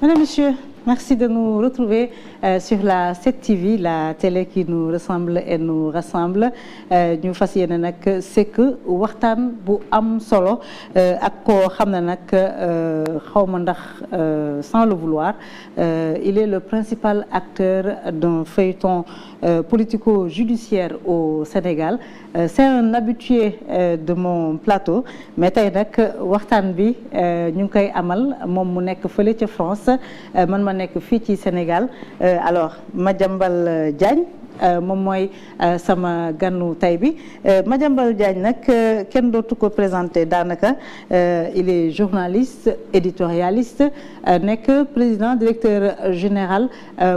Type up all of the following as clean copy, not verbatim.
Mesdames, Messieurs, merci de nous retrouver sur la 7TV, la télé qui nous ressemble et nous rassemble. ñu fas yéene nag sekk waxtaan bu am solo ak koo xam ne nag xawma ndax sans le vouloir il est le principal acteur d'un feuilleton politico-judiciaire au Sénégal. C'est un habitué de mon plateau mais tey nag waxtaan bi ñu ngi koy amal moom mu nekk fële ca France man ma nekk fii ci Sénégal alors Madiambal Diagne moom mooy sama ganu tay bi Madiambal Diagne nag kenn dootu ko présenté daanaka il est journaliste éditorialiste nekk président directeur général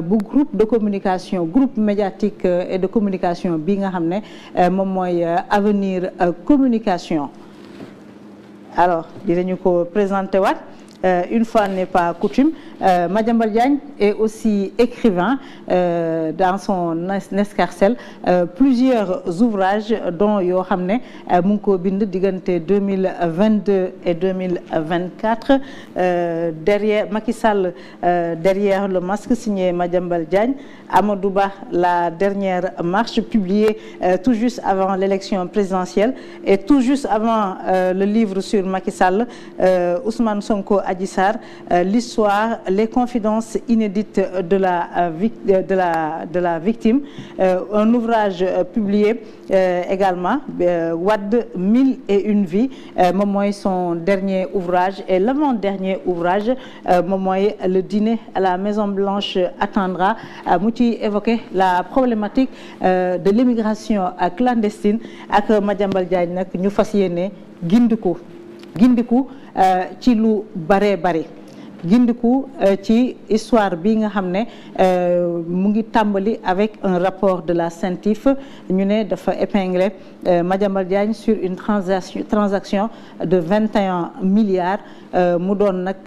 bu groupe de communication groupe médiatique et de communication bi nga xam ne moom mooy Avenir Communication alors dinañu ko présenté waat une fois n'est pas coutume Madiambal Diagne est aussi écrivain dans son escarcelle plusieurs ouvrages dont yoo xam ne mu ngi ko bind diggante 2022 et 2024 derrière Macky Sall derrière le masque signé Madiambal Diagne Amadou Ba la dernière marche publiée tout juste avant l'élection présidentielle et tout juste avant le livre sur Macky Sall Ousmane Sonko Adji Sarr l'histoire les confidences inédites de la victime un ouvrage publié également Wade 1001 vies moom mooy son dernier ouvrage et l'avant-dernier ouvrage moom mooy le dîner à la Maison Blanche attendra mu ci évoqué la problématique de l'immigration clandestine ak Madiambal Diagne nag ñu fas yéene gindiku ci lu bare gindiku ci histoire bi nga xam ne mu ngi tàmbali avec un rapport de la CENTIF ñu ne dafa épinglé Madiambal Diagne sur une transaction de 21 milliards mu doon nag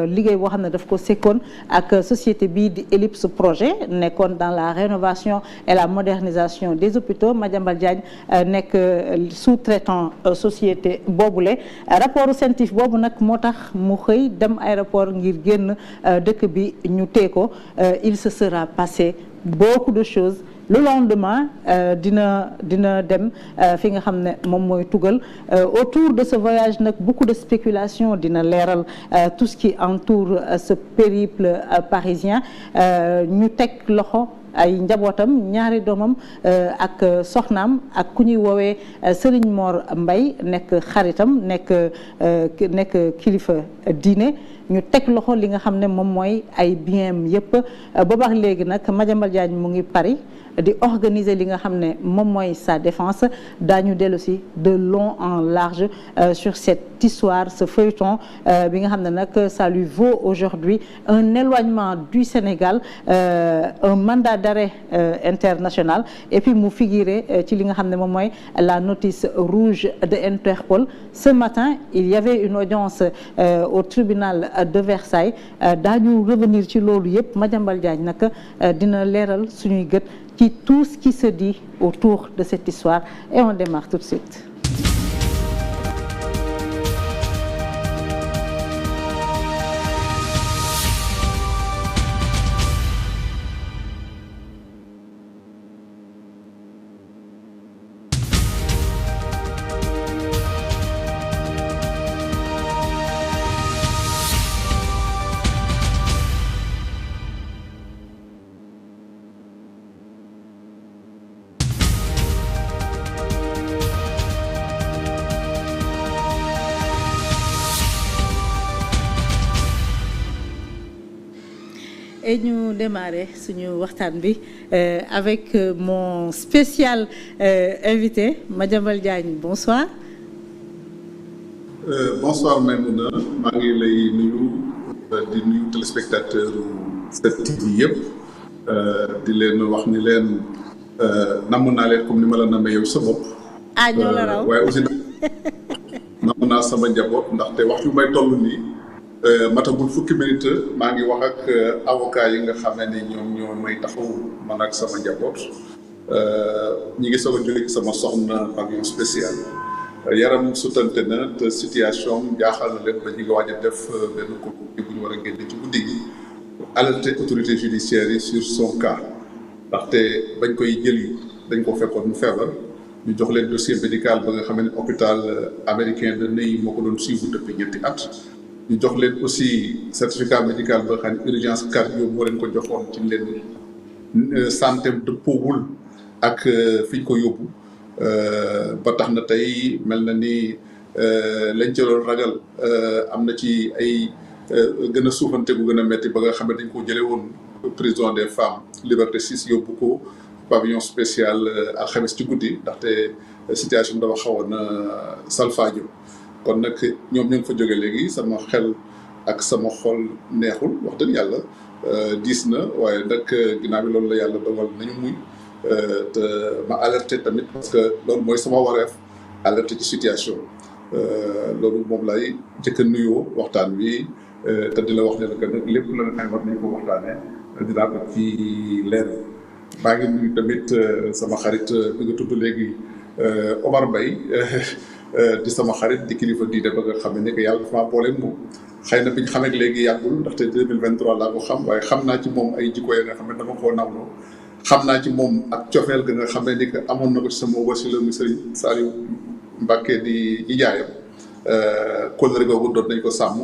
liggéey boo xam ne daf ko sekkoon ak société bii di Ellipse Projet nekkoon dans la rénovation et la modernisation des hôpitaux Madiambal Diagne nekk sous-traitant société boobule rapport CENTIF boobu nag moo tax mu xëy dem aéroport ngir génn dëkk bi ñu tee ko il se sera passé beaucoup de choses le lendemain dina dem fi nga xam ne moom mooy tugal autour de ce voyage nag beaucoup de spéculation dina leeral tout ce qui entoure ce périple parisien ñu teg loxo ay njabootam ñaari doomam ak soxnaam ak ku ñuy woowee Serigne Mor Mbaye nekk xaritam nekk kilifa diine ñu teg loxo li nga xam ne moom mooy ay biens yëpp boobaak léegi nag Madiambal Diagne mu ngi Paris di organiser li nga xam ne moom mooy sa défense daañu dellu si de long en large sur cette histoire ce feuilleton bi nga xam ne nag ça lui vaut aujourd'hui un éloignement du Sénégal un mandat d'arrêt international et puis mu figurer ci li nga xam ne moom mooy la notice rouge de Interpol ce matin il y avait une audience au tribunal de Versailles daañu revenir ci loolu yëpp Madiambal Diagne nag dina leeral suñuy gët ci tout ce qui se dit autour de cette histoire et on démarre tout de suite. Et ñu démarrer suñu waxtaan bi avec mon spécial invité Madiambal Diagne bonsoir. Bonsoir Maïmouna maa ngi lay nuyu di nuyu téléspectateur 7TV yëpp di leen wax ni leen namm naa leen comme ni ma la namee yow sa bopp. ñoo la raw waaye aussi namm naa sama njaboot ndaxte waxtu may toll nii. matagul fukki minute maa ngi wax ak avocat yi nga xam ne ni ñoo may taxaw man ak sama njaboot ñi ngi soog a jóge ci sama soxna pavillon spécial yaram sutante na te situation jaaxal na leen ba ñu ngi waaj a def benn communiqué bu ñu war a génne ci guddi gi alerter autorités judiciaires yi sur son cas ndaxte bañ koy jëli dañ ko fekkoon mu feebar ñu jox leen dossier médical ba nga xam ne hôpital américain de Neuilly moo ko doon suivre depuis ñetti at ñu jox leen aussi certificat médical ba nga xam ne urgence cardio moo leen ko joxoon ci leen santé dëppoowul ak fi ñu ko yóbbu ba tax na tey mel na ni lañ ci doon ragal am na ci ay gën a suufante bu gën a metti ba nga xam ne dañ ko jëlee woon prison des femmes Liberté 6 yóbbu ko pavillon spécial alxames ci guddi ndaxte situation dafa xawoon salfaajo kon nag ñoom ñu ngi fa jóge léegi sama xel ak sama xol neexul wax dëgg yàlla diis na waaye nag ginnaaw bi loolu la yàlla dogal nañu muy te ma alerté tamit parce que loolu mooy sama wareef alerté ci situation loolu moom lay jëkk a nuyoo waxtaan wi te di la wax ne la que nag lépp la nga xam war nañ ko waxtaanee dinaa ko ci leer maa ngi nuyu tamit sama xarit bi nga tudd léegi Omar Mbaye di sama xarit di kilifa diine ba nga xam ne que yàlla dafa maa booleeg moom xëy na bi ñu xamee léegi yàggul ndaxte 2023 laa ko xam waaye xam naa ci moom ay jikko ya nga xam ne dama koo nawloo xam naa ci moom ak cofeel ga nga xam ne ni que amoon na ko ci sama wasila mu Sëriñ Saliou Mbacké di jaayam kóllëre googu doon nañ ko sàmm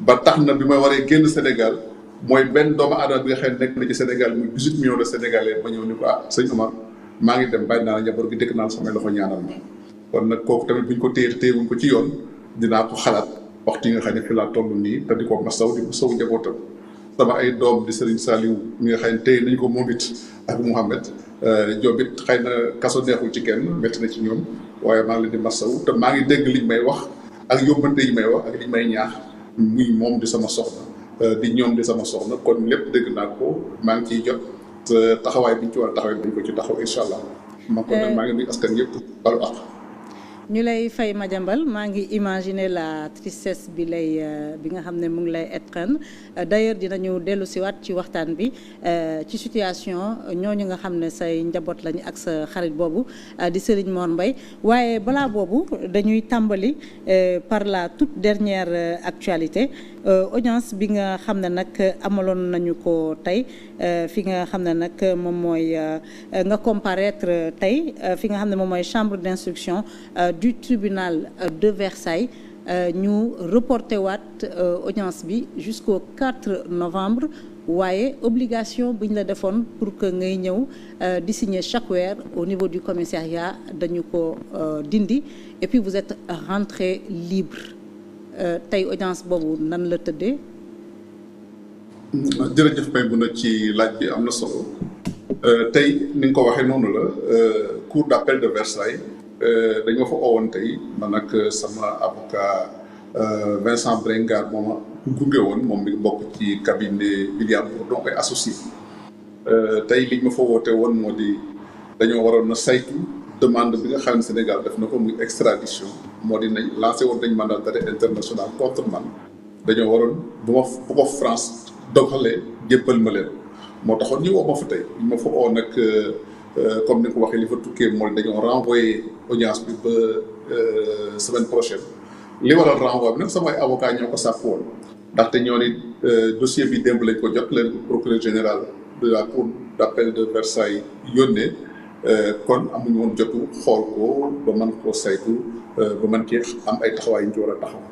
ba tax na bi may waree génn Sénégal mooy benn doomu aadama bi nga xam ne nekk na ci Sénégal muy 18 millions de Sénégalais ma ñëw ni ko sëñ Omar maa ngi dem bàyyi naa la njaboot gi dëkk naa samay loxo ñaanal ma kon nag kooku tamit bu ñu ko téyewuñ ko ci yoon dinaa ko xalaat waxtu yi nga xam ne fi laa toll nii te di ko masaw di masaw njabootam sama ay doom di Serigne Saliou mi nga xam ne téye nañ ko moom it ak Mouhamed Diop it xëy na kaso neexul ci kenn métti na ci ñoom waaye maa ngi leen di masaw te maa ngi dégg liñ may wax ak yóbbante yi may wax ak liñ may ñaax muy moom di sama soxna di ñoom di sama soxna kon lépp dégg naa ko maa ngi ciy jot te taxawaay bi ñu ci war a taxawee dañ ko ci taxaw incha allah. ma kon nag maa ngi nuyu askan yëpp balu àq. ñu lay fay Madiambal maa ngi imaginer la tristesse bi nga xam ne mu ngi lay étreindre d'ailleurs dinañu dellu siwaat ci waxtaan bi ci situation ñooñu nga xam ne say njaboot lañu ak sa xarit boobu di Serigne Mor Mbaye waaye balaa boobu dañuy tàmbali par la toute dernière actualité audience bi nga xam ne nag amaloon nañu ko tey fi nga xam ne nag moom mooy nga comparaître tey fi nga xam ne moom mooy chambre d'instruction du tribunal de Versailles ñu reporté waat audience bi jusqu'au 4 novembre waaye obligation bu ñu la defoon pour que ngay ñëw di signer chaque weer au niveau du commissariat dañu ko dindi et puis vous êtes rentré libre tey audience boobu nan la tëddee. jërëjëf may bu na ci laaj bi am na solo tey ni nga ko waxee noonu la cour d'appel de Versailles dañ ma fa owoon tey man ak sama avocat Vincent Brengard mooma gunge woon moom mi bokk ci cabinet William Bourdon ay associé tey liñ ma fa woote woon moo di dañoo waroon na saytu demande bi nga xam ne Sénégal def na ko muy extradition moo di nañ lancé woon dañ mandat d'arrêt international contre man dañoo waroon bu ko France dogalee jébbal ma leen moo taxoon ñu woo ma fa tey ñu ma fa oo nag comme ni nga ko waxee li fa tukkee mooy dañoo renvoyé audience bi ba semaine prochaine li waral renvoi bi nag samay avocat ñoo ko sàpp woon ndaxte ñoo ni dossier bi démb lañ ko jot leen procureur général de la cour d'appel de Versailles yónnee kon amuñu woon jotu xool ko ba mën koo saytu ba mën cee am ay taxawaay ñu ci war a taxaw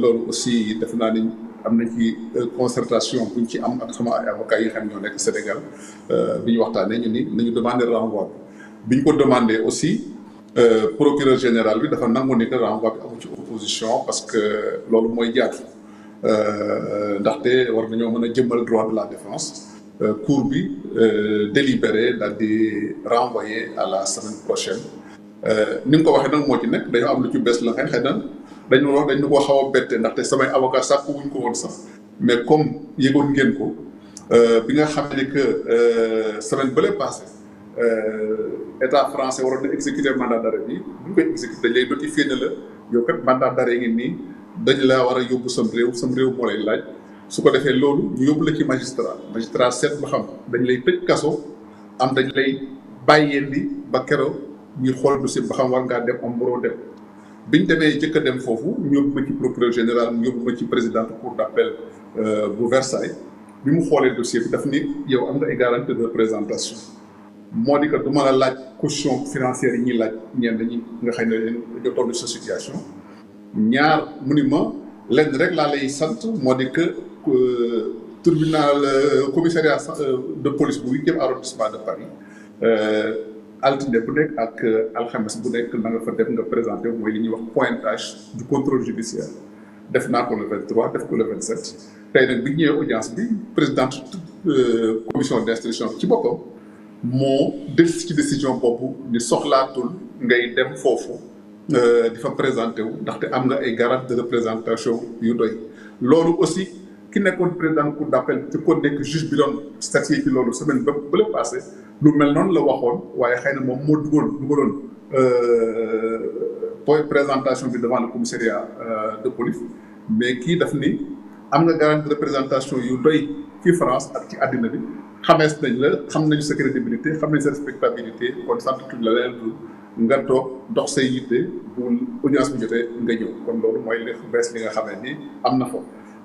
loolu aussi def naa ni am na ci concertation buñ ci am ak sama ay avocats yi nga xam ne ñoo nekk Sénégal bi ñu waxtaanee ñu ni nañu demandé renvoi bi ñu ko demandé aussi procureur général bi dafa nangu ni que renvoi bi amu ci opposition parce que loolu mooy jaatu ndaxte war nañoo mën a jëmmal droit de la défense cour bi délibéré daal di renvoyer à la semaine prochaine ni nga ko waxee nag moo ci nekk dañoo am lu ci bees la xëy na dañu ko xaw a bette ndaxte samay avocat sàkku wuñ ko woon sax mais comme yëgoon ngeen ko bi nga xam ne que semaine bële passé état français waroon na exécuter mandat d'arrêt bi bu ñu koy exécuter dañ lay notifier ne la yow kat mandat d'arrêt ngi nii dañ laa war a yóbbu sam réew moo lay laaj su ko defee loolu ñu yóbbu la ci magistrat seet ba xam dañ lay tëj kaso am dañ lay bàyyeendi ba keroog ñu xool dossier ba xam war ngaa dem am waroo dem biñ demee jëkk a dem foofu ñu yóbbu ma ci procureur général ñu yóbbu ma ci président cour d'appel bu Versailles bi mu xoolee dossier bi daf ni yow am nga ay garantie de représentation moo di que du ma la laaj caution financière yi ñuy laaj ñenn ñi nga xam ne dañoo toll sa situation ñaar mu ni ma lenn rek laa lay sant moo di que tribunal commissariat de police bu 8e arrondissement de Paris altine bu nekk ak alxames bu nekk na nga fa def nga présenté mooy li ñuy wax pointage du contrôle judiciaire def naa ko le 23 def ko le 27 tey nag bi ñëwee audience bi présidente commission d'instruction ci boppam moo del ci décision boobu ni soxlaatul ngay dem foofu di fa présenté wu ndaxte am nga ay garantie de représentation yu doy loolu aussi ki nekkoon président cour d'appel ci ko nekk juge bi doon statué ci loolu semaine ba la passé lu mel noonu la waxoon waaye xëy na moom moo dugaloon présentation bi devant le commissariat de police mais kii daf ni am nga garantie de représentation yu doy ci France ak ci àddina bi xamees nañ la xam nañu sa crédibilité xam nañ sa respectabilité kon sant tuñ la leen nga toog dox say yitte bu audience bi jotee nga ñëw kon loolu mooy li bees li nga xamee ni am na fa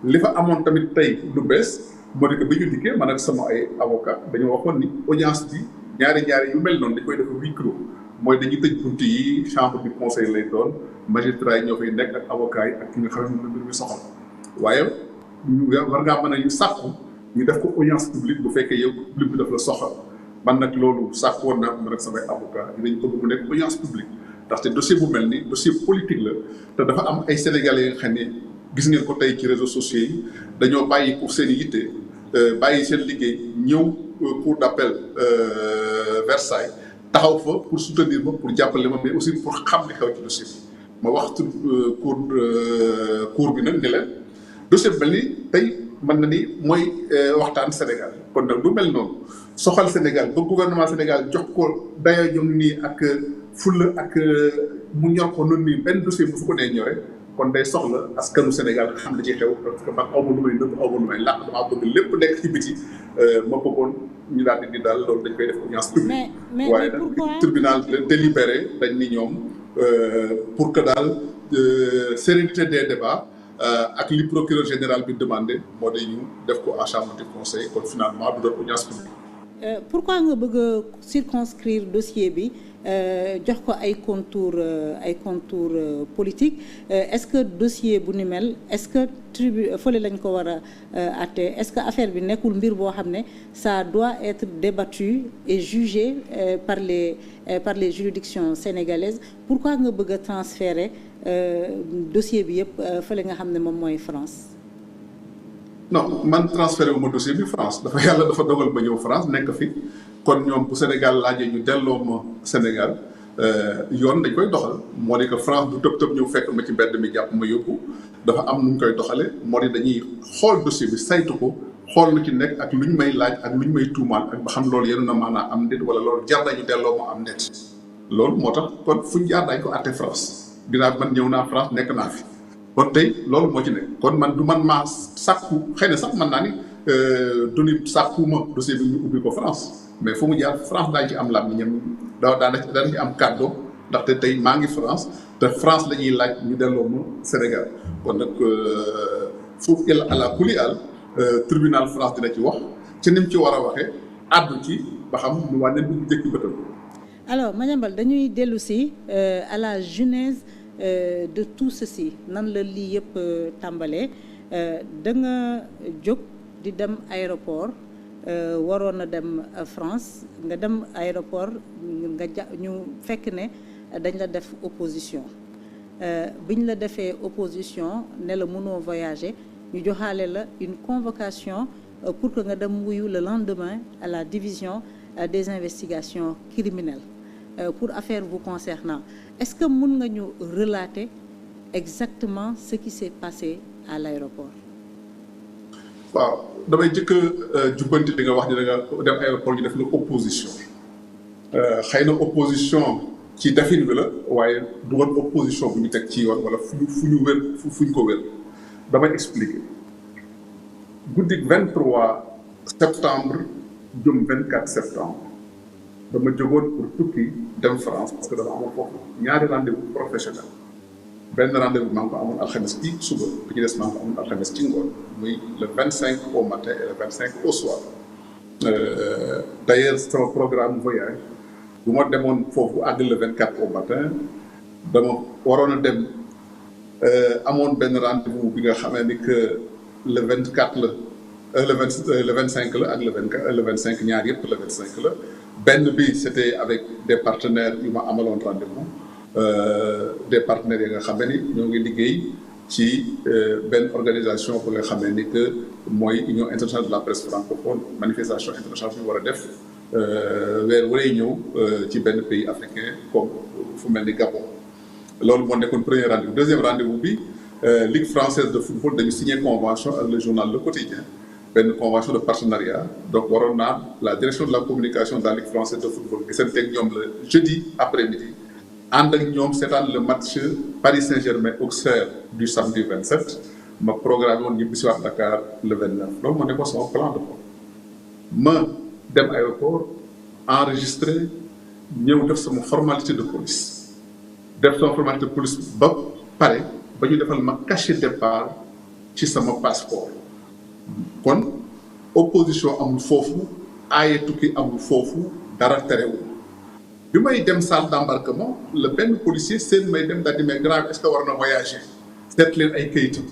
li fa amoon tamit tey lu bees moo di que bi ñu dikkee man ak sama ay avocat dañu waxoon ni audience bi ñaari yu mel noonu dañ koy def huis clos mooy dañuy tëj bunt yi chambre du conseil lay doon magistrat yi ñoo fay nekk ak avocat yi ak ki nga xam ne mbir mi soxal waaye war ngaa mën a sàkku ñu def ko audience publique bu fekkee yow public bi daf la soxal man nag loolu sàkku woon naa ko man ak samay avocat dinañ bëgg mu nekk audience publique ndaxte dossier bu mel ni dossier politique la te dafa am ay sénégalais yi nga xam ne gis ngeen ko tey ci réseaux sociaux yi dañoo bàyyi pour seen yitte bàyyi seen liggéey ñëw cour d'appel Versailles taxaw fa pour soutenir ma pour jàppale ma mais aussi pour xam li xew ci dossier bi ma wax cour bi nag ni leen dossier bi mel ni tey mën na ni mooy waxtaan Sénégal kon nag lu mel noonu soxal Sénégal ba gouvernement Sénégal jox ko dayoo ñoom nii ak fulla ak mu ñor ko noonu nii benn dossier bu fu ko nee ñore kon day soxla askanu Sénégal xam li ci xew parce que man aw ma lu may nëbb aw ma lu may làq damaa bëgg lépp nekk ci biti ma bëggoon ñu daal di daal loolu dañ koy def audience publique waaye nag tribunal délibéré dañ ni ñoom pour que daal sérénité des débats ak li procureur général bi demandé moo day ñu def ko en chambre du conseil kon finalement du doon audience publique. Pourquoi nga bëgg a circonscrire dossier bi jox ko ay contours politique est-ce que dossier bu ni mel est-ce que fële lañ ko war a àtte est-ce que affaire bi nekkul mbir boo xam ne ça doit être débattu et jugé par les juridictions sénégalaises pourquoi nga bëgg a transférer dossier bi yëpp fële nga xam ne moom mooy France. non man transféré wu ma dossier bi France yàlla dafa dogal ba ñëw France nekk fi kon ñoom bu Sénégal laajee ñu delloo ma Sénégal yoon dañ koy doxal moo di que France du tëb ñëw fekk ma ci mbedd mi jàpp ma yóbbu dafa am nu ñu koy doxale moo di dañuy xool dossier bi saytu ko xool lu ci nekk ak lu ñu may laaj ak lu ñu may tuumaal ak ba xam loolu yéen na maanaam am nit wala loolu jar nañu delloo ma am nit loolu moo tax kon fu ñu jaar dañ ko àtte France dinaa man ñëw naa France nekk naa fi kon tey loolu moo ci nekk kon man du man maa sàkku xëy na sax mën naa ni duni sàkkuma dossier bi ñu ubbi ko France mais fu mu jaar France daañu ci am lam ñam daan ci am kàddu ndaxte tey maa ngi France te France la ñuy laaj ñu delloo ma Sénégal kon nag foofu il àla kuli al tribunal France dina ci wax ci ni mu ci war a waxee àddu ci ba xam mu wàññi bu njëkk bëtam. Alors Madiambal dañuy dellu si à la genèse de tout ceci nan la lii yëpp tàmbalee da nga jóg di dem aéroport waroon na dem France nga dem aéroport ñu fekk ne dañ la def opposition biñ la defee opposition ne la mënoo voyager ñu joxaale la une convocation pour que nga dem wuyu le lendemain à la division des investigations criminelles pour affaire vous concernant est-ce que mën nga ñu relater exactement ce qui s'est passé à l'aéroport. waaw damay jëkk jubbanti li nga wax ni da nga dem aéroport ñu def la opposition xëy na opposition ci defin bi la waaye du woon opposition bu ñu teg ci yoon wala fu ñu ko wér damay expliquer guddi 23 septembre jëm 24 septembre dama jógoon pour tukki dem France parce que dama amoon foofu ñaari rendez-vous professionnel benn rendez-vous maa ngi ko amoon alxames ci suba bi ñu des maa ngi ko amoon alxames ci ngoon muy le 25 au matin et le 25 au soir d'ailleurs sama programme voyage bu ma demoon foofu àgg le 24 au matin dama waroon a dem amoon benn rendez-vous bi nga xamee ni que le 24 la le 25 la ak le 25 ñaar yëpp le 25 la benn bi c'était avec des partenaires yu ma amaloon rendez-vous des partenaires yi nga xam ne ni ñoo ngi liggéey ci benn organisation bu nga xamee ni que mooy Union internationale de la presse francophone manifestation internationale bi war a def weer waree ñëw ci benn pays africain comme fu mel ni Gabon loolu moo nekkoon premier rendez-vous deuxième rendez-vous bi Ligue française de football dañu signé convention ak le journal Le Quotidien benn convention de partenariat donc waroon naa la direction de la communication de la Ligue française de football gisante ak ñoom le jeudi après-midi ànd ak ñoom seetaan le match Paris Saint-Germain Auxerre du samedi 27 ma programme woon ñibbi si waat Dakar le 29 loolu moo nekkoon sama plan de vol ma dem aéroport enregistré ñëw def sama formalité de police ba pare ba ñu defal ma cachet départ ci sama passeport kon opposition amul foofu aaye tukki amul foofu dara terewul bi may dem salle d'embarquement le benn policier seen may dem daal di may grave est-ce que war na voyager seet leen ay kayitam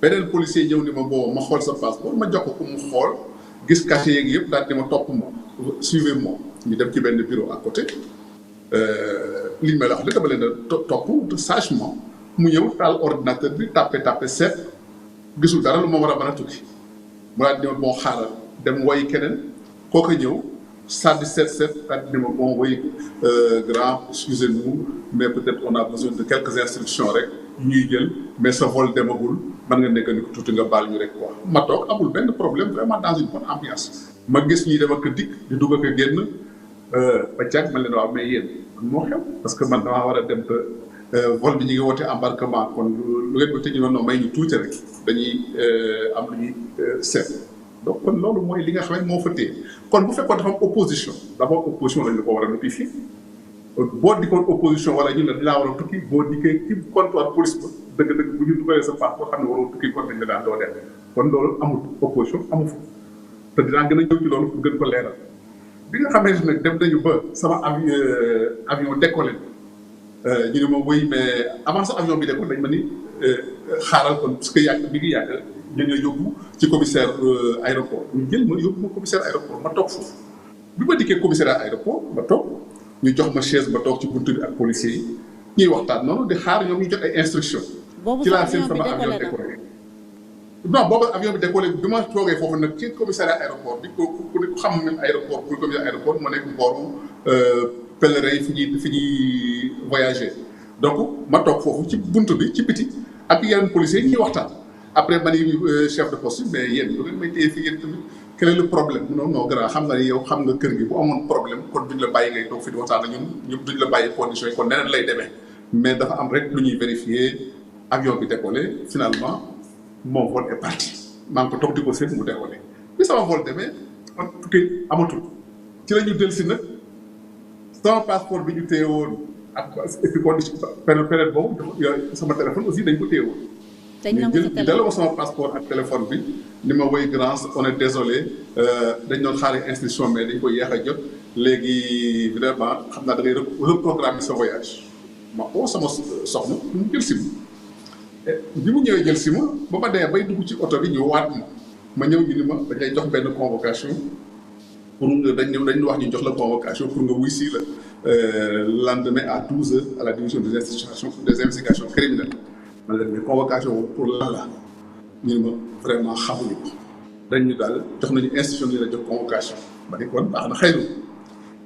beneen policier ñëw ni ma boobu ma xool sa passeport ma jox ko mu xool gis cachet yeeg yëpp daal di ma topp moom suivez-moi ñu dem ci benn bureau à côté liñ may la wax li dama leen a topp sagement mu ñëw taal ordinateur bi tapé seet gisul dara lu ma war a mën a tukki mu daal di ma bon xaaral dem woy keneen kooku ñëw sàddi seet daal di ma bon woy grand excusez-nous mais peut-être on a besoin de quelques instructions rek ñuy jël mais sa vol demagul mën nga nekk ni ko tuuti nga baal ñu rek quoi ma toog amul benn problème vraiment dans une bonne ambiance ma gis ñuy dem ak dikk di dugg ak a génn ba jàgg man leen waaw mais yéen moo xew parce que man damaa war a dem te vol bi ñu ngi woote embarquement kon lu ngeen ko tëj noonu may ñu tuuti rek dañuy am lu ñuy seet donc kon loolu mooy li nga xam ne moo fa téye kon bu fekkoon dafa am opposition d'abord opposition lañu ko war a notifier boo dikkoon opposition wala ñu ne dinaa war a tukki boo dikkee ci comptoir police ba dëgg-dëgg bu ñu dugalee sa passeport xam ne waroo tukki kon dañ la daan doo dem kon loolu amul opposition amu fa te dinaa gën a ñëw ci loolu pour gën ko leeral bi nga xamee ne nag dem nañu ba sama avion décollé ñu ne ma oui mais avant sa avion bi décollé dañ ma ni xaaral kon parce que mi ngi yàgg ñu ngi yóbbu ci commissaire aéroport ñu jël ma yóbbu ma commissaire aéroport ma toog foofu bi ma dikkee commissaire aéroport ma toog ñu jox ma chaise ma toog ci buntu bi ak policiers yi ñuy waxtaan noonu di xaar ñoom ñu jot ay instructions. ci laa seen sama avion décollé non boobu avion bi décollé bi ma toogee foofu nag ci commissariat aéroport di ko xam même aéroport pour commissariat aéroport mu nekk mbooru pèlerin yi fi ñuy voyager donc ma toog foofu ci buntu bi ci biti ak yeneen policiers yi ñuy waxtaan après ma ni chef de poste mais yéen lu ngeen may téye fii yéen tamit quel est le problème non grand xam nga ni yow xam nga kër gi bu amoon problème kon duñ la bàyyi ngay toog fi di waxtaan ak ñun duñ la bàyyi conditions yi kon neneen lay demee mais dafa am rek lu ñuy vérifier avion bi décollé finalement mon vol est parti maa ngi ko toog di ko seet mu décollé bi sama vol demee man tukki amatul ci la ñu dellusi nag sama passeport bi ñu téye woon ak et puis condition période boobu sama téléphone aussi dañ ko téye woon. dañ nangu sa téléphone delloo ma sama passeport ak téléphone bi ni ma woy grand on est désolé dañ doon xaari instruction mais dañ ko yéex a jot léegi vraiment xam naa da ngay reprogrammer sa voyage ma oo sama soxna mu jël si bi mu ñëwee jël si ma ba ma demee bay dugg ci oto bi ñu waat ma ñëw ñu ni ma dañ lay jox benn convocation pour dañ wax ñu jox la convocation pour nga wuy si la lendemain à 12h à la division des investigations criminelles man leen mais convocation pour lan la ñu ne ma vraiment xamuñu ko dañ ñu daal jox nañu institution ni la jox convocation ma ne kon baax na xëy na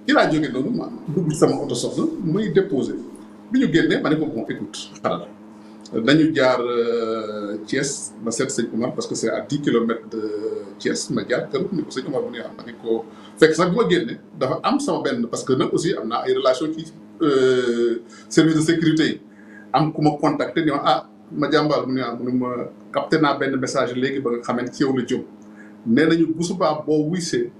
ci laa jógee noonu ma dugg ci sama oto soxna muy déposé bi ñu génnee ma ne ko bon écoute xaaral dañu jaar Thiès ma seet sëñ Omar parce que c'est à 10 kilomètres de Thiès ma jaar kër ni ko sëñ Omar bu ne ma ne ko fekk sax bi ma génne dafa am sama benn parce que nag aussi am naa ay relation ci service de sécurité yi am ku ma contacté ni ma jàmbaal mu ne ma capté naa benn message léegi ba nga xamante ci yow la jëm nee nañu bu subaa boo wuysee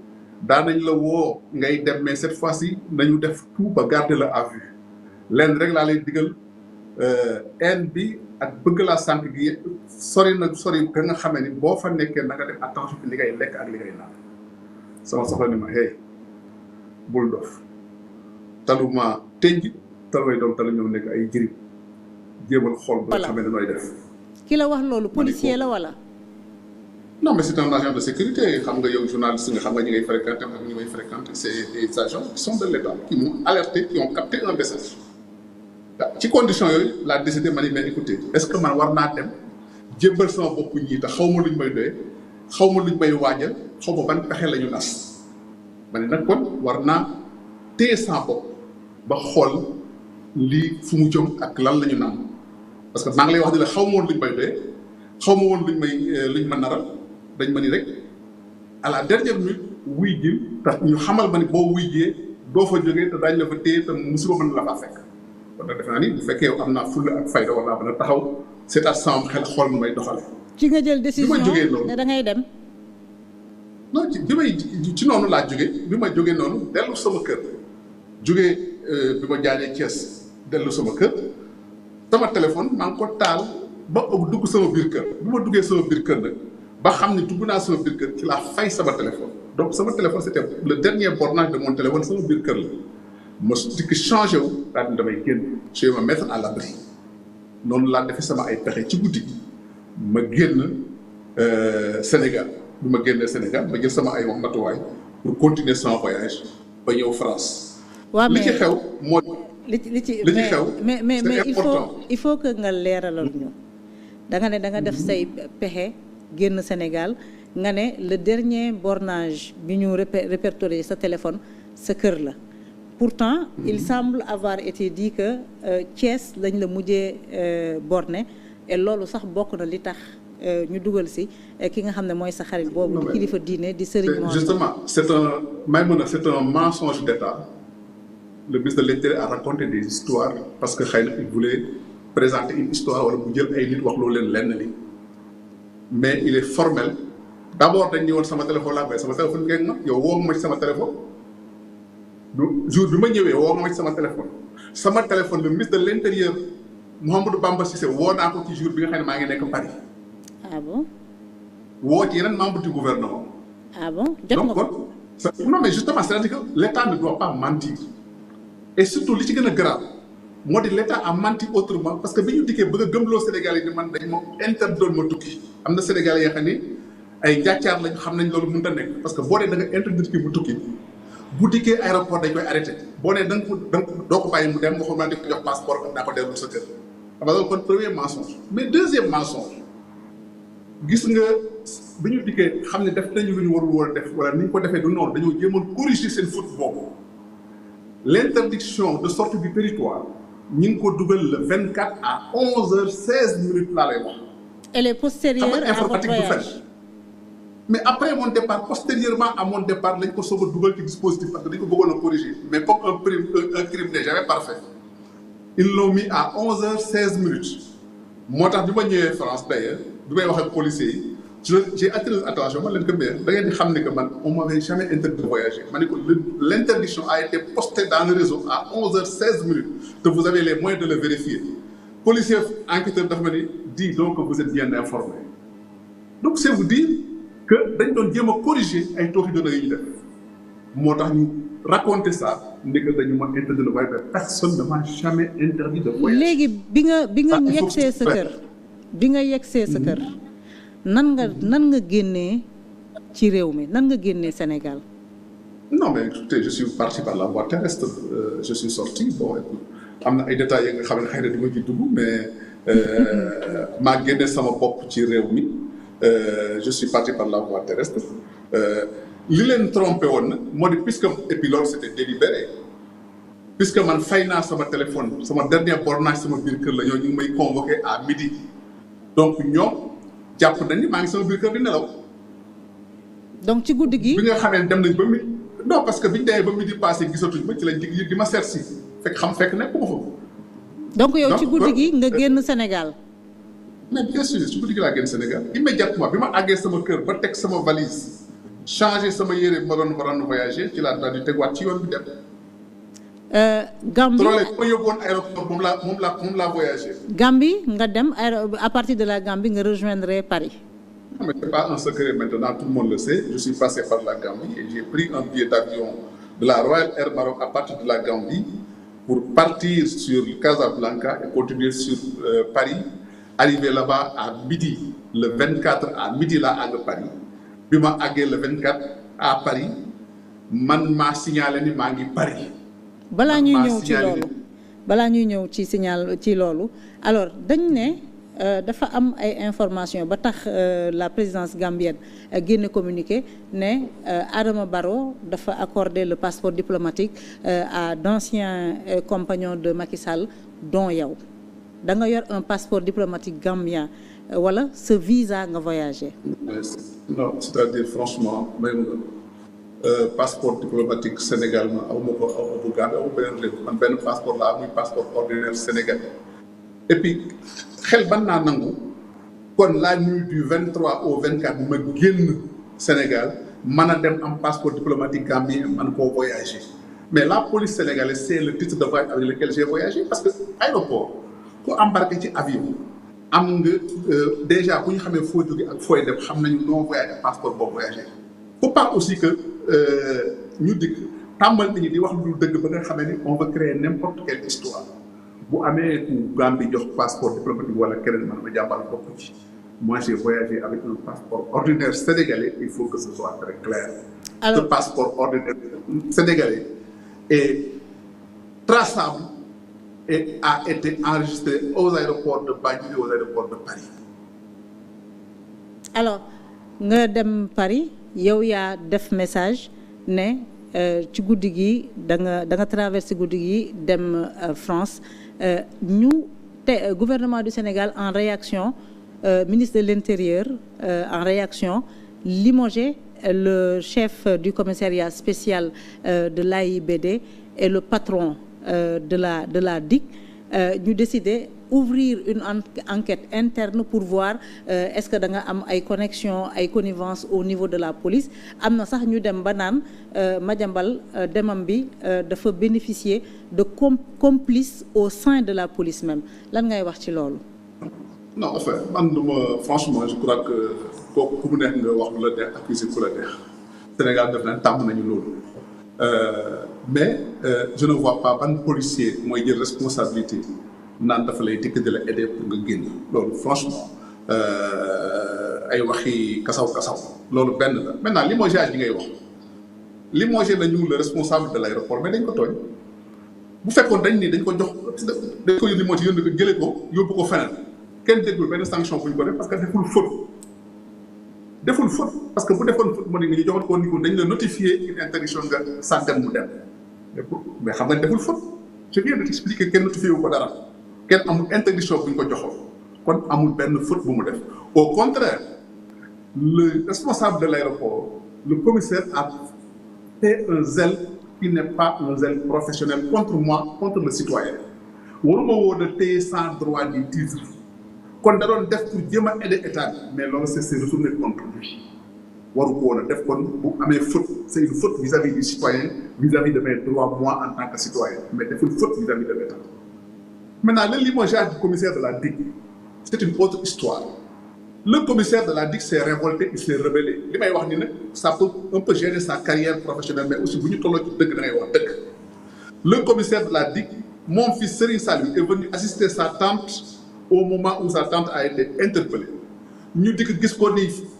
daanañ la woo ngay dem mais cette fois-ci nañu def tout ba garder la à vue lenn rek laa lay digal haine bi ak bëgg laa sànq gi sori ga nga xamee ni boo fa nekkee na nga def attention li ngay lekk ak li ngay naan sama soxla ni ma hey bul dof taluma tënj talumay doom talu ñëw nekk ay jëriñ jéemal xool ba nga xamee ne nooy def. ki la wax loolu policier la wala. non mais c'est un agent de sécurité xam nga yow journaliste nga xam nga ñi ngay fréquenté ak ñi ngay fréquenté c'est des agents qui sont de l'État qui m'ont alerté qui ont capté un message. ci condition yooyu laa décidé ma ni mais écoutez est-ce que man war naa dem jébbal sama bopp ñii te xaw ma luñ may doyee xaw ma luñ may waajal xaw ma ban pexe la ñu nas ma ne nag kon war naa téye sama bopp ba xool lii fu mu jëm ak lan la ñu naan parce que maa ngi lay wax ni la xaw ma woon luñ may doyee xaw ma woon luñ ma naral dañ ma ni rek à la dernière minute wuy ji tax ñu xamal ma ni boo wuy jee doo fa jógee te daañu la fa téye te musiba mën na la faa fekk. kon nag defe naa ni bu fekkee am naa fulla ak fayda war naa mën a taxaw seetaat sama xel xool nu may doxale ci nga jël décision ne da ngay dem. non ci noonu laa jógee bi ma jógee noonu dellu sama kër jógee bi ma jaajee Thiès dellu sama kër sama téléphone maa ngi ko taal ba dugg sama biir kër bi ma duggee sama biir kër nag ba xam ne dugg naa sama biir kër ci laa fay sama téléphone donc sama téléphone c'était le dernier bornage de mon téléphone sama biir kër la. ma dikk changé wu daal damay génn je vais me mettre à l'abri noonu laa defee sama ay pexe ci guddi gi ma génn Sénégal bi ma génnee Sénégal ma jël sama ay matuwaay pour continuer sama voyage ba ñëw France. waaw mais li ci xew moo. li ci xew mais il faut que nga leeralal ñu da nga ne da nga def say pexe génn Sénégal nga ne le dernier bornage bi ñu répertorié sa téléphone sa kër la. Pourtant, il semble avoir été dit que Thiès lañ la mujjee borné et loolu sax bokk na li tax ñu dugal si ki nga xam ne mooy sa xarit boobu di kilifa diine di Serigne Mor. Justement, c'est un mensonge d'État. Le ministre de l'Intérieur a raconté des histoires parce que xëy na il voulait présenter une histoire wala mu jël ay nit wax loo leen lenn li mais il est formel d'abord dañ ñëwoon sama téléphone laa koy sama téléphone ngeen ma yow woo ma ci sama téléphone. jour bi ma ñëwee woo ma ci sama téléphone le ministre de l'Intérieur Mouhamadou Bamba Cissé woo naa ko ci jour bi nga xam ne maa ngi nekk Paris. Ah bon. woo ci yeneen membre du gouvernement. Ah bon jot nga ko donc non mais justement c'est-à-dire que l'État ne doit pas mentir et surtout li ci gën a grave moo di l'État a menti autrement parce que bi ñu dikkee bëgg a gëmloo Sénégalais yi ni man dañ ma interdit ma tukki am na Sénégalais yoo xam ni ay njàccaar lañ xam nañ loolu mënut a nekk parce que boo dee da nga interdit ki mu tukki. bu dikkee aéroport dañ koy arrêté boo nee da nga ko doo ko bàyyi mu dem waxul naa di ko jox passeport naa ko dellu sa kër xam nga loolu kon premier mensonge mais deuxième mensonge gis nga bi ñu dikkee xam ne def nañu lu ñu warul woon def wala ni ñu ko defee du noonu dañoo jéemoon corriger seen faute boobu l'interdiction de sortie du territoire ñu ngi ko dugal le 24 à 11h16 laa lay wax. Elle est postérieure à votre voyage. Mais après mon départ, postérieurement à mon départ, lañ ko soog a dugal ci dispositif parce que dañ ko bëggoon a corriger mais comme un crime n'est jamais parfait ils l'ont mis à 11h16 moo tax bi ma ñëwee France d'ailleurs bi may wax ak policiers yi j'ai attiré l'attention man leen ko mais da ngeen di xam ne que man on m'avait jamais interdit de voyager ma ne ko l'interdiction a été postée dans le réseau à 11h16 te vous avez les moyens de le vérifier policier enquêteur dafa ma ni dis donc que vous êtes bien informé donc c'est vous dire que dañ doon jéem a corriger ay tooxi doona yi ñu def moo tax ñu raconter ça ne que dañu ma interdit de voyager personne ne m'a jamais interdit de voyager. léegi bi nga yegsee sa kër bi nga yegsee sa kër nan nga génnee ci réew mi nan nga génnee Sénégal. non mais écoutez je suis parti par la voie terrestre je suis sorti bon écoute am na ay détails yi nga xam ne xëy na du ma ci dugg mais maa génne sama bopp ci réew mi. Je suis parti par la voie terrestre li leen trompé woon nag moo di puisque et puis loolu c'était délibéré puisque man fay naa sama téléphone sama dernier bornage sama biir kër la ñoo ñu ngi may convoqué à midi donc ñoom jàpp nañ ni maa ngi sama biir kër di nelaw. donc ci guddi gi. bi nga xamee ne dem nañ ba midi non parce que biñ demee ba midi passé gisatuñ ma ci lañ dig ma seet si fekk nekkuma fa. donc yow ci guddi gi nga génn Sénégal. mais bien sûr su guddi gi laa génn Sénégal immédiatement bi ma àggee sama kër ba teg sama valise changer sama yére bi ma doon voyager ci laa daal di tegwaat ci yoon bi dem. Gambie trolley bu ma yóbbuwoon aéroport moom laa voyagé. Gambie nga dem à partir de la Gambie nga rejoindre Paris. Non, mais c'est pas un secret maintenant, tout le monde le sait. Je suis passé par la Gambie et j'ai pris un billet d'avion de la Royal Air Maroc à partir de la Gambie pour partir sur Casablanca et continuer sur Paris. Arrivé là-bas à midi, le 24 à midi là à Paris. Puis ma àggee le 24 à Paris man maa signalé ni maa ngi Paris. balaa ñuy ñëw ci signal ci loolu alors dañ ne dafa am ay information ba tax la présidence gambienne génne communiqué ne Adama Barrow dafa accorder le passeport diplomatique à d'anciens compagnons de Macky Sall dont yow da nga yor un passeport diplomatique gambien wala ce visa nga voyager. Non, c'est-à-dire franchement même passeport diplomatique Sénégal ma aw ma ko aw ma bu Gambie aw beneen réew man benn passeport la muy passeport ordinaire sénégalais et puis xel ban naa nangu kon la nuit du 23 au 24 ma génn Sénégal mën a dem am passeport diplomatique gambien man koo voyager mais la police sénégalaise c'est le titre de voyage avec lequel j'ai voyagé parce que aéroport ku embarqué ci avion am nga déjà bu ñu xamee foo jóge ak fooy dem xam nañu noo voyagé passeport boo voyagé. Faut pas aussi que ñu dikk tàmbal nit ñi di wax lu dëgg ba nga xamee ni on va créer n'importe quelle histoire bu amee ku Gambie jox passeport diplomatique wala keneen man ma jàmbal bokk ci moi j'ai voyagé avec un passeport ordinaire sénégalais il faut que ce soit très clair. Alors, ce passeport ordinaire sénégalais est traçable et a été enregistré aux aéroports de Banjul et aux aéroports de Paris. Alors nga dem Paris. yow yaa def message ne ci guddi gi da nga traversé guddi gi dem France ñu te gouvernement du Sénégal en réaction ministre de l'Intérieur en réaction limogé le chef du commissariat spécial de l'AIBD et le patron de la DIC ñu décidé ouvrir une enquête interne pour voir est-ce que da nga am ay connexion ay connivence au niveau de la police am na sax ñu dem ba naan Madiambal demam bi dafa bénéficier de complices au sein de la police même lan ngay wax ci loolu. non enfin man duma franchement je crois que kooku ku mu neex nga wax lu la neex accuser ku la neex Sénégal def nañ tàmm nañu loolu mais je ne vois pas ban policier mooy jël responsabilité. naan dafa lay dikk di la aider pour nga génn loolu franchement ay waxi kasaw loolu benn la maintenant limogeage bi ngay wax limogé nañu le responsable de l'aéroport mais dañ ko tooñ bu fekkoon dañ ni dañ ko jox dañ ko limogé yónni ko jëlee ko yóbbu ko feneen kenn déggul benn sanction bu ñu ko def parce que deful faute parce que bu defoon faute moo di nga ñu joxoon ko ni ko dañ la notifier une interdiction nga sàggan mu dem mais xam nga deful faute je viens de t'expliquer kenn notifié wu ko dara kenn amul interdiction bu ñu ko joxoon kon amul benn faute bu mu def au contraire le responsable de l'aéroport le commissaire a fait un zèle qui n'est pas un zèle professionnel contre moi contre le citoyen waruma woo de téye sans droit du titre kon da doon def pour jéem a aider état bi mais loolu c'est retourné contre lui waru ko woon a def kon bu amee faute c'est une faute vis-à-vis du citoyen vis-à-vis de mes droits moi en tant que citoyen mais deful faute vis-à-vis de l'état. Maintenant, le limogeage du commissaire de la DIC, c'est une autre histoire. Le commissaire de la DIC s'est révolté, il s'est rebellé. Ça peut un peu gêner sa carrière professionnelle, mais aussi, le commissaire de la DIC, mon fils Serigne Saliou, est venu assister sa tante au moment où sa tante a été interpellée. Nous dit que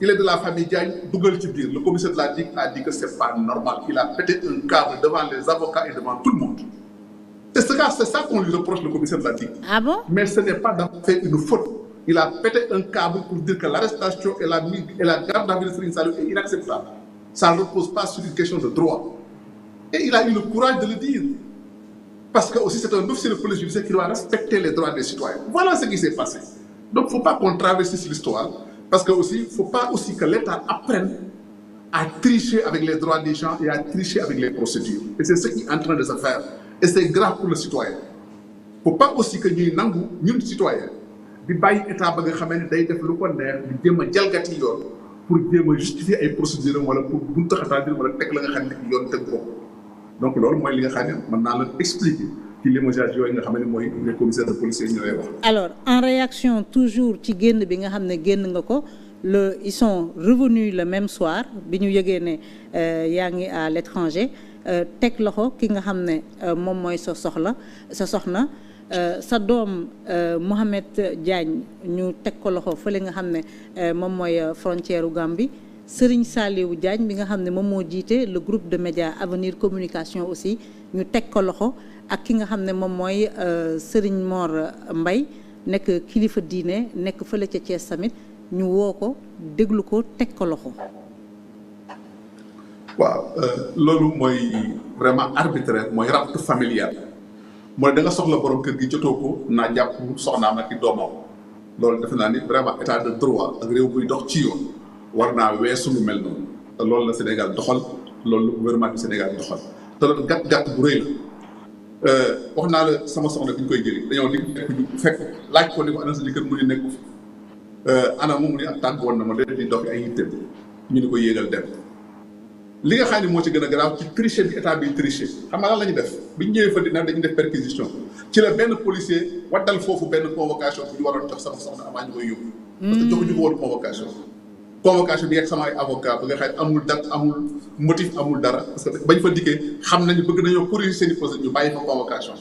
il est de la famille Diagne, le commissaire de la DIC a dit que c'est pas normal. Il a pété un câble devant les avocats et devant tout le monde. C'est ça qu'on lui reproche, le commissaire de la DIC. Ah bon? Mais ce n'est pas d'avoir fait une faute. Il a pété un câble pour dire que l'arrestation et la garde à vue de Serigne Saliou est inacceptable. Ça ne repose pas sur une question de droit. Et il a eu le courage de le dire. Parce que aussi c'est un officier de police judiciaire qui doit respecter les droits des citoyens. Voilà ce qui s'est passé. Donc il ne faut pas qu'on traverse l'histoire. Parce que aussi, il ne faut pas aussi que l'État apprenne à tricher avec les droits des gens et à tricher avec les procédures. Et c'est ce qui est en train de se faire. Et c'est grave pour le citoyen. Il ne faut pas aussi que nous, citoyens, di bàyyi état ba nga xamee ne day def lu ko neex di jéem a jalgati yoon pour jéem a justifier ay procédures wala pour buntu xataa wala teg la nga xam ne yoon teg ko donc loolu mooy li nga xam ne mën naa la expliquer ci limogeage yooyu nga xam ne mooy les commissaires de police yi ñu lay wax. alors en réaction toujours ci génn bi nga xam ne génn nga ko ils sont revenus le même soir bi ñu yëgee ne yaa ngi à l'étranger teg loxo ki nga xam ne moom mooy sa soxna sa doom Mohamed Diagne ñu teg ko loxo fële nga xam ne moom mooy frontière u Gambie. Serigne Saliou Diagne bi nga xam ne moom moo jiite le groupe de médias Avenir Communication aussi ñu teg ko loxo ak ki nga xam ne moom mooy Serigne Mor Mbaye nekk kilifa diine nekk fële ca Thiès tamit ñu woo ko déglu ko teg ko loxo. waaw loolu mooy vraiment arbitraire mooy rapt familial mooy da nga soxla borom kër gi jotoo ko naa jàpp soxnaam ak i doomam loolu defe naa ni vraiment état de droit ak réew buy dox ci yoon. war naa weesu lu mel noonu te loolu la Sénégal doxal loolu la gouvernement du Sénégal doxal te loolu gàtt bu rëy la wax naa la sama soxna bi ñu koy jëli dañoo di fekk laaj ko ni ko ana sa jëkkër mu ni nekku fi ana moom mu ni ak tàgg woon na ma leen di dox ay yitteem ñu ni ko yéegal dem li nga xam ne moo ci gën a grave ci tricher bi état bi tricher xam nga lan la ñu def bi ñu ñëwee fa dina dañu def perquisition ci la benn policier waddal foofu benn convocation bu ñu waroon jox sama soxna avant ñu koy yóbbu parce que joxuñu ko woon convocation bi yegg sama ay avocat ba nga xam amul date amul motif amul dara parce que bañ fa dikkee xam nañu bëgg nañoo corriger seen i procédure ñu bàyyi fa convocation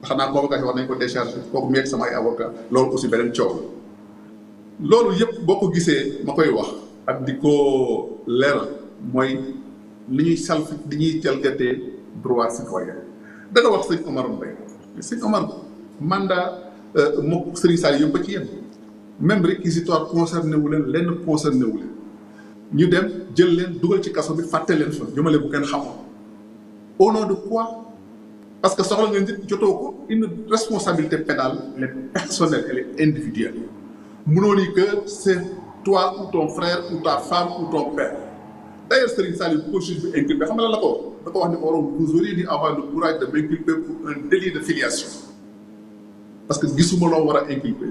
xam naa convocation war nañ ko décharger kooku mu yegg sama ay avocat loolu aussi beneen coow la loolu yëpp boo ko gisee ma koy wax ak di ko leeral mooy li ñuy li ñuy jalgatee droit citoyen danga wax sëñ Omar Mbaye sëñ Omar mandat mook Serigne Saliou yëpp ba ci yem même réquisitoire concerné wu leen lenn concerné wu leen ñu dem jël leen dugal ci kaso bi fàtte leen fa jëmale bu kenn xamoon au nom de quoi parce que soxla nga nit jotoo ko une responsabilité pénale elle est personnelle elle est individuelle mënoo ni que c'est toi ou ton frère ou ta femme ou ton père d'ailleurs Serigne Saliou bu ko juge bi inculpé xam nga la ko da ko wax ni ko waroon vous auriez dû avoir le courage de m'inculper pour un délit de filiation parce que gisuma loo war a inculper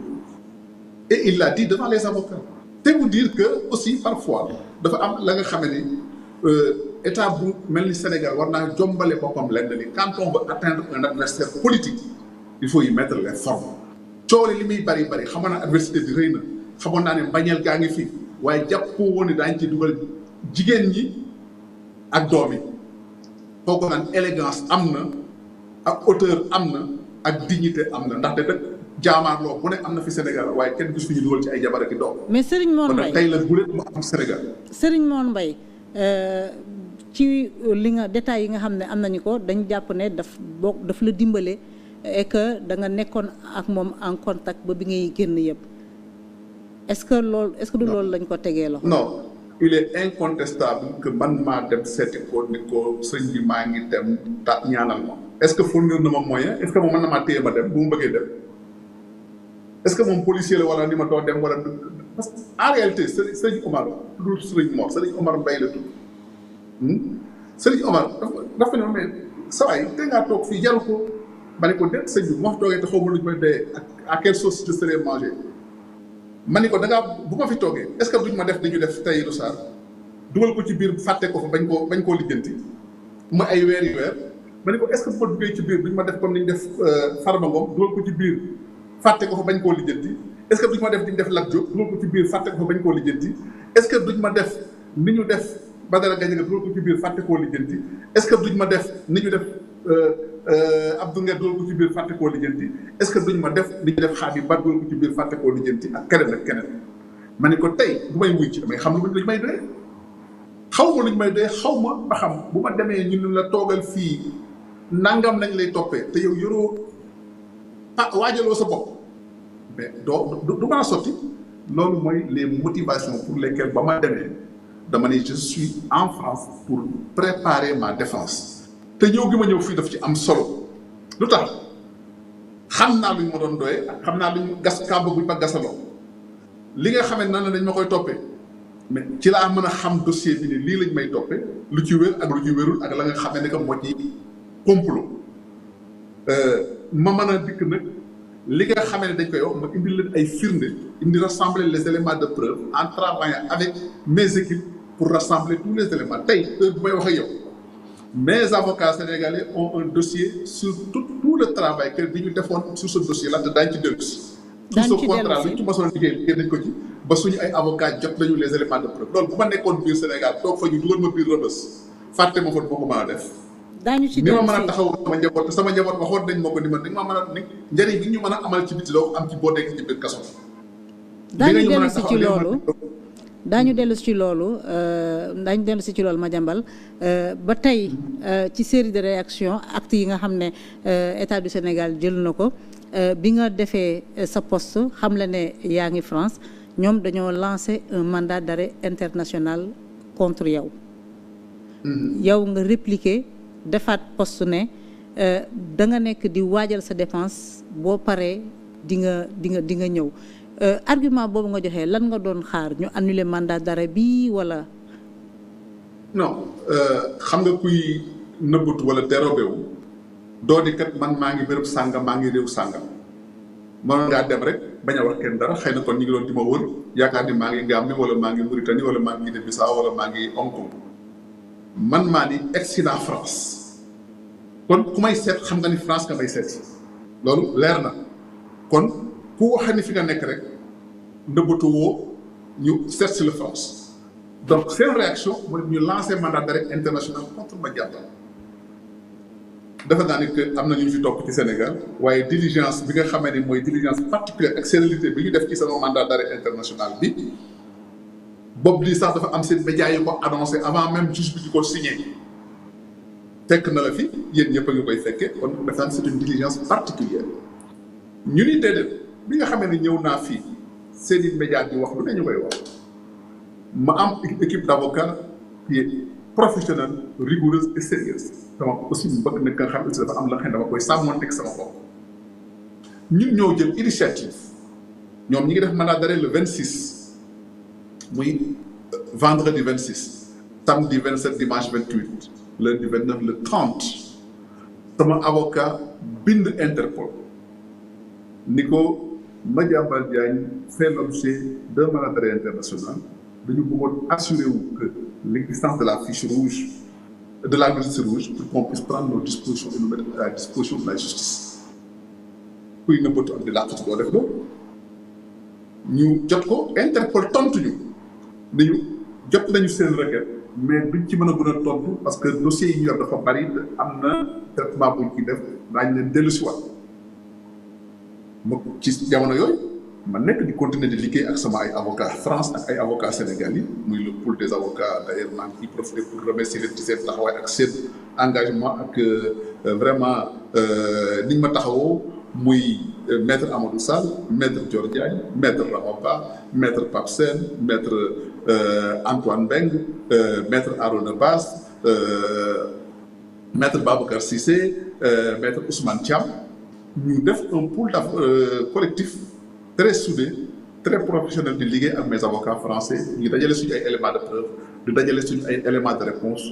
et il l'a dit devant les avocats te vous dire que aussi parfois dafa am la nga xam ni état bu mel ni Sénégal war naa jombale boppam lenn ni quand on veut atteindre un adversaire politique il faut y mettre les formes coow li muy bari xamoon naa adversité bi rëy na xamoon naa ne mbañeel gaa ngi fi waaye jàppoo woon ne daañu ci dugal jigéen ñi ak doom yi foog naan élégance am na ak hauteur am na ak dignité am na ndaxte dëkk jaamaarloo bu ne am na fi Sénégal waaye kenn gis fi ñu dugal ci ay jabar ak i doom. mais Serigne Mor Mbaye tey la gulet mu am Sénégal. Serigne Mor Mbaye ci li nga détails yi nga xam ne am nañu ko dañ jàpp ne daf la dimbale et que da nga nekkoon ak moom en contact ba bi ngay génn yëpp est-ce que du loolu lañ ko tegee loxo. non il est incontestable que man maa dem seeti ko ni ko sëñ bi maa ngi dem ñaanal ma est-ce que fournir na ma moyen est-ce que moom mën na maa téye ma dem bu mu bëggee dem. est-ce que moom policier la wala ni ma doo dem wala parce que en réalité Serigne Omar du Serigne Mor Serigne Omar Mbaye la tudd Serigne Omar dafa ne mais saa waay te ngaa toog fii jaru ko ma ne ko déet sëñ bi moo toogee te xaw ma lu ñu may dee à quelle sauce je serais mangé ma ne ko da ngaa bu ma fi toogee est-ce que duñ ma def dañu def tey lu saar dugal ko ci biir fàtte ko fa bañ koo lijjanti mu ay weer yu weer ma ne ko est-ce que bu ma duggee ci biir duñ ma def comme ni ñu def Farba Ngom dugal ko ci biir. fàtte ko fa bañ koo lijjanti est-ce que duñ ma def di ñu def Lat Diop dugal ko ci biir fàtte ko fa bañ koo lijjanti est-ce que duñ ma def ni ñu def Badara Gadiaga dugal ko ci biir fàtte koo lijjanti est-ce que duñ ma def ni ñu def Abdou Nguer dugal ko ci biir fàtte koo lijjanti est-ce que duñ ma def ni ñu def Xaadim Ba dugal ko ci biir fàtte koo lijjanti ak keneen ak keneen ma ne ko tey bu may wuy ci damay xam luñ may doyee xaw ma luñ may doyee xaw ma ba xam bu ma demee ñu ne la toogal fii nangam lañ lay toppee te yow yoroo waajaloo sa bopp mais du mën a sotti loolu mooy les motivations pour lesquelles ba ma demee dama ne je suis en France pour préparer ma défense te ñëw gi ma ñëw fii daf ci am solo lu tax xam naa luñ ma doon doyee ak xam naa luñ gas kàmb buñ ma gasaloo li nga xamee nan la dañ ma koy toppee mais ci laa mën a xam dossier bi ne lii lañ may toppee lu ci wér ak lu ci wérul ak la nga xamee ne que moo ci complot ma mën a dikk nag li nga xamee ne dañ koy wax ma indi leen ay firnde indi rassembler les éléments de preuve en travaillant avec mes équipes pour rassembler tous les éléments tey heure bu may wax ak yow mes avocats sénégalais ont un dossier sur tout le travail que bi ñu defoon sur ce dossier là te daañu ci dellu si. tout ce contrat lu ci mosoon liggéey nañ ko ci ba suñu ay avocats jot nañu les éléments de preuve loolu bu ma nekkoon biir Sénégal toog fa ñu dugal ma biir Rebeuss fàtte ma fa boo ko mën a def. daañu ci ni ma mën a taxaw sama njaboot te sama njaboot waxoon nañ ma ko ni ma ma mën a ni njëriñ bi ñu mën a amal ci biti doo am ci boo nekk ci biir kaso. daañu dellu si ci loolu daañu dellu si ci loolu Madiambal ba tey ci série de réaction actes yi nga xam ne état du Sénégal jël na ko bi nga defee sa poste xam la ne yaa ngi France ñoom dañoo lancé un mandat d'arrêt international contre yow. yow nga répliquer defaat poste ne da nga nekk di waajal sa défense boo paree di nga ñëw. Argument boobu nga joxee lan nga doon xaar ñu annuler mandat d'arrêt bi wala. non xam nga kuy nëbbatu wala dérobé wu doo di kat man maa ngi béréb sàngam maa ngi réew sàngam mënoon ngaa dem rek bañ a wax kenn dara xëy na kon ñu ngi doon di ma wër yaakaar ni maa ngi Gambie wala maa ngi Mauritanie wala maa ngi Guinée Bissau wala maa ngi Hong Kong man maa ni egsi naa France kon ku may seet xam nga ni France nga may seet loolu leer na kon ku waxee ni fi nga nekk rek ndëbbatu woo ñu seet si la France donc seen réaction mooy ñu lancé mandat d'arrêt international contre Madiambal defe naa ni que am na ñu fi topp ci Sénégal waaye diligence bi nga xamee ni mooy diligence particulière ak sérénité bi ñu def ci sama mandat d'arrêt international bi boobu lii sax dafa am seen médias yi ko annoncé avant même juge bi di ko signé fekk na la fi yéen ñëpp a ngi koy fekkee kon defe naa c'est une diligence particulière ñu ni déedéet bi nga xamee ni ñëw naa fii seen i médias di wax lu ne ñu koy wax ma am équipe d'avocats qui est professionnelle rigoureuse et sérieuse dama aussi bëgg na nga xam ne dafa am la xam ne dama koy sàmmanteeg sama bopp ñun ñoo jël initiative ñoom ñi ngi def mandat d'arrêt le 26 muy vendredi 26 samedi 27 dimanche 28 lundi 29 le 30 sama avocat bind Interpol ni ko Madiambal Diagne fait l'objet d'un mandat d'arrêt international dañu bëggoon assurer wu que l'existence de la fiche rouge de la liste rouge pour qu'on puisse prendre nos dispositions et nous mettre à la disposition de la justice kuy nëbbatu ak di làqatu doo def loolu ñu jot ko Interpol tontu ñu dañu jot nañu seen requête mais duñ ci mën a gën a tontu parce que dossiers yi ñu yor dafa bari am na traitement buñ ci def daañu leen dellu si waat ma ci jamono yooyu ma nekk di continuer di liggéey ak sama ay avocats France ak ay avocats Sénégal yi muy le pool des avocats d'ailleurs maa ngi ciy profiter pour remercier leen ci seen taxawaay ak seen engagement ak vraiment niñ ma taxawoo muy maître Amadou Sall maître Dior Diagne maître Ramapa maître Pape Sène maître Antoine Mbengue maître Arona Bass maître Babacar Cissé maître Ousmane Thiam ñu def un pool collectif très soudé très professionnel di liggéey ak mes avocats français ñu dajale suñu ay éléments de preuve di dajale suñu ay éléments de réponse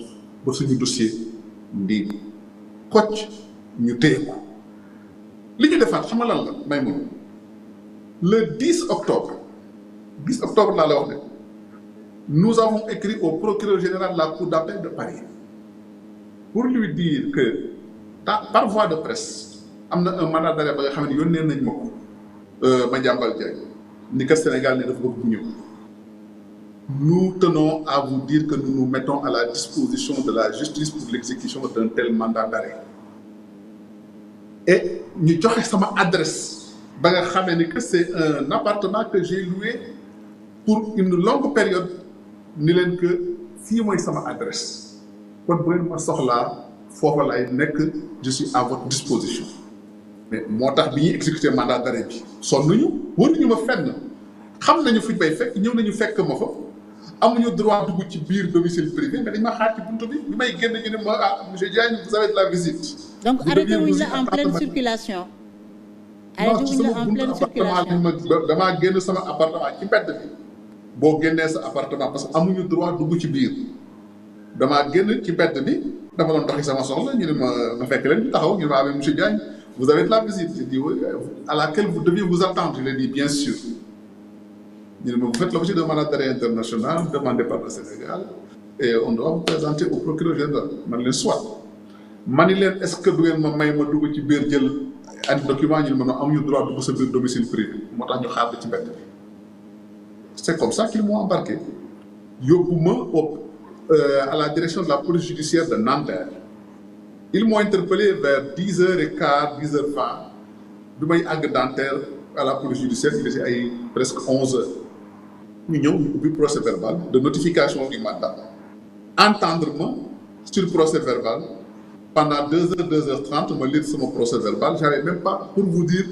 ba suñu dossier ndi kocc ñu téye ko li ñu defaat xam nga lan la may mun le 10 octobre laa la wax ne nous avons écrit au procureur général de la cour d'appel de Paris pour lui dire que par voie de presse am na un mandat d'arrêt ba nga xam ne yónnee nañ ma ko Madiambal Diagne ni que Sénégal ne dafa bëgg bu ñëw nous tenons à vous dire que nous nous mettons à la disposition de la justice pour l'exécution d'un tel mandat d'arrêt et ñu joxe sama adresse ba nga xamee ni que c'est un appartement que j'ai loué pour une longue période ni leen que fii mooy sama adresse kon bu ngeen ma soxlaa foofa lay nekk je suis à votre disposition mais moo tax bi ñuy exécuter mandat d'arrêt bi sonnuñu waruñu ma fenn xam nañu fuñ bay fekk ñëw nañu fekk ma fa amuñu droit dugg ci biir domicile privé mais dañ ma xaar ci buntu bi bi may génn ñu ne ma monsieur Diagne vous avez de la visite. donc arrêté wuñ la en pleine circulation. arrêté wuñ la en pleine circulation damaa génn sama appartement ci mbedd bi boo génnee sa appartement parce que amuñu droit dugg ci biir damaa génn ci mbedd bi dama doon doxi sama soxla ñu ne ma fekk leen ñu taxaw ñu ne ma monsieur Diagne vous avez de la visite. J'ai dit oui, à laquelle vous deviez vous attendre. Je l'ai dit bien sûr. Vous faites l'objet d'un mandat d'arrêt international demandé par le Sénégal. et on doit vous présenter au procureur général man leen soit mani leen est-ce que du ngeen ma may ma dugg ci biir jël andi document ñu mën a amuñu droit dugg sa biir domicile privé moo tax ñu xaar ci mbedd bi c'est comme ça qu'ils m'ont embarqué yóbbu ma à la direction de la police judiciaire de Nanterre. Ils m'ont interpellé vers 10h15, 10h20. bi may àgg Nanterre à la police judiciaire il était ay presque 11h. ñu ñëw ñu ubbi procès verbal de notification du mandat. Entendre ma sur procès verbal pendant 2h, 2h30 ma lire sama procès verbal j'avais même pas pour vous dire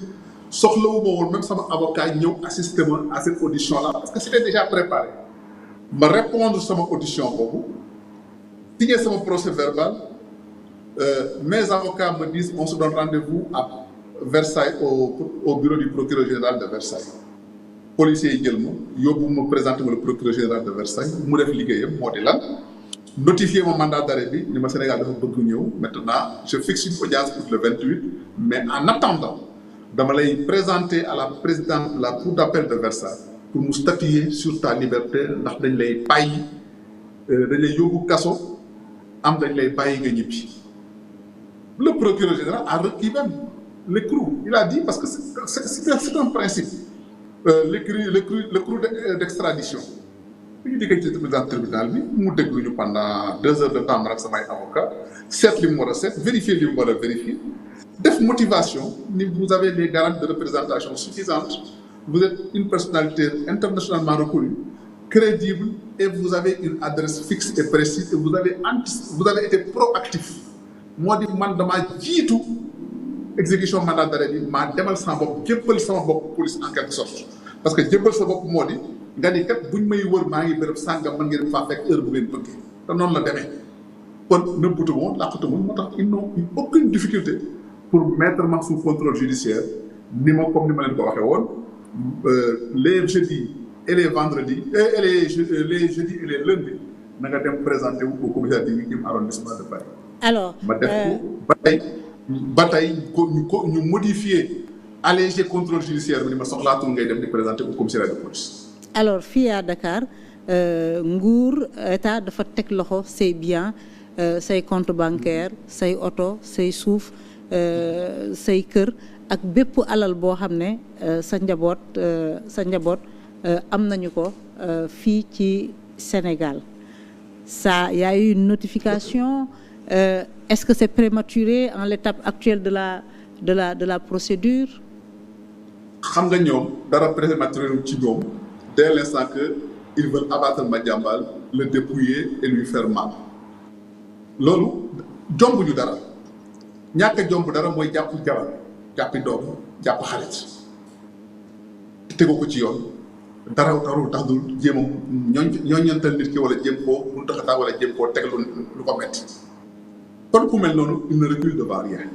soxlawuma woon même sama avocat ñëw assister ma à cette audition là parce que c'était déjà préparé. ma répondre sama audition boobu signer sama procès verbal mes avocats me disent on se donne rendez-vous à Versailles au bureau du procureur général de Versailles policiers yi jël ma yóbbu ma présenter ma le procureur général de Versailles mu def liggéeyam moo di lan notifier ma mandat d'arrêt bi ni ma Sénégal dafa bëgg ñëw maintenant je fixe une audience pour le 28 mais en attendant dama lay présenter à la présidente de la cour d'appel de Versailles pour mu statuer sur ta liberté ndax dañ lay bàyyi dañ lay yóbbu kaso am dañ lay bàyyi nga ñibbi le procureur général a requis même l'écrou il a dit parce que c'est un principe l'écrou d'extradition bi ñu dikkee ci président tribunal bi mu déglu ñu pendant 2 heures de temps man ak samay avocat seet li mu war a seet vérifier li mu war a vérifier def motivation ni vous avez les garanties de représentation suffisantes. Vous êtes une personnalité internationalement reconnue, crédible, et vous avez une adresse fixe et précise, et vous avez été proactif. Moi, je dis que exécution mandat d'arrêt bi maa demal sama bopp jébbal sama bopp police en quelque sorte parce que jébbal sa bopp moo di nga ni kat buñ may wër maa ngi béréb sàngam mën ngeen faa fekk heure bu ngeen bëgg te noonu la demee kon nëbbutu moom làqatu moom moo tax ils n'ont eu aucune difficulté pour mettre ma sous contrôle judiciaire ni ma comme ni ma leen ko waxee woon. Les jeudis et les vendredis et les jeudis et les lundis na nga dem présenter wu au commissariat du 8e arrondissement de Paris. alors ma def ko ba tey ñu modifier alléger contrôle judiciaire bi ni ma soxlaatul ngay dem di présenter au commissariat de police. alors fii à Dakar nguur état dafa teg loxo say biens say compte bancaire say oto say suuf say kër. ak bépp alal boo xam ne sa njaboot am nañu ko fii ci Sénégal ça y a eu une notification est-ce que c'est prématuré en l'étape actuelle de la procédure. xam nga ñoom dara prématuré ci ñoom dès l'instant que ils veulent abattre Madiambal le dépouiller et lui faire mal loolu jombuñu dara ñàkk a jomb dara mooy jàpp jabar jàppi doom jàpp xarit tegoo ko ci yoon dara tax dul jéem a ñooñantal nit ki wala jéem koo bu taxataa wala jéem koo teg lu ko metti kon ku mel noonu il ne recule devant rien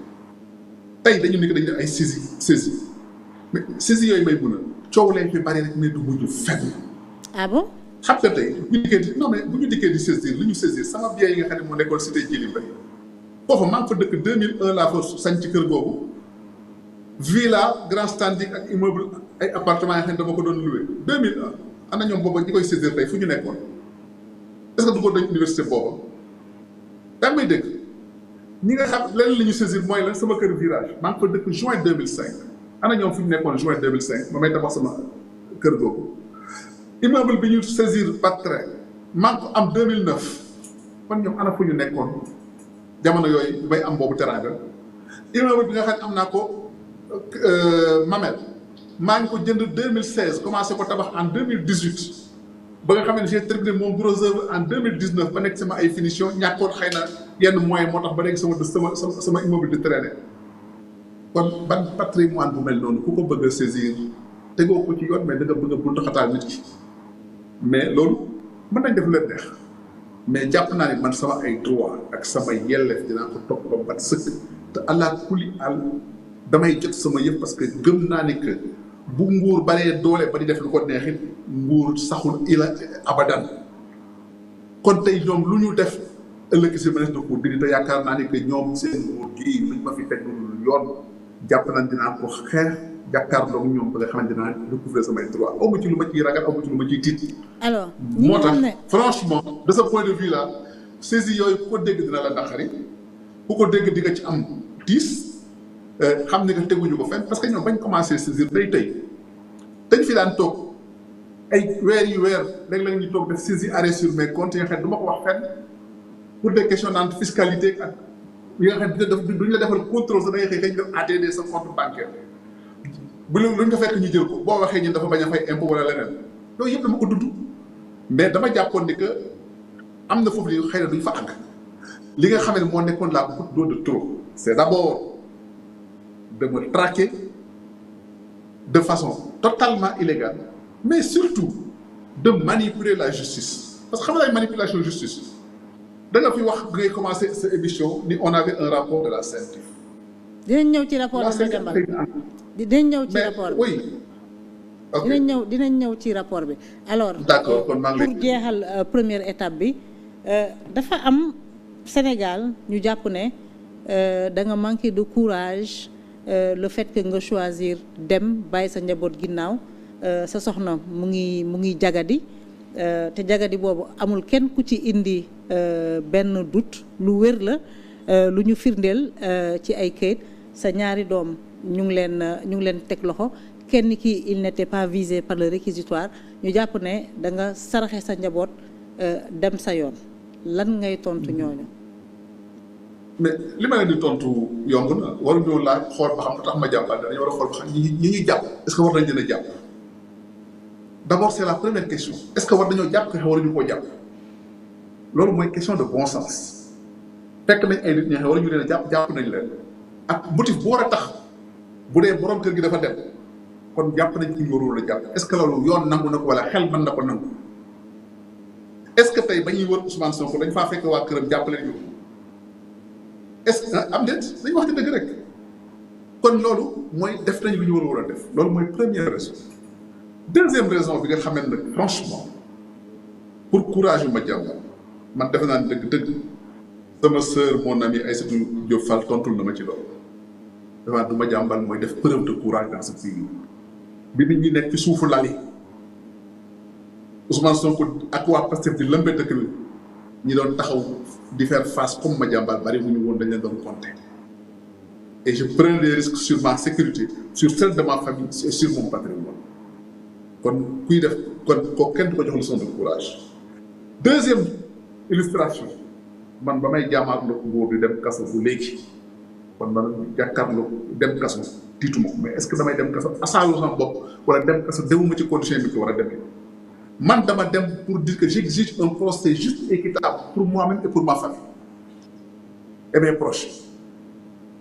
tey dañu nekk dañu def ay saisie mais saisie yooyu may mun a coow leen fi bari rek mais du mujj fenn. ah bon. xam nga tey bu ñu dikkee di saisir li ñu saisir sama bien yi nga xam ne moo nekkoon cité Djily Mbaye foofu maa ngi fa dëkk 2001 laa fa sañ ci kër googu. villa grand standing ak immeuble ay appartement yi xam ne dama ko doon loué 2001 ana ñoom booba ñi koy saisir tey fu ñu nekkoon est-ce que du ko dañ université booba daa may dégg ñi nga xam leneen li ñu saisir mooy lan sama kër virage maa ngi ko dëkk juin 2005 ana ñoom fu ñu nekkoon juin 2005 ma may tabax sama kër googu immeuble bi ñu saisir Patrin maa ngi ko am 2009 kon ñoom ana fu ñu nekkoon jamono yooyu bay am boobu teraanga immeuble bi nga xam ne am naa ko Mamel maa ngi ko jënd 2016 commencé ko tabax en 2018 ba nga xam ne j'ai terminé mon gros œuvre en 2019 ba nekk sama ay finition ñàkkoon xëy na yenn moyen moo tax ba léegi sama immeuble di traîner kon ban patrimoine bu mel noonu ku ko bëgg a saisir tegoo ko ci yoon mais da nga bëgg a buntu xataal nit ki mais loolu mën nañ def leen neex mais jàpp naa ne man sama ay droit ak sama yelleef dinaa ko topp ba bat sëkk te allah kulli àll damay jot sama yëpp parce que gëm naa ne que bu nguur baree doole ba di def lu ko neexit nguur saxul ila abadan kon tey ñoom lu ñu def ëllëg si mënees na ko dindi te yaakaar naa ne que ñoom seen nguur gii luñ ma fi teg lu yoon jàpp nañ dinaa ko xeex jàkkaarloog ñoom ba nga xamante ne naa recouvrer samay droit amu ci lu ma ciy ragal amu ci lu ma ciy tiit. alors moo tax franchement de ce point de vue là saisie yooyu ku ko dégg dina la naqari ku ko dégg di nga ci am tiis xam ne que teguñu ko fenn parce que ñoom bañ commencé saisir tey dañ fi daan toog ay weer léeg-léeg ñu toog def saisie arrêt sur mes comptes yi nga xam ne du ma ko wax fenn pour des questions de fiscalité ak yi nga xam ne duñ la defal contrôle sax da ngay xëy xëy nga ADD sa compte bancaire bu luñ ko fekk ñu jël ko boo waxee ñun dafa bañ a fay impôt wala leneen loolu yëpp dama ko dund mais dama jàppoon ni que am na foofu li xëy na duñ fa àgg li nga xam ne moo nekkoon la goutte d'eau de trop c'est d'abord de me traquer de façon totalement illégale mais surtout de manipuler la justice parce que xam nga ay manipulation de justice da nga fi wax ngay commencer sa émission ni on avait un rapport de la CNTIF. dinañ ñëw ci rapport bi dinañ ñëw ci rapport bi oui. Okay. dinañ ñëw ci rapport bi alors. d'accord kon maa ngi pour jeexal première étape bi dafa am Sénégal ñu jàpp ne da nga manqué de courage le fait que nga choisir dem bàyyi sa njaboot ginnaaw sa soxna mu ngi jagadi te jagadi boobu amul kenn ku ci indi benn doute lu wér la lu ñu firndeel ci ay kayit sa ñaari doom ñu ngi leen teg loxo kenn ki il n'était pas visé par le réquisitoire ñu jàpp ne da nga saraxe sa njaboot dem sa yoon lan ngay tontu ñooñu. mais li ma leen di tontu yomb na waruñoo laaj xool ba xam lu tax ma jàppal dañu war a xool ba xam ñi ñuy jàpp est-ce que war nañ leen a jàpp d'abord c'est la première question est-ce que war nañoo jàpp que waruñu koo jàpp loolu mooy question de bon sens fekk nañ ay nit ñi waruñu leen a jàpp nañ leen ak motif bu war a tax bu dee borom kër gi dafa dem kon jàpp nañ ci warul la jàpp est-ce que loolu yoon nangu na ko wala xel mën na ko nangu est-ce que tey ba ñuy wër Ousmane Sonko dañ faa fekk waa këram jàppale ñu est-ce que am déet dañu wax ci dëgg rek kon loolu mooy def nañ lu ñu war a def loolu mooy première raison deuxième raison bi nga xamee nag franchement pour courage yu ma jàmbal man defe naa ne dëgg sama sœur mon ami Aïssatou Diop Fall tontul na ma ci loolu dafa du ma jàmbal mooy def preuve de courage dans ce pays bi nit ñi nekk ci suufu lal yi Ousmane Sonko ak waa Pastef di lëmbee dëkk bi ñi doon taxaw di faire face comme ma jàmbal bari mu ñu woon dañ leen doon compter et je prends des risques sur ma sécurité sur celle de ma famille et sur mon patrimoine kon kuy def kon ko kenn du ko jox leçon de courage. Deuxième illustration man ba may jaamaarloo nguur di dem kaso bu léegi kon man jàkkaarloo dem kaso tiituma ko mais est-ce que damay dem kaso asaaloo sama bopp wala dem kaso demuma ci condition bi ko war a demee man dama dem pour dire que j'exige un procès juste et équitable pour moi-même et pour ma famille et mes proches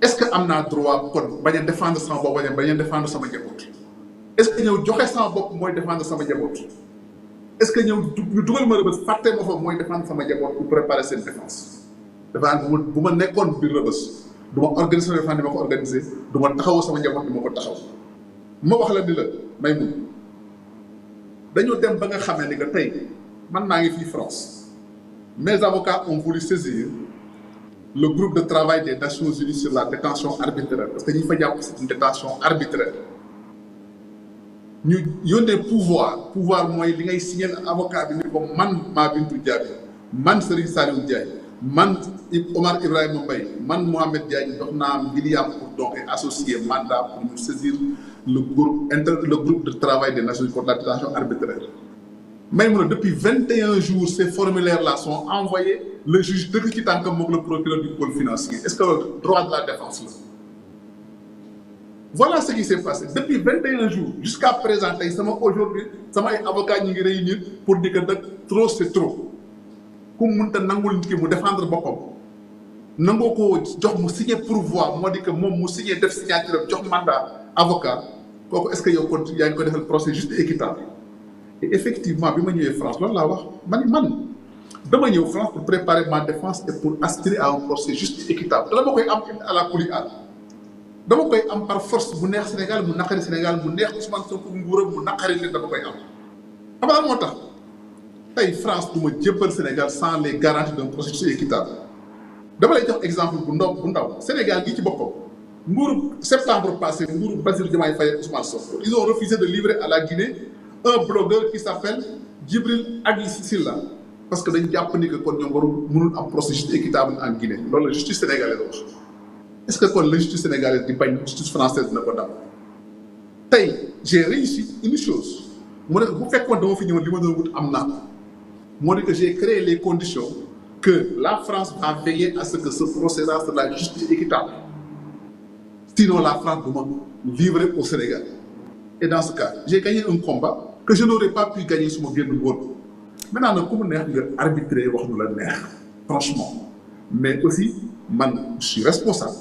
est-ce que am naa droit kon bañ a défendre sama bopp bañ a défendre sama njaboot est-ce que ñëw joxe sama bopp mooy défendre sama njaboot est-ce que ñëw ñu dugal ma rëbës fàtte ma fa mooy défendre sama njaboot pour préparer seen défense dafa bu ma nekkoon biir rëbës du ma organiser défense di ma ko organiser du ma taxawoo sama njaboot di ma ko taxaw ma wax la ni la may mun dañoo dem ba nga xamee ni que tey man maa ngi fii France mes avocats ont voulu saisir le groupe de travail des Nations Unies sur la détention arbitraire parce que ñi fa jàpp c'est une détention arbitraire ñu yónnee pouvoir mooy li ngay signer avocat bi ni ko man Mame Bintou Diaby man Serigne Saliou Ndiaye man Omar Ibrahima Mbaye man Mohamed Diagne dox naa milliard pour donc associer mandat pour ñu saisir le groupe de travail des Nations Unies pour la détention arbitraire. Mais depuis 21 jours, ces formulaires-là sont envoyés. Le juge de qui tant que le procureur du pôle financier. Est-ce que le droit de la défense là? Voilà ce qui s'est passé. Depuis 21 jours, jusqu'à présent, aujourd'hui, ça m'a avocat qui réunir pour dire que trop c'est trop. Comme nous devons défendre beaucoup. Nous devons signer pourvoi. Moi, je dis que moi, signer def signature, jox mandat avocat. Est-ce que y a un procès juste et équitable? Et effectivement, quand je suis en France, je suis en France pour préparer ma défense et pour aspirer à un procès juste et équitable. Je suis à la coulier. Je suis par force, je suis Sénégal, je suis Sénégal, je suis Ousmane Sonko, je suis Sénégal. Aujourd'hui, France, je suis au Sénégal sans les garanties d'un processus équitable. Je vais vous donner un exemple. Le Sénégal, septembre passé, Bassirou Diomaye Faye et Ousmane Sonko, ils ont refusé de livrer à la Guinée un blogueur qui s'appelle Djibril Agi Silla parce que dañ jàpp ni que kon ñoom warul mënul am processus équitable en Guinée loolu la justice sénégalaise wax est-ce que kon la justice sénégalaise di bañ justice française dina ko dam tey j'ai réussi une chose mu ne bu fekkoon dama fi ñëwoon li ma doon wut am naa moo di que j'ai créé les conditions que la France va veiller à ce que ce procédé de la justice équitable. Sinon, la France doit livrer au Sénégal. Et dans ce cas, j'ai gagné un combat que je n'aurais pas pu gagner sur mon guerre de vote. Maintenant, comme on arbitrer, franchement. Mais aussi, je suis responsable.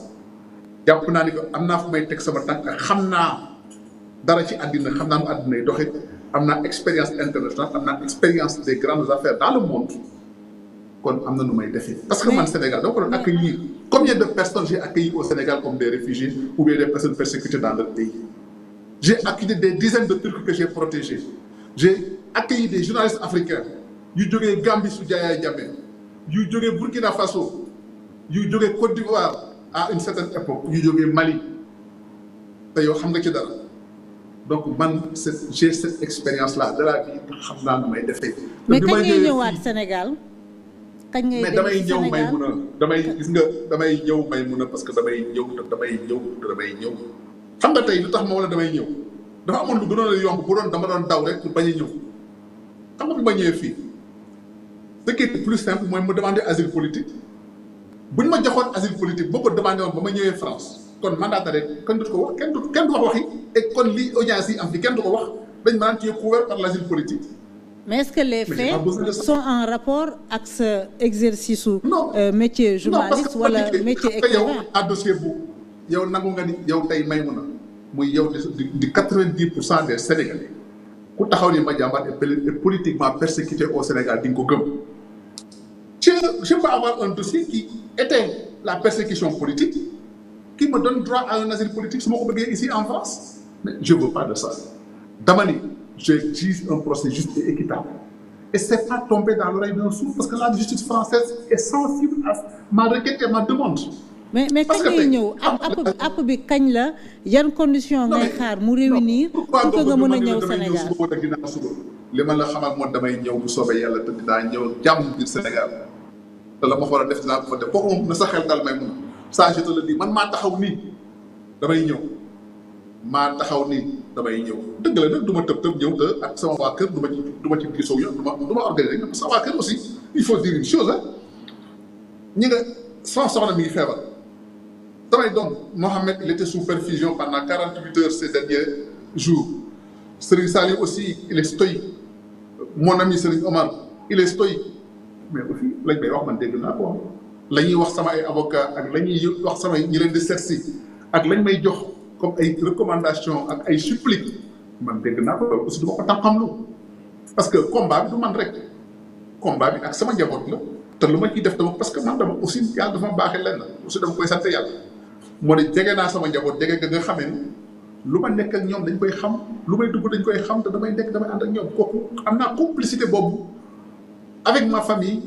Je suis responsable. Expérience internationale, expérience des grandes affaires dans le monde. Parce que moi, au Sénégal, donc on accueillir. Combien de personnes j'ai accueillies au Sénégal comme des réfugiés ou bien des personnes persécutées dans leur pays? J'ai accueilli des dizaines de Turcs que j'ai protégés. J'ai accueilli des journalistes africains. Ils ont Gambie sous Yaya Jammeh. Ils ont Burkina Faso. Ils ont Côte d'Ivoire à une certaine époque. Ils ont Mali. Donc, j'ai cette expérience-là de la vie. Mais quand il y a au Sénégal, mais damay ñëw may mun a parce que damay ñëw xam nga tey lu tax ma wala damay ñëw dafa amoon lu gënoon a yomb bu doon dama doon daw rek pour bañ a ñëw xam nga bi ma ñëwee fii ce qui est plus simple mooy mu demander asile politique buñ ma joxoon asile politique boo ko demandé woon ba ma ñëwee France kon mandat d'arrêt kenn du ko wax kenn du wax waxi et kon lii audience yi am fi kenn du ko wax dañ ma naan tu es couvert par l'asile politique. Mais est-ce que les faits sont en rapport avec ce exercice ou métier journaliste ou le métier écrivain? À dossier bu yow nangu nga ni yow tey may mun a muy yow di 90% des Sénégalais ku taxaw ni Madiambal est politiquement persécuté au Sénégal di nga ko gëm. Je peux avoir un dossier qui était la persécution politique qui me donne droit à un asile politique su ma ko bëggee ici en France mais je veux pas de ça dama ni j'exige un procès juste et équitable. Et c'est pas tomber dans l'oreille d'un sourd parce que la justice française est sensible à ma requête et ma demande. Mais quand il y a un peu il y a une condition ngay xaar mu réunir pour que nga mën a ñëw Sénégal. li ma la xamal moo damay ñëw bu soobee yàlla te dinaa ñëw jàmm biir Sénégal te la ma war a def dinaa ko fa def kooku moom na sa xel dal may mun ça je te le dis man maa taxaw nii damay ñëw maa taxaw nii damay ñëw dëgg la nag du ma tëb ñëw te ak sama waa kër du ma ci gisoo yow du ma organiser ñoom sama waa kër aussi il faut dire une chose ah ñi nga sama soxna mi ngi feebar samay doom Mohamed il était sous perfusion pendant 48 heures ces derniers jours Serigne Saliou aussi il est stoïque mon ami Serigne Omar il est stoïque mais aussi lañ may wax man dégg naa ko la ñuy wax sama ay avocat ak la ñuy wax sama ñi leen di seet si ak lañ may jox comme ay recommandation ak ay suppliques man dégg naa ko loolu aussi du ma ko tànqamlu parce que combat bi du man rek combat bi ak sama njaboot la te lu ma ciy def dama parce que man dama aussi yàlla dafa ma baaxee lenn aussi dama koy sant yàlla moo di jege naa sama njaboot jege nga xamee ni lu ma nekk ak ñoom dañ koy xam lu may dugg dañ koy xam te damay nekk damay ànd ak ñoom kooku am naa complicité boobu avec ma famille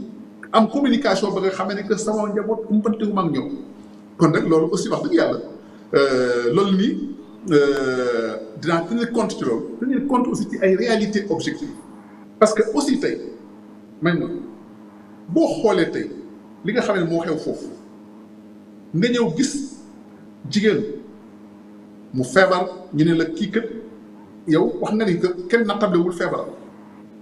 am communication ba nga xamee ni que sama njaboot umpantewuma ak ñoom kon nag loolu aussi wax dëgg yàlla loolu nii dinaa tenir compte ci loolu tenir compte aussi ci ay réalités objectives parce que aussi tey même boo xoolee tey li nga xam ne moo xew foofu nga ñëw gis jigéen mu feebar ñu ne la kii kat yow wax nga ni que kenn nattablewul feebar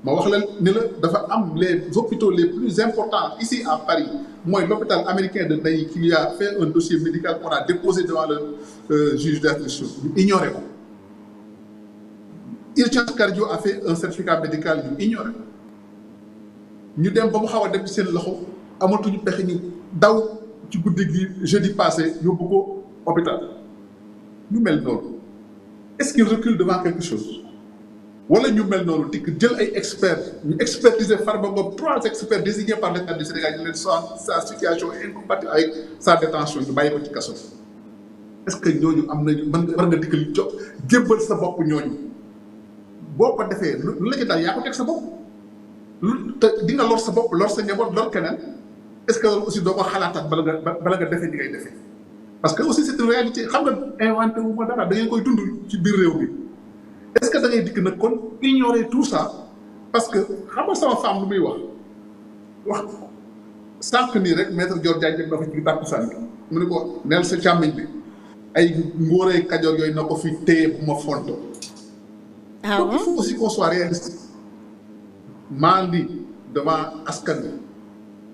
ma wax la ni la dafa am les hôpitaux les plus importants ici à Paris mooy l'hôpital américain de Naï qui a fait un dossier médical qu'on a déposé devant le juge d'instruction ñu ignoré ko Urgence Cardio a fait un certificat médical ñu ignoré ko ñu dem ba mu xaw a dem ci seen loxo amatuñu pexe ñu daw ci guddi gi jeudi passé yóbbu ko hôpital ñu mel noonu est-ce qu'il recule devant quelque chose wala ñu mel noonu dikk jël ay experts ñu expertiser Farba Ngom 3 experts désignés par l'État du Sénégal ñu leen sa situation est incompatible avec sa détention ñu bàyyi ko ci kaso est-ce que ñooñu am nañu mën war nga dikk li jox jébbal sa bopp ñooñu boo ko defee lu la ci daal yaa ko teg sa bopp lu te di nga lor sa bopp lor sa njaboot lor keneen est-ce que loolu aussi doo ko xalaataat bala nga defee ni ngay defee parce que aussi c'est une réalité xam nga inventé wu ma dara da ngeen koy dund ci biir réew mi est-ce que da ngay dikk nag kon ignorer tout ça parce que xam nga sama femme lu muy wax sànq nii rek maître Dior Diagne dem na fa ci tàkkusaan bi mu ne ko neel sa càmmiñ bi ay ngóoree kajoor yooyu na ko fi téye bu ma fonto. Donc il faut aussi qu'on soit réaliste. maa ngi devant askan wi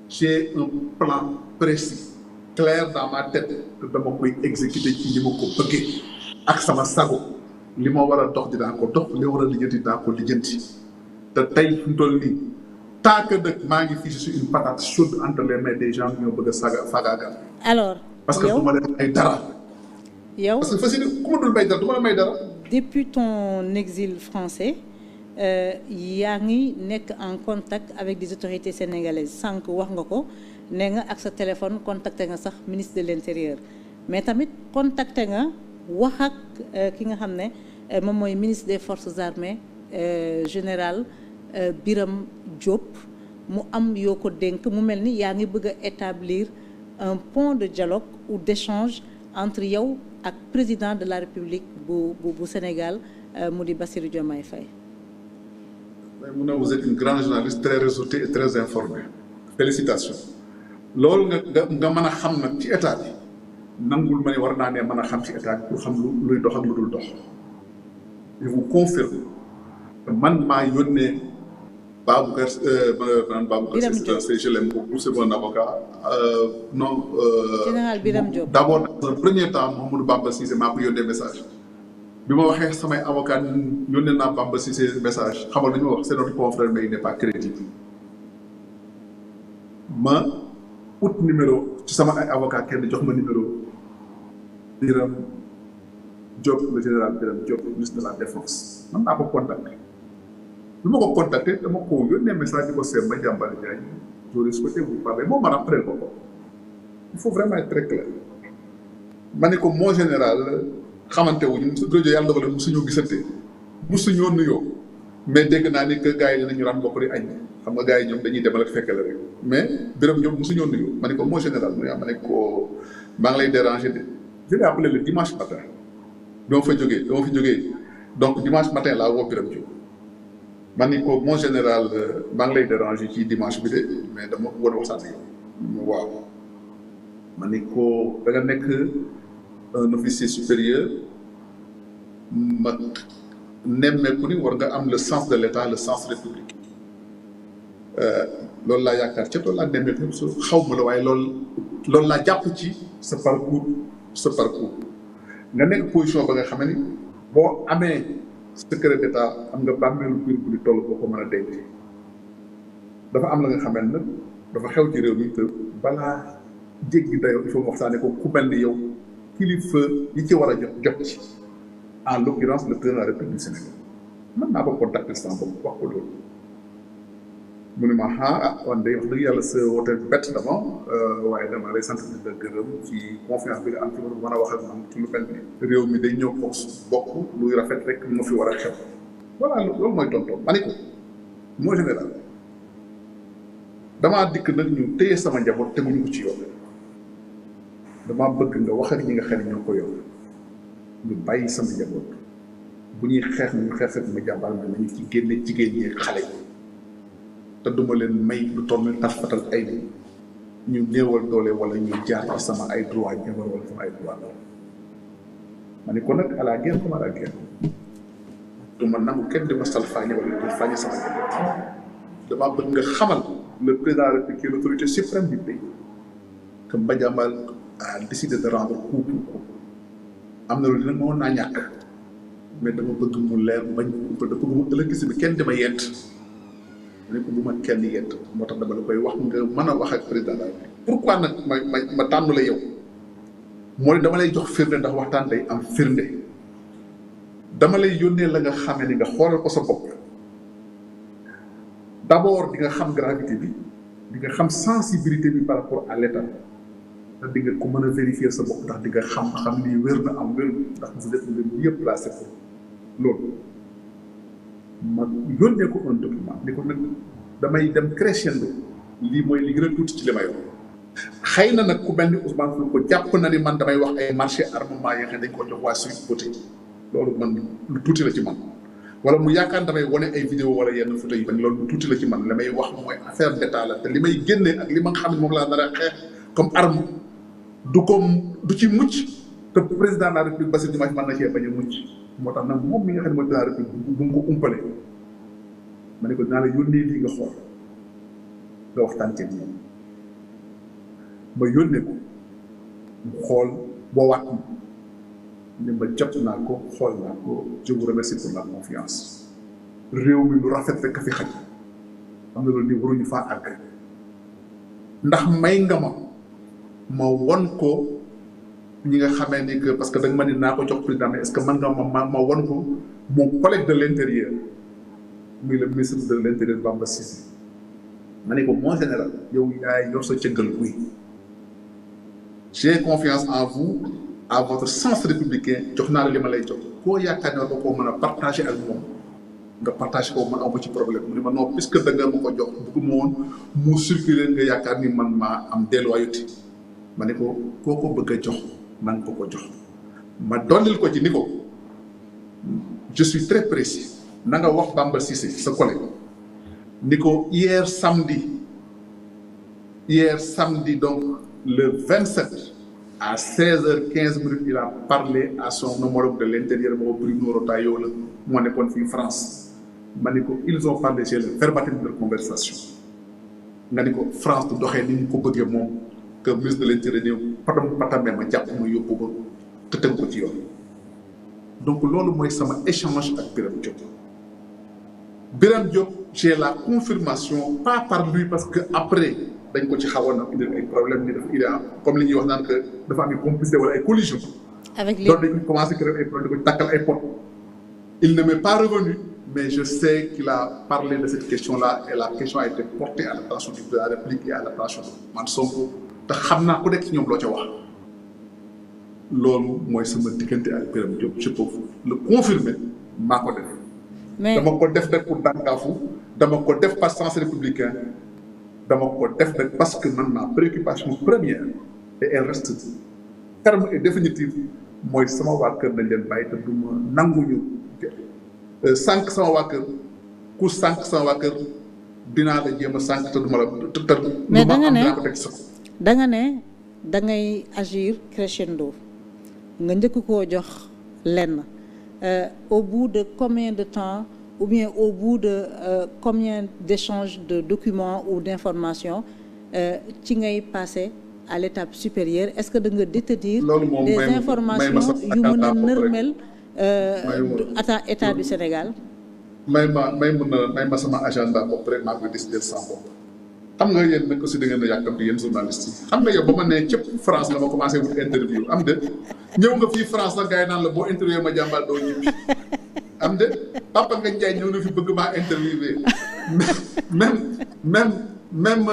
j'ai un plan précis clair dans ma tête que dama koy exécuter ci li ma ko bëggee ak sama sago li ma war a dox dinaa ko dox li war a lijjanti dinaa ko lijjanti te tey fi mu toll nii tant que nag maa ngi fii je suis une patate chaude entre les mains des gens ñoo bëgg a fagaagal. alors parce que du ma leen may dara. yow parce que fas yéene ku ma dul may dara du ma la may dara. depuis ton exil français yaa ngi nekk en contact avec des autorités sénégalaises sànq wax nga ko nee nga ak sa téléphone contacté nga sax ministre de l'intérieur mais tamit contacté nga wax ak ki nga xam ne moom mooy ministre des forces armées général Birame Diop mu am yoo ko dénk mu mel ni yaa ngi bëgg a établir un pont de dialogue ou d'échange entre yow ak président de la République bu Sénégal mu di Bassirou Diomaye Faye. Maïmouna, vous êtes une grande journaliste très réseautée et très informée. Félicitations. loolu nga mën a xam nag ci état bi nangul ma ne war naa ne mën a xam ci état bi pour xam luy dox ak lu dul dox. Je vous confirme que man maa yónnee Baboucar c'est je l'aime beaucoup, c'est mon avocat. Général Birame Diop. D'abord dans un premier temps Mouhamadou Bamba Cissé maa ko yónnee message. bi ma waxee samay avocat yónnee naa Bamba Cissé message xamal lu ñu wax c'est notre confrère mais il n'est pas crédible. ma ut numéro ci sama ay avocat kenn jox ma numéro Birame Diop le général Birame Diop ministre de la défense man naa ko contacté. bi ma ko contacté dama ko yónnee message di ko seet ba jàmbale Diagne j'aurais souhaité vous parler moom maanaam après ko il faut vraiment être très clair. ma ne ko mon général xamante wuñu rajo yàlla dogal musuñoo gisante musuñoo nuyoo mais dégg naa ni que gars yi dinañu daan bokk di añ xam nga gars yi ñoom dañuy demal ak fekke la rek mais Birame Diop musuñoo nuyoo ma ne ko mon général mu ma ne ko maa ngi lay déranger de je l'ai appelé le dimanche matin dama fa jógee donc dimanche matin laa woo Birame Diop ma ne ko mon général maa ngi lay déranger ci dimanche bi de mais dama war a waxtaan ak yow waaw ma ne ko da nga nekk un officier supérieur ma nemmeeku ni war nga am le sens de l'état le sens républicain loolu laa yaakaar ca loolu laa nemmeeku su xaw ma la waaye loolu laa jàpp ci sa parcours nga nekk position ba nga xam ni boo amee secret d'état am nga bàmmeelu biir bu di toll boo ko mën a denc dafa am la nga xamee nag dafa xew ci réew mi te balaa jéggi dayoo il faut mu waxtaane ko ku mel ni yow kilifa yi ci war a jot ci en l'occurrence le président de la République du Sénégal man naa ko contacter sama bopp wax ko loolu mu ne ma wan day wax dëgg yàlla sa woote bett na ma waaye dama lay sant di la gërëm ci confiance bi nga am ci mën a wax ak man ci lu mel ni réew mi day ñëw ko bokk luy rafet rek moo fi war a xew voilà loolu mooy tonton ma ne ko moo général damaa dikk nag ñu téye sama njaboot teguñu ko ci yoon damaa bëgg nga wax ak ñi nga xam ne ñoo ko yor ñu bàyyi sama njaboot bu ñuy xeex ñu xeex ak ma jàmbal ma nañu ci génne jigéen ñi xale yi te duma leen may lu toll ni tarfatal ay ni ñu néewal doole wala ñu jaar ci sama ay droit jabar wala sama ay droit la ma ne ko nag à la guerre comme à la guerre du ma nangu kenn di ma salfaañe wala di fàññe sama njaboot damaa bëgg nga xamal le président de la République qui est l'autorité suprême du pays que Madiambal a décidé de rendre coup pour coup am na loolu dina moo naa ñàkk mais dama bëgg mu leer bañ ko dafa bëgg ëllëg si bi kenn dama yent ma ne ko bu ma kenn yent moo tax dama la koy wax nga mën a wax ak président de la République pourquoi nag ma tànn la yow moo ne dama lay jox firnde ndax waxtaan day am firnde dama lay yónnee la nga xamee ni nga xoolal ko sa bopp d'abord di nga xam gravité bi di nga xam sensibilité bi par rapport à l'état ndax di nga ko mën a vérifier sa bopp ndax di nga xam lii wér na am wér ndax vous êtes yëpp placé pour loolu ma yónnee ko un document ni ko nag damay dem crescendo lii mooy li gën a tuuti ci li ma yor xëy na nag ku mel ni Ousmane Sonko jàpp na ni man damay wax ay marché armement yi nga xam ne dañ ko jox waa Sweet Beauté loolu man lu tuuti la ci man wala mu yaakaar damay wane ay vidéo wala yenn photo yi bañ loolu lu tuuti la ci man li may wax mooy affaire d'état la te li may génnee ak li ma nga xam ne moom laa nar a xeex comme arme du ci mucc te président de la République Bassirou Diomaye mën na cee bañ a mucc moo tax nag moom mi nga xam ne mooy président de la République bu mu ko umpale ma ne ko dinaa la yónnee lii nga xool nga waxtaan ceeg moom ma yónnee ko mu xool boo waat ne ma jot naa ko xool naa ko je vous remercie pour la confiance réew mi lu rafet rek a fi xaj am na loolu ni waruñu faa àgg ndax may nga ma won ko ñi nga xamee ni que parce que da nga ma ne naa ko jox président mais est-ce que mën nga ma won ko mon collègue de l'intérieur muy le ministre de l'intérieur Bamba Cissé ma ne ko mon général yow yaay yor sa cëggal buy j'ai confiance en vous à votre sens républicain jox naa la li ma lay jox koo yaakaar ne war nga koo mën a partager ak moom nga partager ko man am ko ci problème mu ne ma non puisque da nga ma ko jox bëgguma woon mu circuler nga yaakaar ni man maa am déloyauté ma ne ko koo ko bëgg a jox man ko jox ma dollil ko ci ni ko je suis très précis na nga wax Bamba Cissé sa collègue ni ko hier samedi donc le 27 à 16h15 il a parlé à son homologue de l'intérieur boobu Bruno Retailleau la moo nekkoon fii France ma ni ko ils ont parlé j'ai le verbatim de leur conversation nga ni ko France du doxee ni mu ko bëggee moom que ministre de l'intérieur patamee ma jàpp ma yóbbu ba te teg ko ci yoon donc loolu mooy sama échange ak Birame Diop j'ai la confirmation pas par lui parce que après dañ ko ci xawoon na indil ay problème ni dafa idée comme li ñuy wax naan que dafa am complicité wala ay collision avec les donc dañuy commencé créer ay problème di ko takkal ay pot il ne m'est pas revenu mais je sais qu'il a parlé de cette question-là et la question a été portée à l'attention du président de la République et à l'attention de Ousmane Sonko te xam naa ku nekk ci ñoom loo ca wax loolu mooy sama diggante ak Birame Diop je peux le confirmer maa ko def dama ko def rek pour dànkaafu dama ko def par sens républicain dama ko def rek parce que man ma préoccupation première et elle reste ferme et définitive mooy sama waa kër nañ leen bàyyi te du ma nanguñu sànq sama waa kër ku sànq sama waa kër dinaa la jéem a sànq te du ma la te mais da nga ne da ngay agir crescendo nga njëkk koo jox lenn au bout de combien de temps ou bien au bout de combien d'échanges de documents ou d'informations ci ngay passer à l'étape supérieure est-ce que da nga détenir des informations yu mën a nërmel état du Sénégal may ma sama agenda bopp rek maa koy décider sans bopp xam nga yéen nag aussi da ngeen a yàkkamti yéen journalistes yi xam nga yow ba ma nee cëpp France la ma commencé wut interview am de ñëw nga fii France la gars yi naan la boo interviewé ma jàmbal doo ñibbi am de Papa Ngagne Ndiaye ñëw na fi bëgg maa interviewé même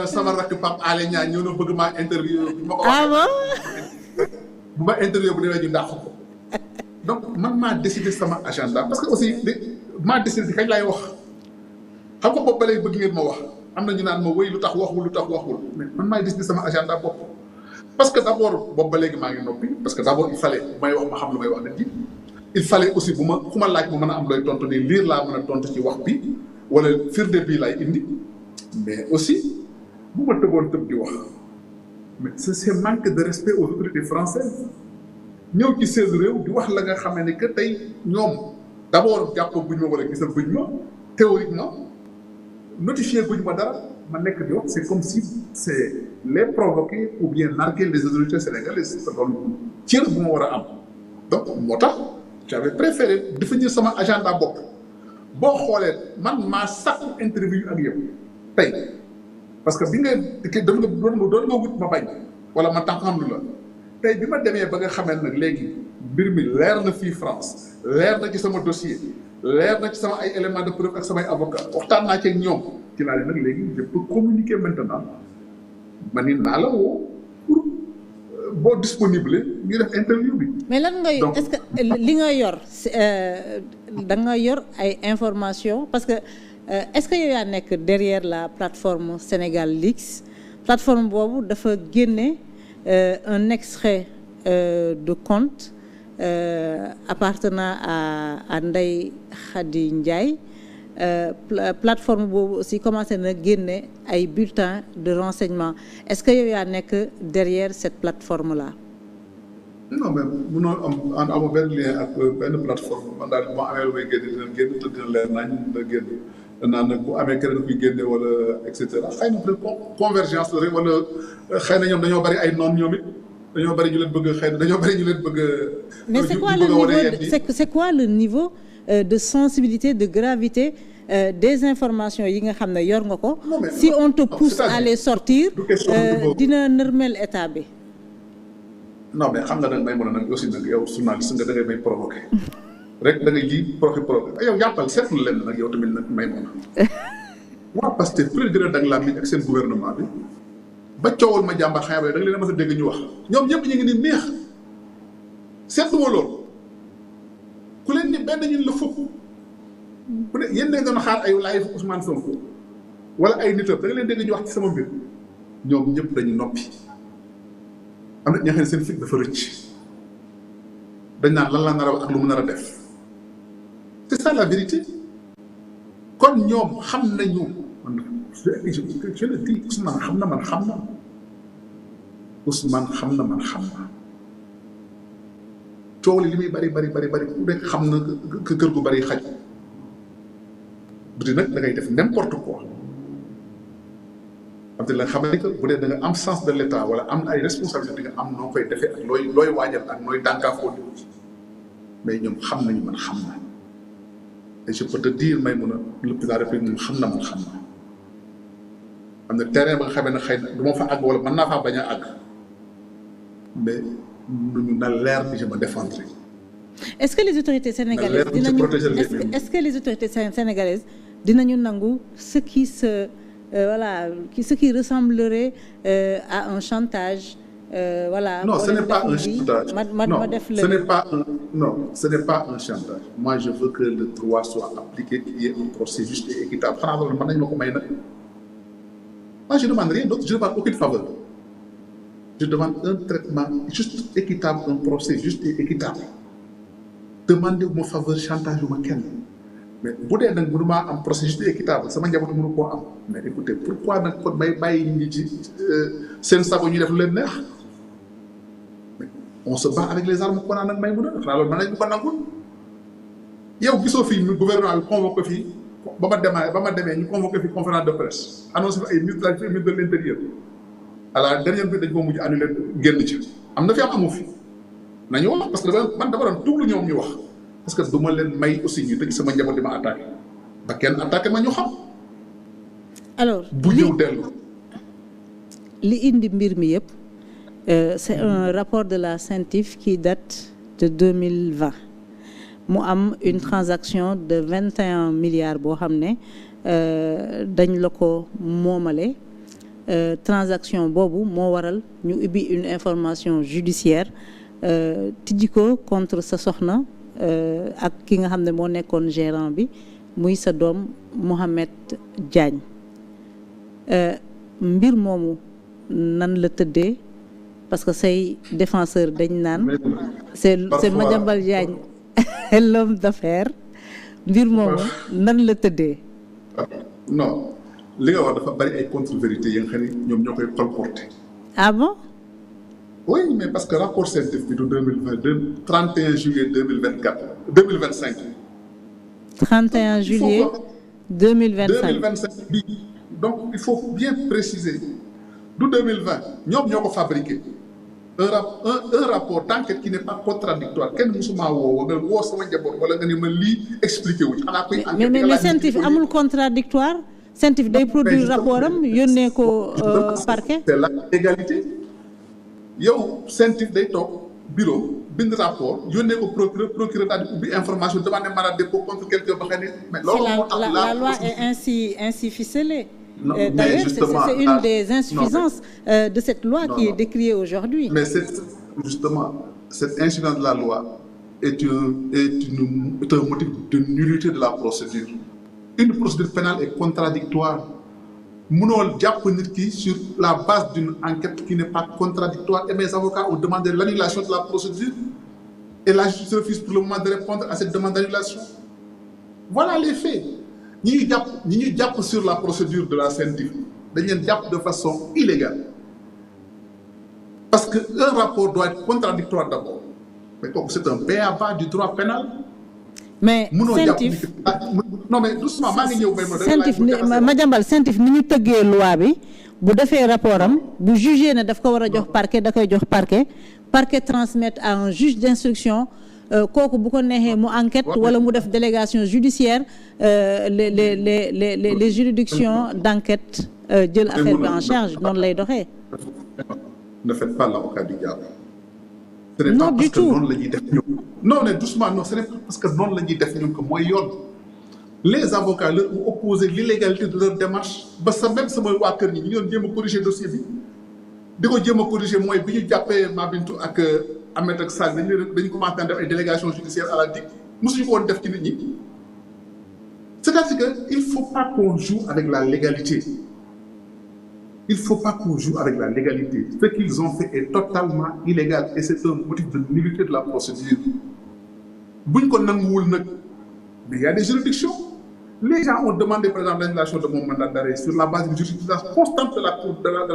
sama rakk Pape Alé Niang ñëw na bëgg maa interviewé bu ma ko waxee bu ma interviewé bu demee ñu dàq ko donc man maa décidé sama agenda parce que aussi maa décidé kañ laay wax xam nga boobu ba léegi bëgg ngeen ma wax am na ñu naan ma wéy lu tax waxul mais man maay décidé sama agenda bopp parce que d'abord boobu ba léegi maa ngi noppi parce que d'abord il fallait bu may wax ma xam lu may wax nit ñi il fallait aussi ku ma laaj ma mën a am looy tontu ni liir laa mën a tontu ci wax bi wala firnde bii laay indi mais aussi bu ma tëboon tëb di wax mais c'est manque de respect aux autorités françaises ñëw ci seen réew di wax la nga xamee ne que tey ñoom d'abord jàpp buñ ma wala gisal buñ ma théoriquement notifié guñ ma dara ma nekk di wax c'est comme si c'est les provoquer ou bien narguer les autorités sénégalaises te loolu cër bu ma war a am donc moo tax j'avais préféré définir sama agenda bopp boo xoolee man maa sàkku interview ak yow tey parce que bi nga doon nga wut ma bañ wala ma tànqam lu la tey bi ma demee ba nga xamee nag léegi mbir mi leer na fii France leer na ci sama dossier leer na ci sama ay éléments de preuve ak samay avocat waxtaan naa ci ak ñoom ci laa leen nag léegi je peux communiquer maintenant ma ni naa la woo pour boo disponible ñu def interview bi. mais lan nga est-ce que li nga yor da nga yor ay informations parce que est-ce que yow yaa nekk derrière la plateforme Sénégal Leaks plateforme boobu dafa génne un extrait de compte appartenant à Ndeye Khady Ndiaye. Plateforme boobu aussi commencé na génne ay bulletins de renseignement est-ce que yow yaa nekk derrière cette plateforme là. non mais munoo am amoo benn lien ak benn plateforme man daal moo amee lu may génne dina génn te dina leer nañ dina génn naan nag bu amee keneen kuy génne wala et cetera xëy na peut-être convergence la rek wala xëy na ñoom dañoo bari ay noon ñoom it dañoo bari ñu leen bëgg xëy na dañoo bari ñu leen bëgg. mais c'est quoi le niveau de sensibilité de gravité des informations yi nga xam ne yor nga ko. si on te pousse à les sortir dina nërmel état bi. non mais xam nga nag may mën a nag aussi nag yow journaliste nga da ngay may provoqué rek da ngay ji provoqué yow jàppal seetlu leen nag yow tamit nag may mën a. waa parce que plus gën a dag laa ak seen gouvernement bi ba coowal ma jàmbar xayma da nga leen a mës a dégg ñu wax ñoom ñëpp ñu ngi ni neex seetlu ma loolu ku leen ni benn ñun la fukk bu dee yéen da nga doon xaar ay live Ousmane Sonko wala ay nitam da nga leen dégg ñu wax ci sama mbir ñoom ñëpp dañu noppi. am na ñoo xam ne seen fit dafa rëcc dañ naan lan la nar a wax ak lu mu nar a def c'est ça la vérité kon ñoom xam nañu man je le dis Ousmane xam na man xam na Ousmane xam na man xam na coow li muy bari ku nekk xam na kër gu bari xaj bu di nag da ngay def n'importe quoi am te la xam ne que bu dee da nga am sens de l'état wala am ay responsabilité nga am noo koy defee ak looy waajal ak nooy dànkaafoo mais ñoom xam nañu man xam na et je peux te dire may mun a le président de la République moom xam na man xam na am na terrain ba nga xamee ne xëy na du ma fa àgg wala mën naa faa bañ a àgg mais ñu na leer ni je me défendrai. Est-ce que les autorités sénégalaises dinañu est-ce que les autorités sénégalaises dinañu nangu ce qui se ce qui ressemblerait à un chantage. Voilà. Non, ce n'est pas un chantage. Ce n'est pas un chantage. Moi, je veux que le droit soit appliqué, qu'il y ait un procès juste et équitable. Moi, je ne demande rien d'autre, je ne demande aucune faveur. Je demande un traitement juste équitable, un procès juste et équitable. Demandez-moi faveur, chantage ou ma kenn. Mais bu dee nag mënuma am procès juste et équitable sama njaboot mënu koo am mais écoutez pourquoi nag kon may bàyyi ñi ci seen sago ñu def lu leen neex mais on se bat avec les armes qu'on a nag may mën a xanaa loolu mën nañu ko nangul yow gisoo fii ñu gouvernement bi convoqué fii ba ma demee ñu convoqué fii conférence de presse annoncé fi ay ministre de l'intérieur à la dernière minute dañu ko mujj annulé génn ci am na fi am amu fi nañu wax parce que man dama doon tuublu ñoom ñu wax parce que du ma leen may aussi ñu tëj sama njaboot di ma attaqué ba kenn attaqué ma ñu xam. alors bu ñëw dellu. li indi mbir mi yëpp c'est un rapport de la CENTIF qui date de 2020 mu am une transaction de 21 milliards boo xam ne dañ la ko moomale transaction boobu moo waral ñu ubbi une information judiciaire tijji ko contre sa soxna. ak ki nga xam ne moo nekkoon gérant bi muy sa doom Mohamed Diagne mbir moomu nan la tëddee parce que say défenseur dañ naan c'est Madiambal Diagne l'homme d'affaires mbir moomu nan la tëddee. non li nga wax dafa bari ay contre-vérités yi nga xam ne ñoom ñoo koy colporter. ah bon. Oui, mais parce que rapport scientifique de 31 juillet 2025. 31 juillet 2025. 2025 bi donc il faut bien préciser du 2020 ñoom ñoo ko fabriqué un rapport d'enquête qui n'est pas contradictoire kenn musuma woo sama njaboot wala nga ni ma lii expliqué wu. xanaa koy enquête mais CENTIF amul contradictoire CENTIF day produire rapport am yónnee ko parquet. C'est la légalité. yow CENTIF day toog bureau bind rapport yónnee ko procureur daal di ubbi information demander mandat de dépôt contre quelqu'un ba xam ne mais loolu moo tax la loi est ainsi ficelée. D'ailleurs c'est une des insuffisances de cette loi qui est décriée aujourd'hui. Mais cette insuffisance de la loi est un motif de nullité de la procédure. Une procédure pénale est contradictoire mënoo jàpp nit ki sur la base d'une enquête qui n'est pas contradictoire et mes avocats ont demandé l'annulation de la procédure et la justice refuse pour le moment de répondre à cette demande d'annulation. Voilà les faits. ñi ñuy jàpp sur la procédure de la CNDIF dañ leen jàpp de façon illégale parce que un rapport doit être contradictoire d'abord mais kooku c'est un b.a.-ba du droit pénal. mais CENTIF non mais doucement maa ngi ñëw CENTIF Madiambal CENTIF ni ñu tëggee loi bi bu defee rapport am bu jugé ne daf ko war a jox parquet da koy jox parquet transmettre à un juge d'instruction kooku bu ko neexee mu enquête wala mu def délégation judiciaire les juridictions d'enquête jël affaire bi en charge noonu lay doxee. Ne faites pas l'avocat du diable. Non du tout. noonu la ñuy def ñoom. non mais doucement non ce n'est pas parce que noonu la ñuy def ñoom que mooy yoon. Les avocats leur ont opposé l'illégalité de leur démarche ba même sama waa kër ñi ñu doon jéem a corriger dossier bi di ko jéem a corriger mooy bi ñu jàppee Mabintu ak Ahmed ak Sall dañu commencé def ay délégation judiciaire à la DIC mosuñu ko woon def ci nit ñi. C'est-à-dire que il faut pas qu'on joue avec la légalité. Il faut pas qu'on joue avec la légalité. Ce qu'ils ont fait est totalement illégal et c'est un motif de nullité de la procédure. buñ ko nanguwul nag mais il y a des juridictions. Les gens ont demandé par exemple l'annulation de mon mandat d'arrêt sur la base d'une jurisprudence constante de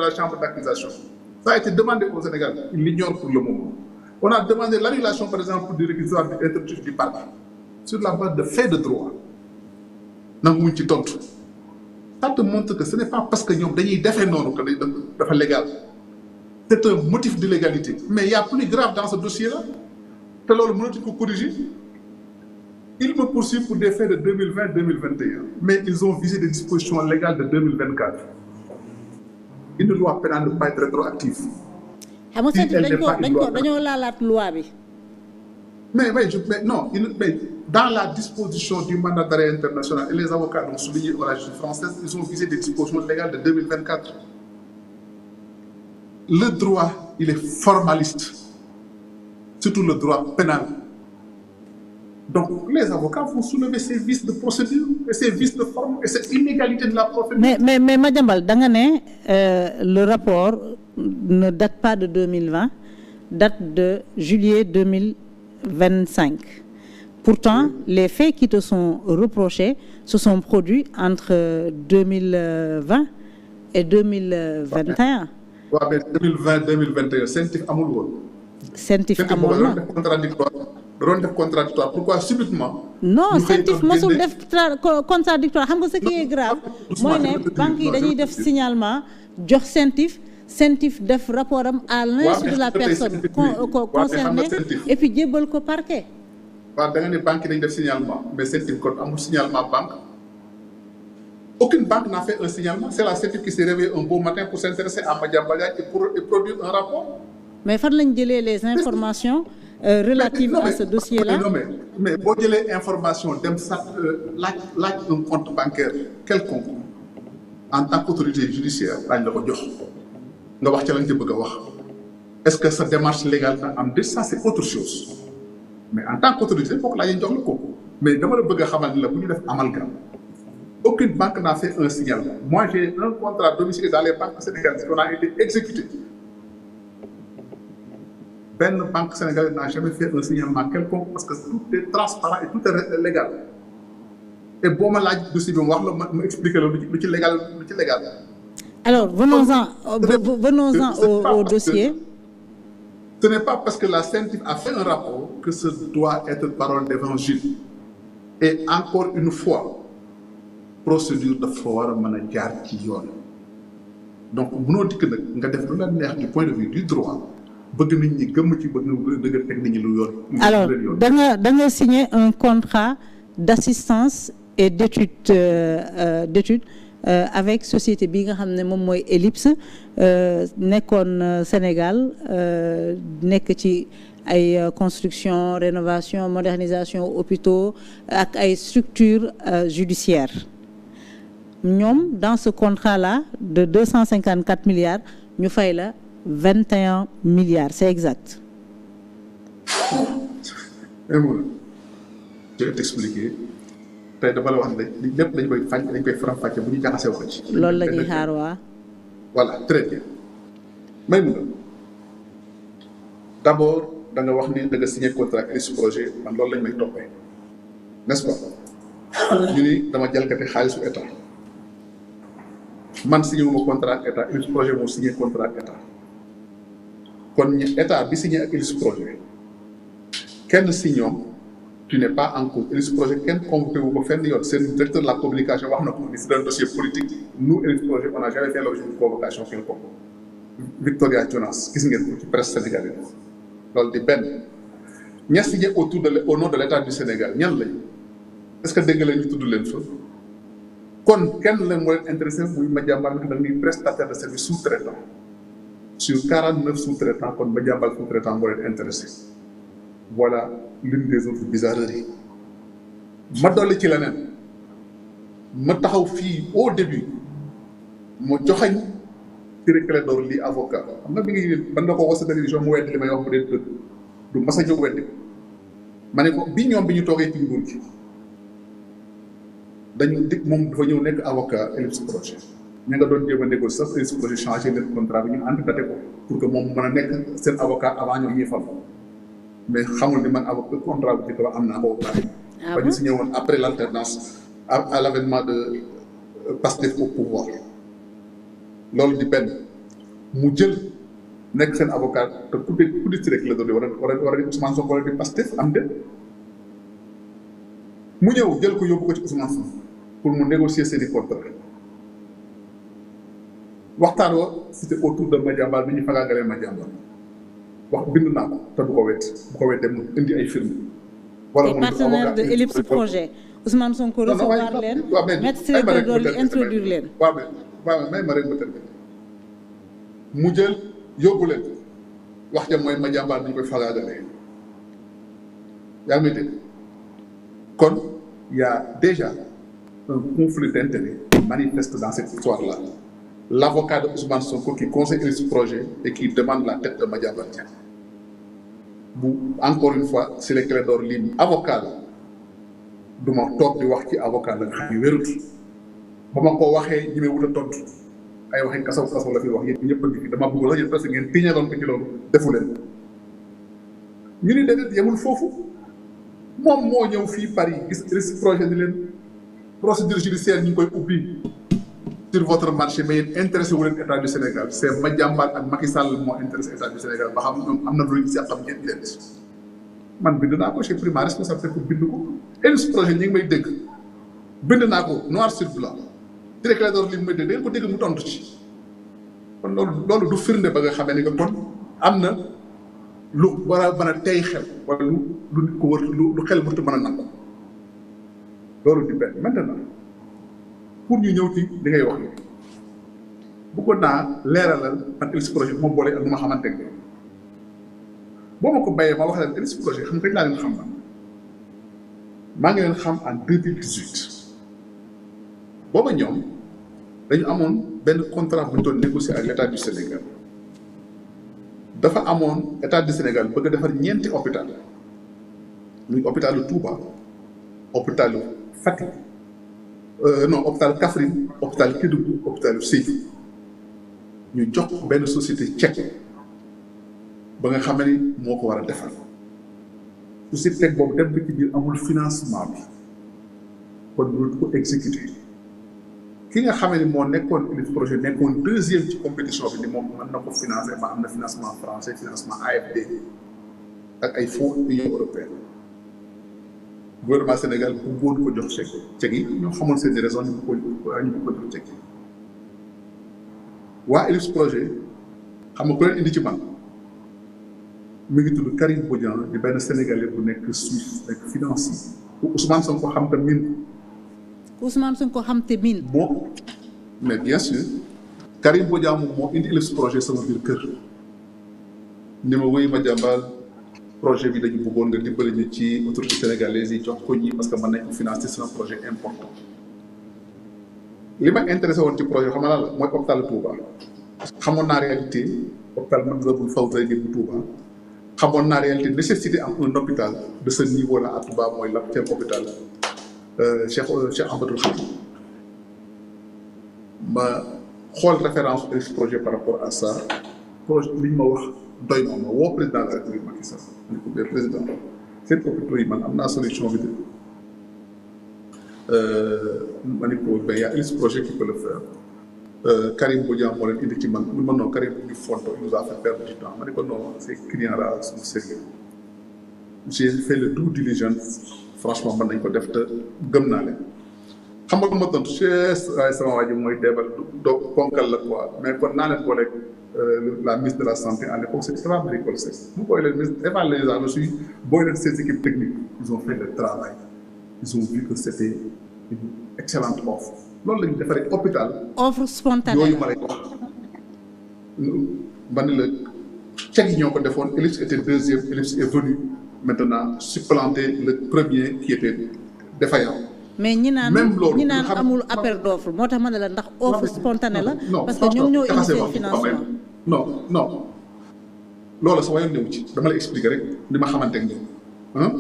la chambre d'accusation. Ça a été demandé au Sénégal, ils l'ignorent pour le moment. On a demandé l'annulation par exemple du réquisitoire interruptif du parquet sur la base de faits de droit. nanguwuñ ci tontu. Ça te montre que ce n'est pas parce que ñoom dañuy defee noonu que dafa légal. C'est un motif d'illégalité. Mais il y a plus grave dans ce dossier-là. te loolu mënatuñ ko corriger. Ils me poursuivent pour des faits de 2020-2021, mais ils ont visé des dispositions légales de 2024. Une loi pénale ne peut pas être rétroactive. xam nga dañoo laalaat loi bi. Mais dans la disposition du mandat d'arrêt international, et les avocats l'ont souligné à la justice française, ils ont visé des dispositions légales de 2024. Le droit, il est formaliste, surtout le droit pénal. Donc, les avocats vont soulever ces vices de procédure, et ces vices de forme, et cette inégalité de la procédure. Mais Madiambal, le rapport ne date pas de 2020, date de juillet 2025. Pourtant, les faits qui te sont reprochés se sont produits entre 2020 et 2021. Oui, mais 2020-2021, CENTIF amul woon. CENTIF amul na. Contradictoire. Pourquoi subitement? Non, CENTIF mosul def contradictoire. Xam nga ce qui est grave mooy ne banques yi dañuy def signalement jox CENTIF def rapport am à l'insu de la personne concernée et puis jébbal ko parquet. waaw da nga ne banque yi dañuy def signalement mais CENTIF kon amul signalement banque. Aucune banque n'a fait un signalement. C'est la CENTIF qui s'est réveillée un beau matin pour s'intéresser à Madiambal Diagne et produire un rapport. Mais fan lañ jëlee les informations relatives à ce dossier-là. Mais boo jëlee information dem sax laaj un compte bancaire quelconque en tant qu'autorité judiciaire daañu la ko jox nga wax ca lañ ci bëgg a wax. Est-ce que sa démarche légale na am de ça c'est autre chose mais en tant qu'autorité foofu laa jox la ko mais dama la bëgg a xamal ni la bu ñu def amalgame. Aucune banque n'a fait un signalement. Moi, j'ai un contrat domicilié dans les banques sénégalaises qui a été exécuté. Ben banque sénégalaise n'a jamais fait un signalement quelconque parce que tout est transparent et tout est légal. Et bon, ma laaj dossier bi wax la ma expliquer la lu ci légal. Alors, venons-en au dossier. Ce n'est pas parce que la CENTIF a fait un rapport que ce doit être parole d'évangile. Et encore une fois, procédure dafa war a mën a jaar ci yoon donc mënoo dikk nag nga def lu la neex du point de vue du droit bëgg nit ñi gëmm ci bëgg dëgg teg nit ñi lu yoon. Alors da nga signer un contrat d'assistance et d'étude avec société bi nga xam ne moom mooy Ellipse nekkoon Sénégal nekk ci ay construction rénovation modernisation hôpitaux ak ay structures judiciaires. ñoom dans ce contrat-là de 254 milliards ñu fay la 21 milliards c'est exact. Je vais t'expliquer. tey dama la wax ne lépp dañ koy faram-fàcce bu ñu jaxasee wax ci. loolu la ñuy xaar waa. voilà très bien may mun d'abord da nga wax ni da nga signé contrat ak Elis Projet man loolu lañ may toppee n'est-ce pas ñu ni dama jalgati xaalisu état man signé wu ma contrat ak état Elis Projet moo signé contrat ak état kon ñu état bi signé ak Elis Projet kenn si ñoom tu n'es pas en cause Elis Projet kenn convoqué wu ko fenn yoon seen directeur de la communication wax na ko ni c'est un dossier politique nous Elis Projet on n'a jamais fait l'objet d'une convocation quelconque Victoria Jonas gis ngeen ko ci presse sénégalaise loolu di benn ña signé au nom de l'État du Sénégal ñan lañ est-ce que dégg la ñu tudd leen fa kon kenn leen moo leen intéressé muy Madiambal nga xam ne prestataire de service sous-traitant sur 49 sous-traitants kon Madiambal sous-traitant moo leen intéressé voilà l'une des autres bizarreries ma dolli ci leneen ma taxaw fii au début ma joxañ Ciré Clédor Ly avocat xam nga bi ngi ban na ko wax sa télévision mu weddi li may wax bu dee dëgg du mas a ñëw weddi ma ne ko bi ñoom bi ñu toogee ci nguur gi dañu dig moom dafa ñëw nekk avocat Elis Projet ñu nga doon jéem a négocier sax Elis Projet changé leen contrat bi ñu antidaté ko pour que moom mën a nekk seen avocat avant ñoom ñuy fal mais xamul ni man avocat contrat bi ci am naa ko ba ñu signé woon après l'alternance à l'avènement de Pastef au pouvoir loolu di benn mu jël nekk seen avocat te ku di Ciré Clédor Ly war a di Ousmane Sonko wala di Pastef am déet mu ñëw jël ko yóbbu ko ci Ousmane Sonko pour mu négocier seeni contrat waxtaan wa c'était autour de Madiambal bi ñu fagaagalee Madiambal wax bind naa ko te du ko wet bu ko wettee mu indi ay firnde. wala partenaire de Elis Projet Ousmane Sonko recevoir leen Maître Ciré Clédor Ly introduire leen. waaw may ma rek ma terminer mu jël yóbbu leen wax ja mooy Madiambal bi ñu koy fagaagalee yaa ngi may dégg kon y a déjà un conflit d'intérêt manifeste dans cette histoire-là. L'avocat de Ousmane Sonko qui conseille Elis Projet et qui demande la tête de Madiambal Diagne. Encore une fois, Ciré Clédor Ly avocat la du ma toog di wax ci avocat la nga xam ne wérut ba ma ko waxee ñi may wut a tontu ay waxi kasaw la fi wax yéen ñëpp a ngi fi dama bëgg la yéen parce que ngeen tiñaloon ko ci loolu defu leen ñu ni déedéet yemul foofu moom moo ñëw fii Paris gis Elis Projet ni leen procédure judiciaire ñu ngi koy ubbi sur votre marché mais yéen intéressé wu leen état du Sénégal c'est Madiambal ak Macky Sall moo intéressé état du Sénégal ba xam ñoom am na lu ñu si xam ngeen leen man bind naa ko j'ai pris ma responsabilité pour bind ko Elis Projet ñi ngi may dégg bind naa ko noir sur blanc Ciré Clédor Ly may dégg da ngeen ko dégg mu tontu ci kon loolu du firnde ba nga xamee ni que kon am na lu war a mën a tey xel wala lu nit ko wër lu xel mënut a mën a nangu loolu di benn maintenant pour ñu ñëw ci li ngay wax ni bëggoon naa leeralal ak Elis Projet bu ma boolee ak nu ma xamante ne boo ma ko bayee ma wax leen Elis Projet xam nga kañ laa leen xam maa ngi leen xam en 2018 booba ñoom dañu amoon benn contrat bu ñu doon négocier ak l'état du Sénégal dafa amoon état du Sénégal bëgg a defar ñeenti hôpital muy hôpitalu Touba hôpitalu Fatick hôpital Kaffrine hôpital Kédougou hôpital Sédhiou ñu jox benn société tchèque ba nga xam ni moo ko war a defar société tchèque boobu dem bi ci biir amul financement bi kon mënatu ko exécuter ki nga xam ne moo nekkoon Elis Projet nekkoon deuxième ci compétition bi ni moom mën na ko financer ma am na financement français financement AFD ak ay fonds Union européenne gouvernement Sénégal bëggoon ko jox chèque yi ñoo xamoon seen raison ñu ko jox chèque yi waa Elis Projet xam nga ku leen indi ci man mi ngi tudd Karim Bodian di benn Sénégalais bu nekk Suisse nekk financier Ousmane Sonko xam te min Ousmane Sonko xam te min bon mais bien sûr Karim Bodian moom moo indi Elis Projet sama biir kër ni ma wéy Madiambal projet bi dañu bëggoon nga dimbali ñu ci autorités sénégalaises yi jox ko ñi parce que mën nañ ko financer c'est un projet important li ma intéressé woon ci projet xam nga lan la mooy hôpital Touba xamoon naa réalité hôpital Matlaboul Fawzayni bu Touba xamoon naa réalité nécessité am un hôpital de ce niveau là à Touba mooy la quel hôpital Cheikh Ahmadou Khadim ma xool référence de projet par rapport à ça projet li ñu ma wax doy ma woo président de la République Macky Sall ni ko bien président seen hôpitaux yi man am naa solution bi de ma ne ko ben y a ce projet qui peut le faire Karim Bodian moo leen indi ci man mun ma non Karim bu ñu fonto il nous a fait perdre du temps ma ne ko non ces clients là sont sérieux j'ai fait le due diligence franchement mën nañ ko def te gëm naa leen xam nga ma tontu waaye sama waa ji mooy deebal do ponkal la quoi mais kon naa leen booleeg la ministre de la santé à l'époque c'était Eva Marie Coll Seck bu booy leen ministre Eva les a reçu booy leen ces équipes techniques ils ont fait le travail ils ont vu que c'était une excellente offre loolu la ñu defaree hôpital. offre spontanée yooyu ma lay wax ba ne la ceeb yi ñoo ko defoon Ellipse était deuxième Ellipse est venu maintenant supplanter le premier qui était défaillant. mais ñi naan amul appel d'offre moo tax ma ne la ndax offre spontanée la. parce que ñoom ñoo indi seen financement. non loolu sa wayoon newu ci dama lay expliquer rek ni ma xamante ak ñoom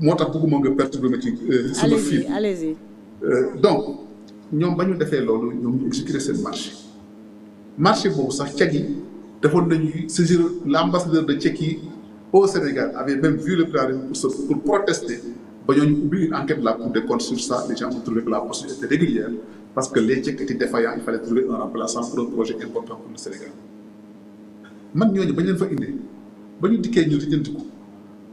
moo tax bëgguma nga perturber ma ci sama fil. allez-y donc ñoom ba ñu defee loolu ñoom ñu exécuter seen marché boobu sax Tchèque yi defoon nañu saisir l'ambassadeur de Tchéquie au Sénégal avait même vu le plan pour protester ba ñooñu ubbi une enquête de la Cour des comptes sur ça les gens ont trouvé que la procédure était régulière parce que les Tchèques étaient défaillants il fallait trouver un remplaçant pour un projet important pour le Sénégal man ñooñu ba ñu leen fa indee ba ñu dikkee ñu lijjanti ko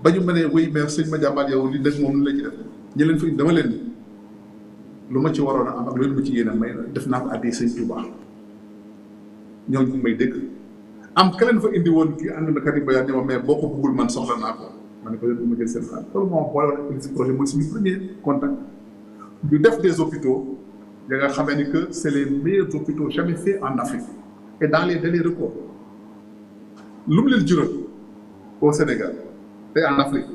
ba ñu mënee wéy mais sëñ Madiambal yow li def moom la ci def ñu leen fa indi dama leen ni lu ma ci waroon a am ak loolu ma ci yéene may def naa ko àddee sëñ Touba ñooñu may dégg am ka leen fa indi woon kii ànd na Karim Badiane ne ma mais boo ko bëggul man soxla naa ko ma ne ko yéen ma jël seen xaalis loolu moom boole woon ak projet mooy suñu premier contact ñu def des hôpitaux ya nga xamee ni que c'est les meilleurs hôpitaux jamais faits en Afrique et dans les délais records lu mu leen jural au Sénégal et en Afrique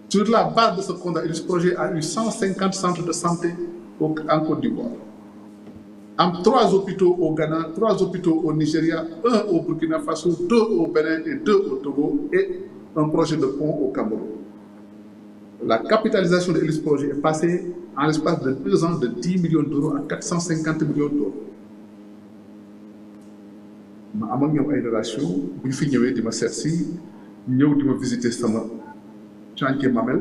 sur la base de ce contrat ce projet a eu 150 centres de santé en Côte d'Ivoire am 3 hôpitaux au Ghana 3 hôpitaux au Nigeria 1 au Burkina Faso 2 au Bénin et 2 au Togo et un projet de pont au Cameroun. La capitalisation de ce projet est passée en l'espace de 2 ans de 10 millions d'euros à 450 millions d'euros. ma am ak ñoom ay relation bu ñu fi ñëwee di ma seet si ñëw di ma visiter sama chantier Mamel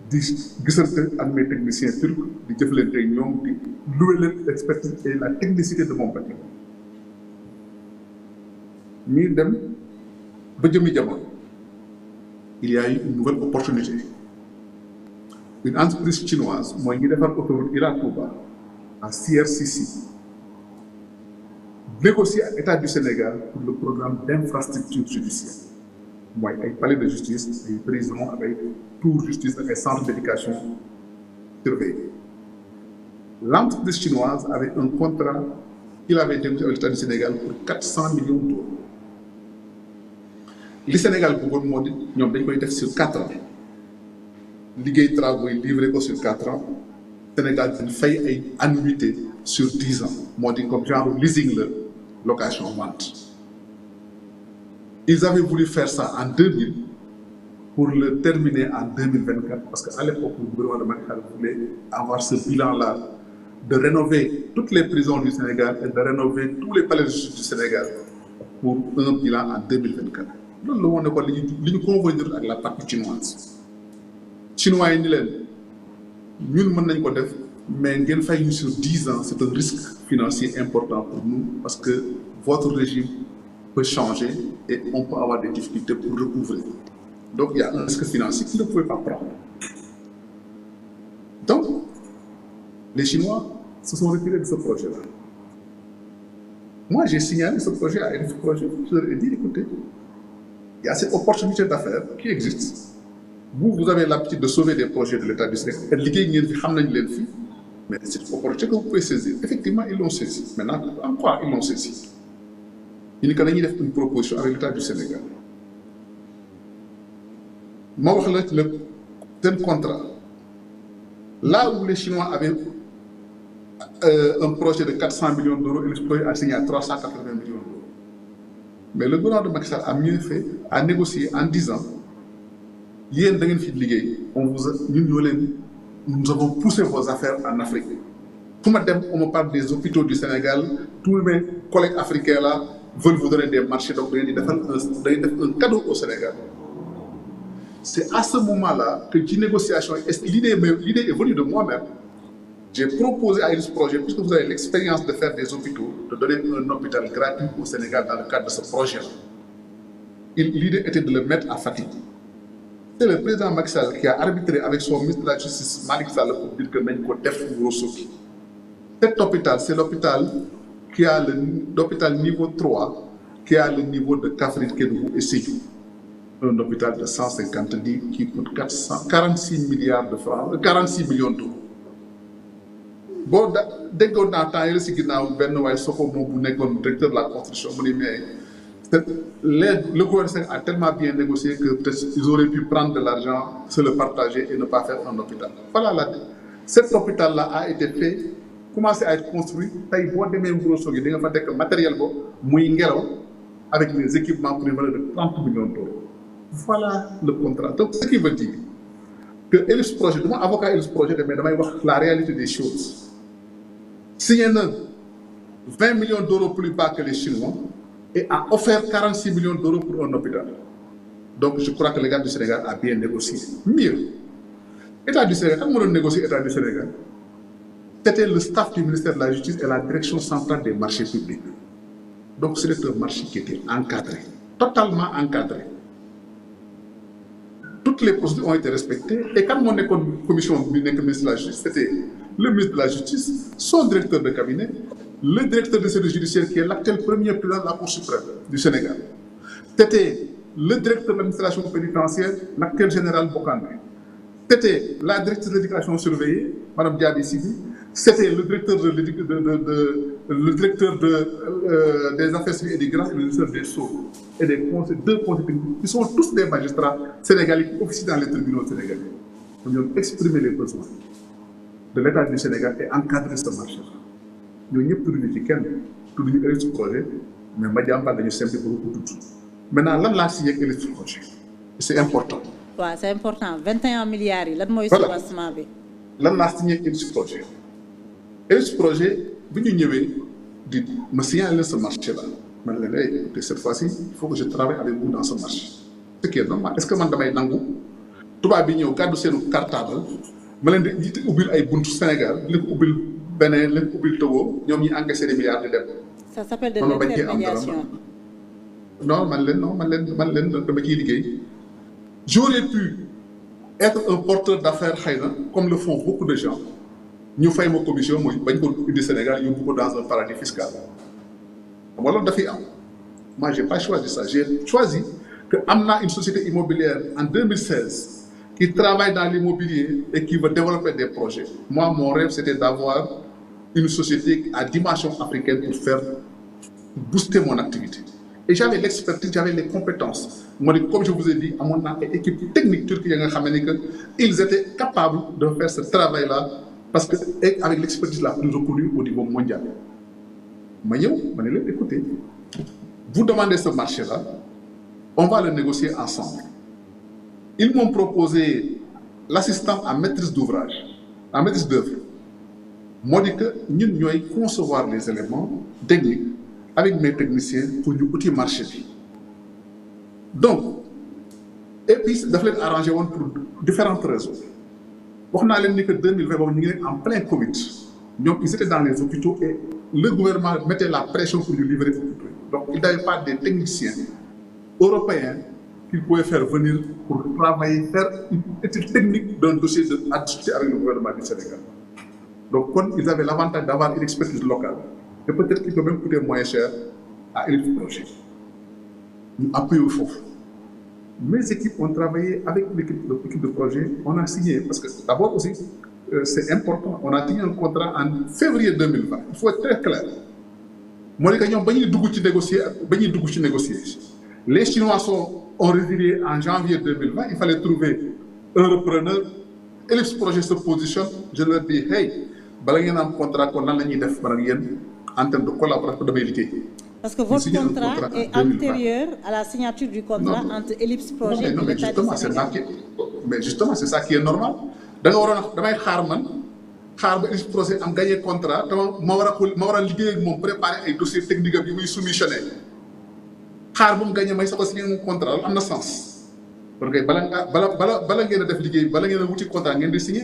di gisante ak mes techniciens turcs di jëflante ak ñoom di louer leen l'expertise et la technicité de mon bâtiment ñuy dem ba jëmi jamono il y a eu une nouvelle opportunité une entreprise chinoise mooy ñi defar autoroute Ila Touba à CRCC négocier ak État du Sénégal pour le programme d'infrastructure judiciaire mooy ay palais de justice ay prison ak ay tours justice ak ay centres d'éducation surveillés. L'entreprise chinoise avait un contrat qu'il avait négocié avec l'État du Sénégal pour 400 millions d'euros. li Sénégal bëggoon moo di ñoom dañ koy def sur 4 ans liggéey travaux yi livré ko sur 4 ans Sénégal dañ fay ay annuité sur 10 ans moo di comme genre leasing la location vente. Ils avaient voulu faire ça en 2000 pour le terminer en 2024 parce qu'à l'époque le gouvernement de Macky Sall voulait avoir ce bilan-là de rénover toutes les prisons du Sénégal et de rénover tous les palais de justice du Sénégal pour un bilan en 2024. loolu la woon ne ko li ñu convenir ak la partie chinois yi ni leen ñun mën nañ ko def mais ngeen fay ñu sur 10 ans c'est un risque financier important pour nous parce que votre régime peut changer et on peut avoir des difficultés pour recouvrer. Donc il y a un risque financier qu'ils ne pouvaient pas prendre. Donc les Chinois se sont retirés de ce projet-là. Moi j'ai signalé ce projet à Ellipse Projet, je leur ai dit écoutez, il y a cette opportunité d'affaires qui existe. Vous avez l'habitude de sauver des projets de l'État du Sénégal. Mais c'est une opportunité que vous pouvez saisir. Effectivement, ils l'ont saisi. Maintenant, en quoi ils l'ont saisi? Il y a une proposition avec l'État du Sénégal. Je vais vous dire un contrat. Là où les Chinois avaient un projet de 400 millions d'euros, et le projet a signé à 380 millions d'euros. Mais le gouvernement de Macky Sall a mieux fait, a négocié en disant on vous nous avons poussé vos affaires en Afrique. Tout madame, on me parle des hôpitaux du Sénégal, tous mes collègues africains là veulent vous donner des marchés, donc vous avez un cadeau au Sénégal. C'est à ce moment-là que la négociation, l'idée est venue de moi-même. J'ai proposé à ce projet, puisque vous avez l'expérience de faire des hôpitaux, de donner un hôpital gratuit au Sénégal dans le cadre de ce projet-là. L'idée était de le mettre à Fatick. C'est le président Macky Sall qui a arbitré avec son ministre de la Justice, Malick Sall, pour dire que nous avons fait Ourossogui. Cet hôpital, c'est l'hôpital qui a l'hôpital niveau 3, qui a le niveau de Kaffrine, Kédougou et Sédhiou. Un hôpital de 150 lits qui coûte 46 milliards de francs, 46 millions d'euros. Bon, dès qu'on a entendu le directeur de la construction, le gouvernement a tellement bien négocié que peut-être ils auraient pu prendre de l'argent, se le partager et ne pas faire un hôpital. Voilà, cet hôpital-là a été fait, commencé à être construit. Il y a des matériel avec les équipements pour une valeur de 30 millions d'euros. Voilà le contrat. Donc, ce qui veut dire que Elus Projet, mon avocat Elus Projet, la réalité des choses. S'il y en a 20 millions d'euros plus bas que les Chinois, et a offert 46 millions d'euros pour un hôpital. Donc, je crois que le gars du Sénégal a bien négocié. Mieux, l'État du Sénégal, quand on a négocié l'État du Sénégal, c'était le staff du ministère de la Justice et la direction centrale des marchés publics. Donc, c'était un marché qui était encadré, totalement encadré. Toutes les procédures ont été respectées. Et quand mon commission du ministre de la Justice, c'était le ministre de la Justice, son directeur de cabinet, le directeur de service judiciaire qui est l'actuel premier président de la Cour suprême du Sénégal. C'était le directeur de l'administration pénitentiaire, l'actuel général Bokandé. C'était la directrice de l'éducation surveillée, Mme Diaby Sibi. C'était le directeur des affaires civiles et des grâces et le directeur des Sceaux et des deux conseils techniques, qui sont tous des magistrats sénégalais qui officient dans les tribunaux sénégalais. Nous avons exprimé les besoins de l'État du Sénégal et encadré ce marché. Nous avons tout ce projet, mais nous avons simple pour tout. Maintenant, là, là, c'est ce projet. C'est important. Oui, c'est important. 21 milliards, là, c'est le financement. Là, là, c'est ce projet. Et ce projet, je me signaler ce marché-là. Écoutez, cette fois-ci, il faut que je travaille avec vous dans ce marché. Ce qui est normal. Est-ce que je vais vous tout va bien, garde ce cartable. Je vais vous dire que Sénégal, Bénin, le Togo, ils ont encaissé des milliards de dettes. Ça s'appelle de l'intermédiation. Non, j'aurais pu être un porteur d'affaires comme le font beaucoup de gens. Nous faisons une commission, du Sénégal, nous sommes dans un paradis fiscal. Moi, je n'ai pas choisi ça. J'ai choisi que Amna, une société immobilière en 2016, qui travaille dans l'immobilier et qui veut développer des projets. Moi, mon rêve, c'était d'avoir une société à dimension africaine pour faire booster mon activité. Et j'avais l'expertise, j'avais les compétences. Moi, comme je vous ai dit, à mon équipe technique turque, ils étaient capables de faire ce travail-là parce que avec l'expertise la plus reconnue au niveau mondial. Écoutez, vous demandez ce marché-là, on va le négocier ensemble. Ils m'ont proposé l'assistant à maîtrise d'ouvrage, à maîtrise d'œuvre. Moi, je dis que nous devons concevoir les éléments techniques avec mes techniciens pour nous outiller marché. Donc, et puis, ça doit être arrangé pour différentes raisons. On a dit que 2020, nous sommes en plein Covid. Ils étaient dans les hôpitaux et le gouvernement mettait la pression pour nous livrer les hôpitaux. Donc, il n'y avait pas de techniciens européens qu'ils pouvaient faire venir pour travailler, faire une étude technique d'un dossier à discuter avec le gouvernement du Sénégal. Donc, ils avaient l'avantage d'avoir une expertise locale. Et peut-être qu'il peut même coûter moins cher à Elus Projet. Nous appuyons au fond. Mes équipes ont travaillé avec l'équipe de projet. On a signé, parce que d'abord aussi, c'est important, on a signé un contrat en février 2020. Il faut être très clair. Moi, les Chinois ont résilié en janvier 2020. Il fallait trouver un repreneur. Elus Projet se positionne. Je leur dis, hey, il y a un contrat qu'on a en termes de collaboration. Parce que votre contrat est antérieur à la signature du contrat entre Elus Projet et l'État du Sénégal. Mais justement, c'est ça qui est normal. da nga waroon damay xaar ba Elif Projet am gagné contrat te ma war a liggéey ak moom préparer ay dossiers techniques am yi muy soumissionné xaar ba mu gagné may soog a signé moom contrat loolu am na sens. kon kay bala ngeen a def liggéey bi bala ngeen a wuti contrat ngeen di signé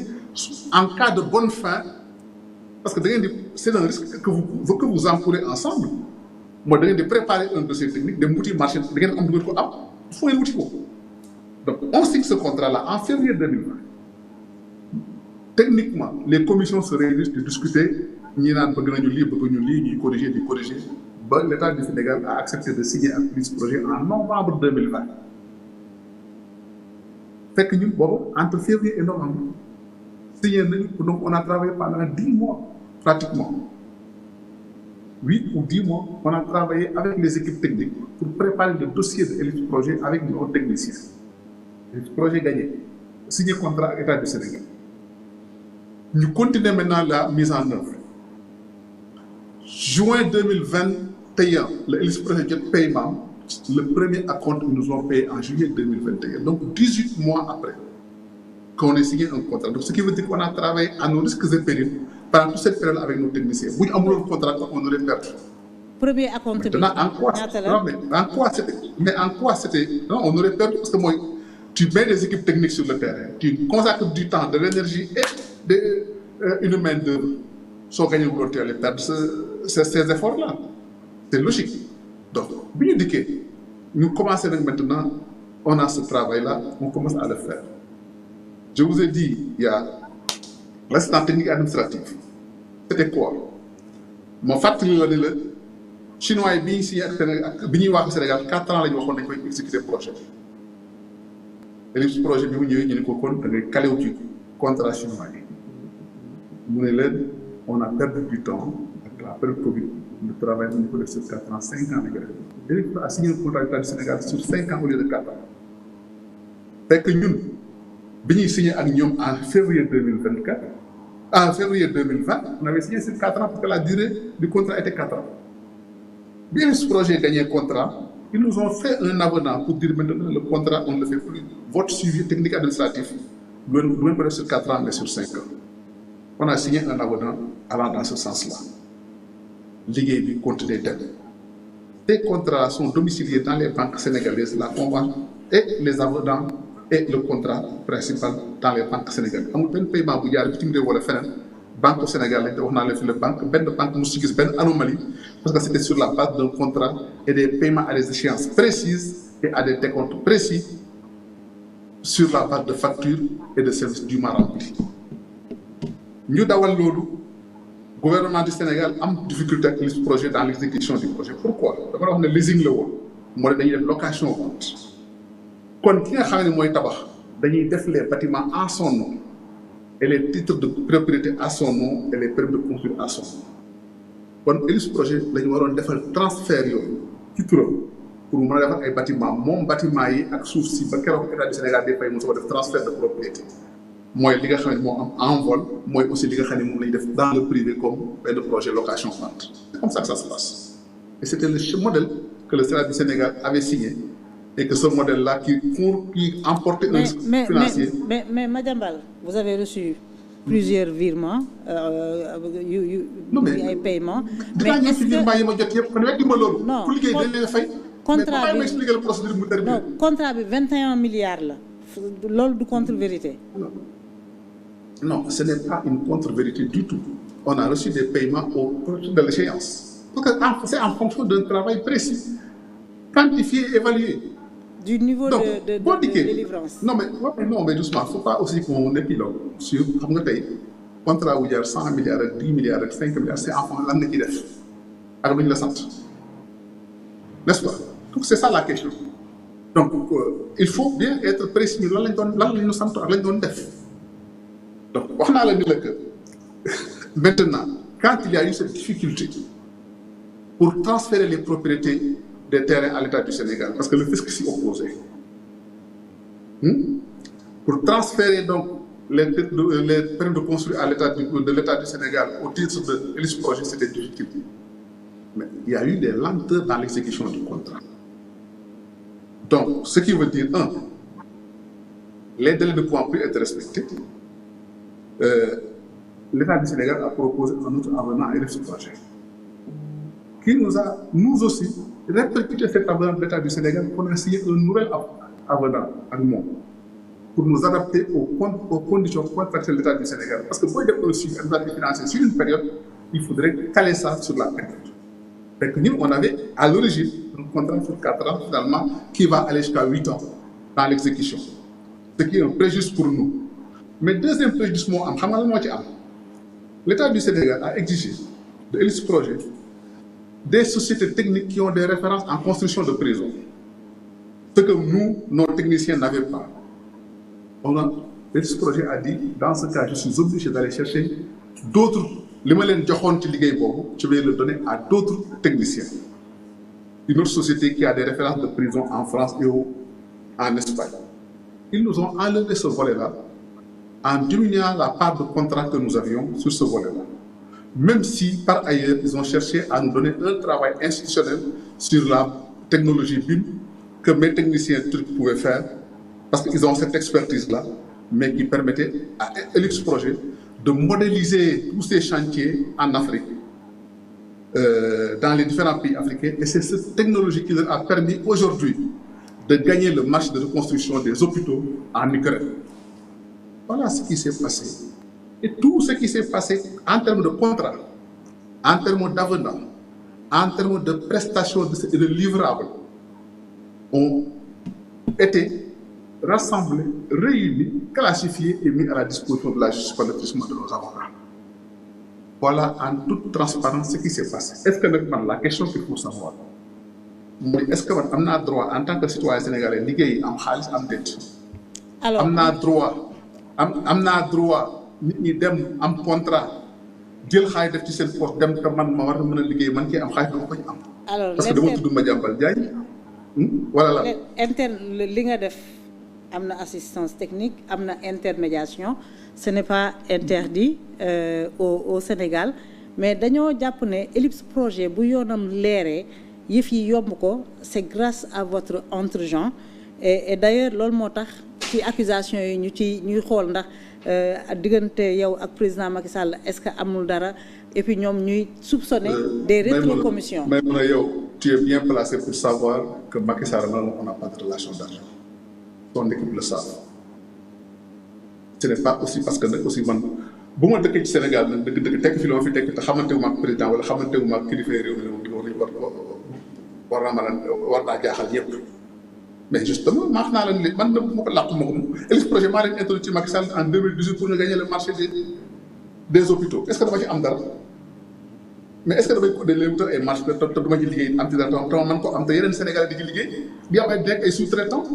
en cas de bonne fin parce que da ngeen di c'est un risque que vous encourez ensemble mooy da ngeen di préparer un dossier technique dem wuti marché da ngeen am du ngeen ko am il faut ngeen wuti ko donc on signe ce contrat là en février 2020 techniquement les commissions se réunissent de discuter ñi naan bëgg nañu lii ñuy corriger ba l'État du Sénégal a accepté de signer ak Elif Projet en novembre 2020 fekk ñun boobu entre février et novembre signé nañu donc on a travaillé pendant 10 mois pratiquement 8 ou 10 mois on a travaillé avec les équipes techniques pour préparer le dossier de Elif Projet avec nos techniciens. Elif Projet gagné signé contrat ak État du Sénégal ñu continuer maintenant la mise en œuvre. Juin 2021 le Elif Projet jot paiement le premier acompte ils nous ont payé en juillet 2021 donc 18 mois après qu'on ait signé un contrat donc ce qui veut dire qu'on a travaillé à nos risques et périls pendant toute cette période avec nos techniciens bu ñu amuloon contrat on aurait perdu. Premier acompte bi en quoi c'était non on aurait perdu parce que mooy tu mets des équipes techniques sur le terrain tu consacres du temps de l'énergie et une main d'œuvre soo gagné wuloon tu allais perdre ces efforts là c'est logique donc bi ñu dikkee ñu commencé nag maintenant on a ce travail là on commence à le faire je vous ai dit il y a l'assistant technique administratif c'était quoi ma fàttali la ni la chinois yi bi ñu signé ak bi ñuy wax Sénégal 4 ans la ñu waxoon dañ koy exécuter projet Elif Projet bi mu ñëwee ñu ne ko kon da ngay calé wu ci contrat chinois yi mu ne leen on a perdu du temps avec la période Covid le travail ñu ko def sur 4 ans 5 ans la ñu def Elif a signé un contrat du Sénégal sur 5 ans au lieu de 4 ans fekk ñun bi ñuy signé ak ñoom en février 2024 en février 2020 on avait signé sur 4 ans parce que la durée du contrat était 4 ans bi Elif Projet gagné contrat ils nous ont fait un avenant pour dire maintenant le contrat on ne le fait plus votre suivi technique administratif du ngeen ko def sur 4 ans mais sur 5 ans on a signé un avenant allant dans ce sens-là liggéey bi continuer dem ces contrats sont domiciliés dans les banques sénégalaises la convention et les avenants et le contrat principal dans les banques sénégalaises amul benn paiement bu jaar bitim réew wala feneen banque au Sénégal lañ te wax naa leen fi la benn banque mu si gis benn anomalie parce que c'était sur la base d'un contrat et des paiements à des échéances précises et à des décomptes précis sur la base de factures et de services dûment remplis ñu dawal loolu gouvernement du Sénégal am difficulté ak Elif Projet dans l'exécution du projet pourquoi dama la wax ne leasing la woon moo ne dañuy def location vente kon ki nga xam ne mooy tabax dañuy def les bâtiments en son nom et les titres de propriété à son nom et les permis de construire à son nom kon Elif Projet la ñu waroon defal transfert yooyu ci turam pour mu mën a defar ay bâtiments moom bâtiments yi ak suuf si ba keroog État du Sénégal day fay mu soo def transfert de propriété mooy li nga xam ne moo am en vol mooy aussi li nga xam ne moom la ñu def dans le privé comme benn projet location vente c'est comme ça que ça se passe et c'était le modèle que le Sénat du Sénégal avait signé et que ce modèle-là qui emportait un risque financier. Mais Madiambal, vous avez reçu plusieurs virements, ay paiements. Mais est-ce que non contrat bi 21 milliards la loolu du contre-vérité. Non, ce n'est pas une contre-vérité du tout. On a reçu des paiements au cours de l'échéance. Parce que c'est en fonction d'un travail précis, quantifié, évalué. Du niveau donc, de délivrance. Non, mais doucement, il ne faut pas aussi qu'on épilogue sur le contrat où il y a 100 milliards, 10 milliards, 5 milliards, c'est en fonction de l'année qui est. Alors, il le sent. N'est-ce pas? Donc, c'est ça la question. Donc, il faut bien être précis. Donc, on a le que maintenant, quand il y a eu cette difficulté pour transférer les propriétés des terrains à l'État du Sénégal, parce que le fisc s'y opposait, pour transférer donc les permis de construire à l'État de l'État du Sénégal au titre de Elif Projet, c'était difficile. Mais il y a eu des lenteurs dans l'exécution du contrat. Donc, ce qui veut dire, les délais ne pouvant plus être respectés, l'État du Sénégal a proposé un autre avenant à ce projet, qui nous a, nous aussi, répercuté cet avenant de l'État du Sénégal qu'on a signé un nouvel avenant à nous, pour nous adapter aux conditions contractuelles de l'État du Sénégal. Parce que pour être aussi financier sur une période, il faudrait caler ça sur la période. Donc nous, on avait à l'origine un contrat sur 4 ans, finalement, qui va aller jusqu'à 8 ans dans l'exécution. Ce qui est un préjudice pour nous. Mais deuxième préjudice, l'État du Sénégal a exigé de l'Élysée Projet des sociétés techniques qui ont des références en construction de prisons. Ce que nous, nos techniciens, n'avaient pas. L'Élysée Projet a dit, dans ce cas, je suis obligé d'aller chercher d'autres. Je vais le donner à d'autres techniciens. Une autre société qui a des références de prison en France et en Espagne. Ils nous ont enlevé ce volet-là en diminuant la part de contrat que nous avions sur ce volet-là. Même si, par ailleurs, ils ont cherché à nous donner un travail institutionnel sur la technologie BIM que mes techniciens turcs pouvaient faire, parce qu'ils ont cette expertise-là, mais qui permettait à Ellipse Projet de modéliser tous ces chantiers en Afrique, dans les différents pays africains. Et c'est cette technologie qui leur a permis aujourd'hui de gagner le marché de reconstruction des hôpitaux en Ukraine. Voilà ce qui s'est passé. Et tout ce qui s'est passé en termes de contrat, en termes d'avenant, en termes de prestations et de livrables, ont été rassemblés, réunis, classifiés et mis à la disposition de la justice par le traitement de nos avocats. Voilà en toute transparence ce qui s'est passé. Est-ce que la question qu'il faut savoir, est-ce que on a droit en tant que citoyen sénégalais liggéey am xaalis am dette? Alors am naa droit nit ñi dem am contrat jël xaalis def ci seen poste dem te man ma war a mën a liggéey man kii am xaalis dama ko am. Alors parce que dama tudd Madiambal Diagne. Voilà la. li nga def am na assistance technique am na intermédiation ce n'est pas interdit au Sénégal mais dañoo jàpp ne Ellipse Projet bu yoonam leeree yëf yi yomb ko c'est grâce à votre entre-gens et d'ailleurs loolu moo tax ci accusation yi ñuy xool ndax diggante yow ak président Macky Sall est-ce que amul dara et puis ñoom ñuy soupçonner des rétrocommissions. Mais yow tu es bien placé pour savoir que Macky Sall on n'a pas de relation d'argent. Ton équipe le savent. Ce n'est pas aussi parce que nag aussi man bu ma dëkk ci Sénégal nag dëgg tekk fi la ma fi tekk te xamante wu ma ak président wala xamante wu ma ak kilifa réew mi war naa jaaxal ñëpp mais justement maa xam naa leen man ma ko làqu ma ko Ellipse Projet maa leen introduit ci Macky Sall en 2018 pour ñu gagner le marché des hôpitaux est-ce que dama ci am dara mais est-ce que damay ko leen wutal ay marché te duma ci liggéey am ci dara te man ko am te yeneen Sénégalais di ci liggéey di am ay nekk ay sous-traitants.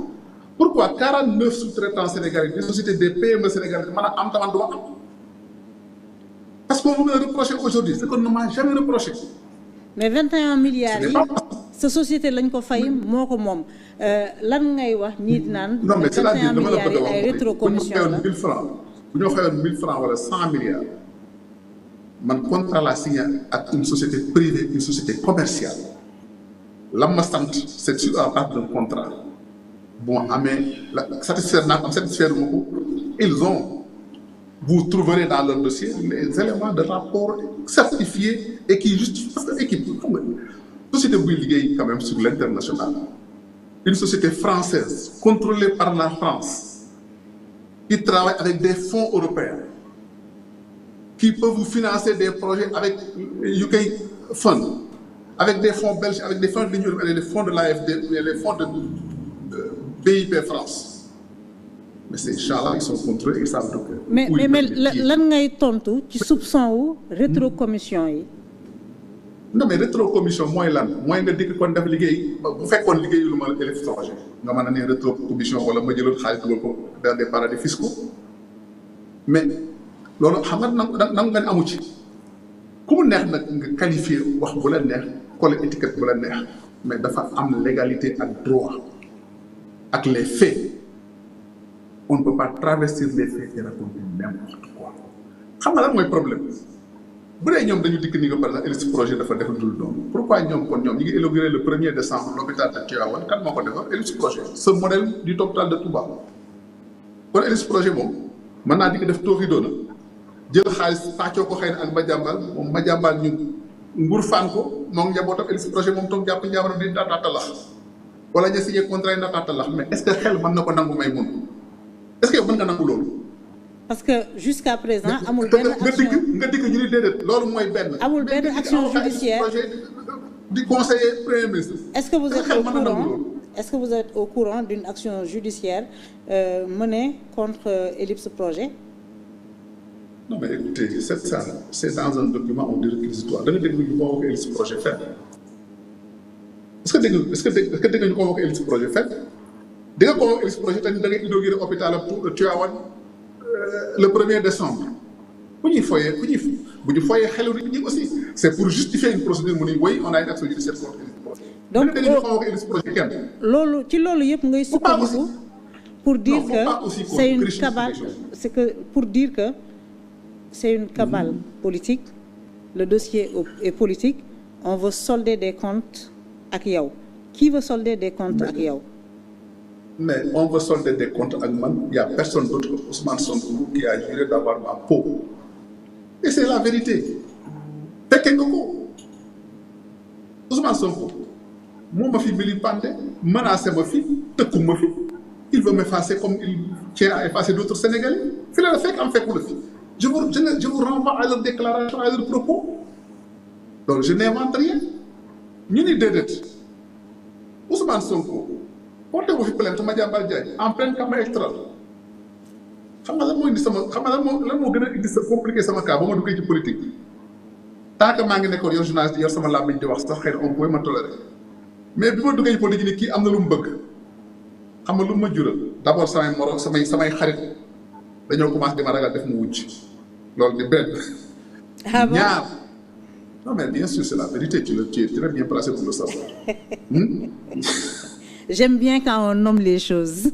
Pourquoi 49 sous-traitants sénégalais, des sociétés des PME sénégalaises, parce qu'on veut reprocher aujourd'hui ce qu'on ne m'a jamais reproché. Mais 21 milliards, cette société là ko fay moko mom lan ngay wax ñi naan 21 milliards ay rétrocommission la 1000 francs bu ñu xayoon 1000 francs wala 100 milliards man contrat la signé avec une société privée, une société commerciale. La ma sant c'est sur la base d'un contrat. Bon, satisfaire ils ont, vous trouverez dans leur dossier les éléments de rapport certifiés et qui justifient, parce que l'équipe, société Bouygues quand même sur l'international, une société française contrôlée par la France, qui travaille avec des fonds européens, qui peut vous financer des projets avec UK Fund, avec des fonds belges, avec des fonds de l'Union européenne, les fonds de l'AFD, les fonds de BIP France. Mais ces gens-là, ils sont contrôlés, ils savent donc. Mais lan ngay tontu ci soupçon wu rétrocommission yi. Non mais rétrocommission mooy lan mooy nga dikk kon def liggéey bu fekkoon liggéey lu ma Ellipse Projet nga mën a ne rétrocommission wala ma jëloon xaalis dugal ko dans des paradis fiscaux mais loolu xam nga nangu nga ne amu ci ku mu neex nag nga qualifier wax bu la neex coller étiquette bu la neex mais dafa am légalité ak droit. Avec les faits, on ne peut pas travestir les faits et raconter n'importe quoi. Xam nga lan mooy problème bu dee ñoom dañu dikk ni nga par exemple Ellipse Projet dafa def dul doon pourquoi ñoom kon ñoom ñu ngi inauguré le 1er décembre l'hôpital de Tivaouane kan moo ko defar Ellipse Projet ce modèle du hôpital de Touba kon Ellipse Projet moom mën naa dikk def tooxi doona jël xaalis pàccoo ko xëy na ak Madiambal moom Madiambal ñu nguur faan ko moom njabootam Ellipse Projet moom toog jàpp njaabaram di ndaataatalax wala ñu signé contrat yi ndaataatalax mais est-ce que xel mën na ko nangu may mun est-ce que yow mën nga nangu loolu. parce que jusqu'à présent amul benn action nga digg ñu ni déedéet loolu mooy benn. amul benn action judiciaire di conseiller premier ministre. est-ce que vous êtes au courant d'une action judiciaire menée contre Ellipse Projet? Non mais écoutez, c'est dans un document on dit réquisitoire da nga dégg ñu convoqué Ellipse Projet fenn est-ce que dégg nga ñu convoqué Ellipse Projet fenn di nga convoqué Ellipse Projet tamit da nga inauguré hôpital pour Tivaouane le 1er décembre bu ñu foyee xelu nit ñi aussi c'est pour justifier une procédure mu ni oui on a une action judiciaire contre Ellipse Projet. donc da nga ñu convoqué Ellipse Projet kenn. loolu ci loolu yëpp ngay sukkandiku pour dire que c'est une cabale c'est que pour dire que c'est une cabale politique le dossier est politique on veut solder des comptes ak yow qui veut solder des comptes ak yow. mais on veut solder des comptes ak man il y a personne d'autre que Ousmane Sonko qui a juré d'avoir ma peau et c'est la vérité fekkee nga ko Ousmane Sonko moo ma fi vilipendé menacé ma fi tëkku ma fi il veut m'effacer comme il tient à effacer d'autres Sénégalais fi la fekk am fekku la fi je vous renvoie à leur déclaration à leur propos donc je n'invente rien ñu ni déedéet Ousmane Sonko porté wu fi plainte Madiambal Diagne en pleine campagne électorale xam nga lan moo indi lan moo gën a indi sa compliqué sama cas ba ma duggee ci politique tant que maa ngi nekkoon yor journaliste yor sama làmmiñ di wax sax xëy na on peut ma tolérer mais bi ma duggee ci politique ni kii am na lu mu bëgg xam nga lu mu ma jural d'abord samay moro samay xarit dañoo commencé di ma ragal def mu wujj loolu di benn. ah bon ñaar non mais bien sûr c'est la vérité tu es très bien placé pour le savoir. J'aime bien quand on nomme les choses.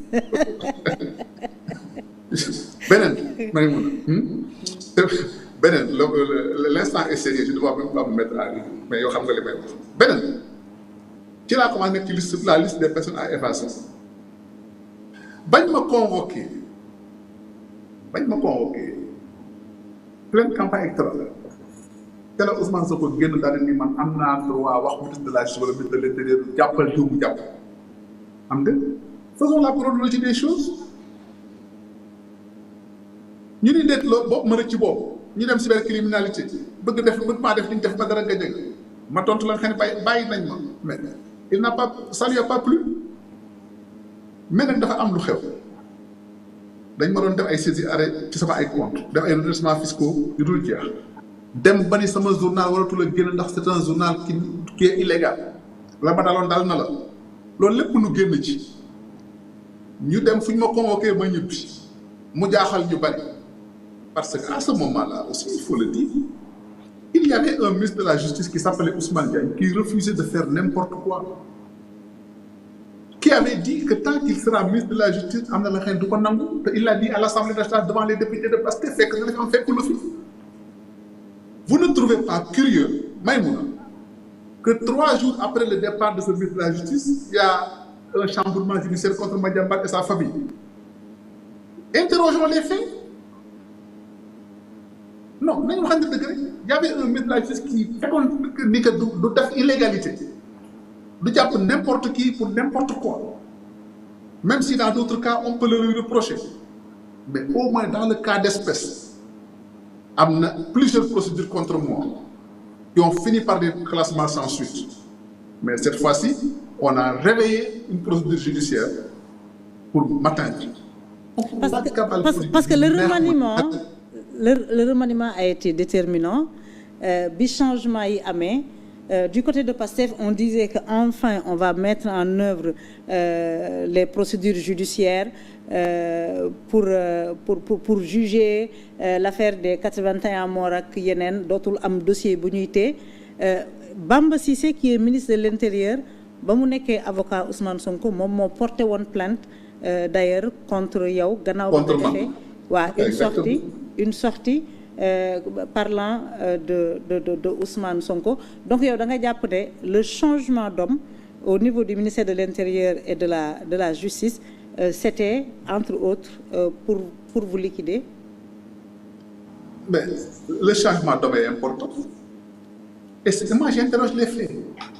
beneen l'instant est sérieux je ne dois même pas me mettre à rire mais yow xam nga li may wax beneen ci laa commencé nekk ci la liste des personnes à effacer bañ ma convoqué pleine campagne électorale te la Ousmane Sonko génn daal ni man am naa droit wax ministre de la justice wala ministre de l'intérieur jàppal jiw bu jàpp am nga faisons la chronologie des choses ñu ni déet loolu boobu ma rëcc ci boobu ñu dem cybercriminalité bëgg maa def li ñu def ba dara nga jeg ma tontu la nga xam ne bàyyi nañ ma mais il n'a pas ça lui a pas plu mais nag dafa am lu xew dañ ma doon def ay saisies arrêt ci sama ay compte def ay redressements fiscaux yu dul jeex dem ba ni sama journal waratul a génn ndax c'est un journal qui est illégal la ma daloon dal na la loolu lépp nu génn ci ñu dem fu ñu ma convoqué ma ñibbi mu jaaxal ñu bari parce que à ce moment-là aussi il faut le dire il y avait un ministre de la justice qui s'appelait Ousmane Diagne qui refusait de faire n'importe quoi qui avait dit que tant qu'il sera ministre de la justice am na la xëy du ko nangu te il l'a dit à l'Assemblée nationale devant les députés de Pastef fekk nga def am fekk lu fi vous ne trouvez pas curieux Maïmouna que 3 jours après le départ de ce ministre de la justice il y a un chamboulement judiciaire contre Madiambal et sa famille interrogeons les faits non nañu waxante dëgg rek y avait un ministre de la justice qui fekkoon ni que du def illégalité du jàpp n'importe qui pour n'importe quoi même si dans d'autres cas on peut le lui reprocher mais au moins dans le cas d'espèce am na plusieurs procédures contre moi qui ont fini par des classements sans suite mais cette fois-ci on a réveillé une procédure judiciaire pour m'atteindre parce que le remaniement a été déterminant bi changement yi amee du côté de Pastef on disait que enfin on va mettre en œuvre les procédures judiciaires pour juger l'affaire des 81 morts ak yeneen dootul am dossier bu ñuy tee Bamba Cissé qui est ministre de l'Intérieur ba mu nekkee avocat Ousmane Sonko moom moo porté woon plainte d'ailleurs contre yow gannaaw ba nga defee waaw une sortie parlant de Ousmane Sonko donc yow da nga jàpp ne le changement d'homme au niveau du ministère de l'Intérieur et de la justice c'était entre autres pour vous liquider. Mais le changement d'homme est important. Et moi, j'interroge les faits.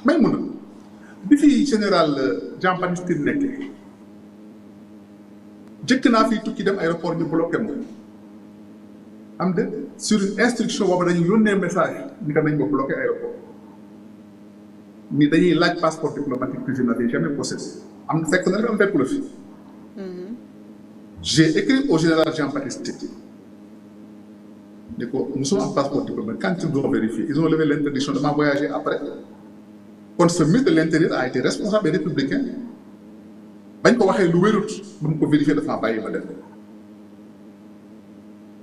Mais mon bi général Jean-Baptiste Tine nekkee jëkk naa fi tukki dem aéroport ñu bloqué ma am de sur une instruction boobu dañu yónnee message ni ko nañ ma bloqué aéroport ni dañuy laaj passeport diplomatique que je n'avais jamais possédé am fekk na am fekku la fi. J'ai écrit au général Jean-Baptiste Tine ni ko nous sommes en passeport diplomatique. Quand ils ont vérifié, ils ont levé l'interdiction de voyager après. Kon ce ministre de l'Intérieur a été responsable des Républicains bañ ko waxee lu wérut ba mu ko vérifier dafa maa bàyyi ma dem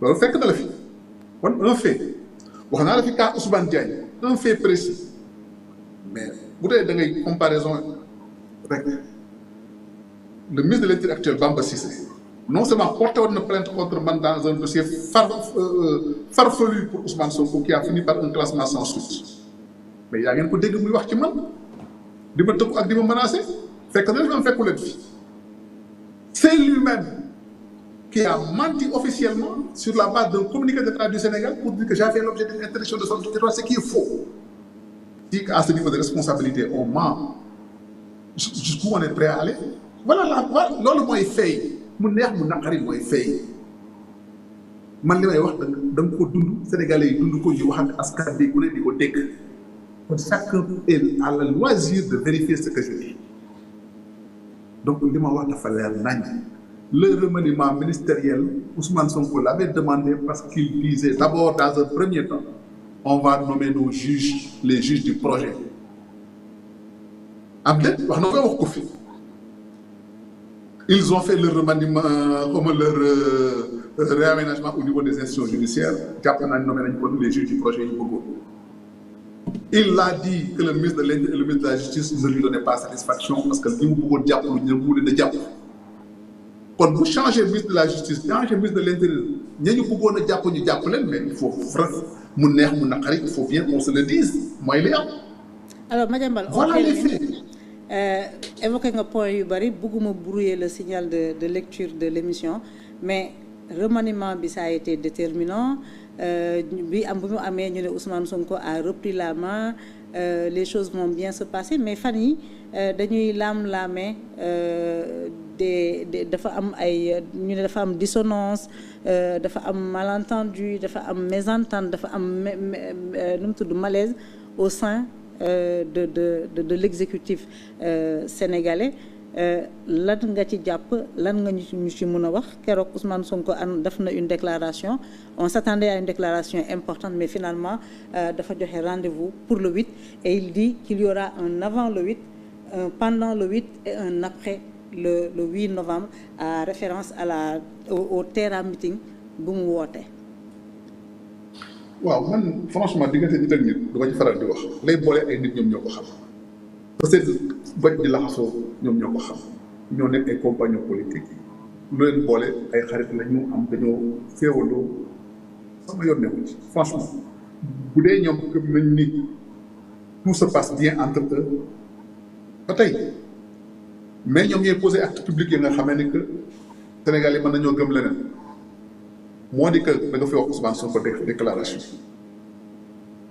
loolu fekk na la fi kon un fait wax naa la fi cas Ousmane Diagne un fait précis mais bu dee da ngay comparaison rek le ministre de l'Intérieur actuel Bamba Cissé non seulement porté woon na plainte contre man dans un dossier farfelu pour Ousmane Sonko qui a fini par un classement sans suite. Mais yaa ngeen ko dégg muy wax ci man di ma tëkku ak di ma menacé fekk na dafa am fekku leen fi c'est lui-même qui a menti officiellement sur la base d'un communiqué d'État du Sénégal pour dire que j'ai fait l'objet d'une interdiction de son territoire, ce qui est faux. Si à ce niveau de responsabilité on ment jusqu'où on est prêt à aller voilà loolu mooy fay mu neex mu naqari mooy fay man li may wax da nga ko dund Sénégalais yi dund ko ñu wax ak askan bi ku ne di ko dégg. Chacun a le loisir de vérifier ce que je dis. Donc, li ma wax dafa leer nañ. Le remaniement ministériel, Ousmane Sonko l'avait demandé parce qu'il disait d'abord, dans un premier temps, on va nommer nos juges, les juges du projet. Ils ont fait le remaniement, comme leur réaménagement au niveau des institutions judiciaires. Les juges du projet. Il a dit que le ministre de l'Intérieur et le ministre de la Justice ne lui donnaient pas satisfaction parce que nous pouvons dire que nous voulons dire. Quand vous changez le ministre de la Justice, changez le ministre de l'Intérieur, nous pouvons dire mais il faut il faut bien qu'on se le dise. Moi, il est là. Alors, Madame Bal, voilà les faits. Évoquez un point Yubari, beaucoup me brouiller le signal de lecture de l'émission, mais remaniement, ça a été déterminant. Ousmane Sonko a repris la main, les choses vont bien se passer, mais Fanny, dañuy lam-lamé dafa am dissonance, dafa am malentendu, dafa am mésentente, dafa am malaise au sein de l'exécutif sénégalais. Lan nga ci jàpp lan nga ñu ci mën a wax keroog Ousmane Sonko def na une déclaration on s'attendait à une déclaration importante mais finalement dafa joxe rendez-vous pour le 8 et il dit qu'il y aura un avant le 8 un pendant le 8 et un après le 8 novembre à référence au Terra meeting bu mu woote. waaw man franchement diggante nit ak nit du ma ci faral di wax lay boole ay nit ñoom ñoo ko xam. peut-être bañ di laxasoo ñoom ñoo ko xam ñoo nekk ay compagnons politiques lu leen boole ay xarit la ñu am dañoo féewaloo sama yoon nekku ci franchement bu dee ñoom gëm nañ ni tout se passe bien entre eux ba tey mais ñoom ñooy posé acte public yi nga xamee ni que Sénégal yi mën nañoo gëm leneen moo di que da nga fi wax Ousmane Sonko déclaration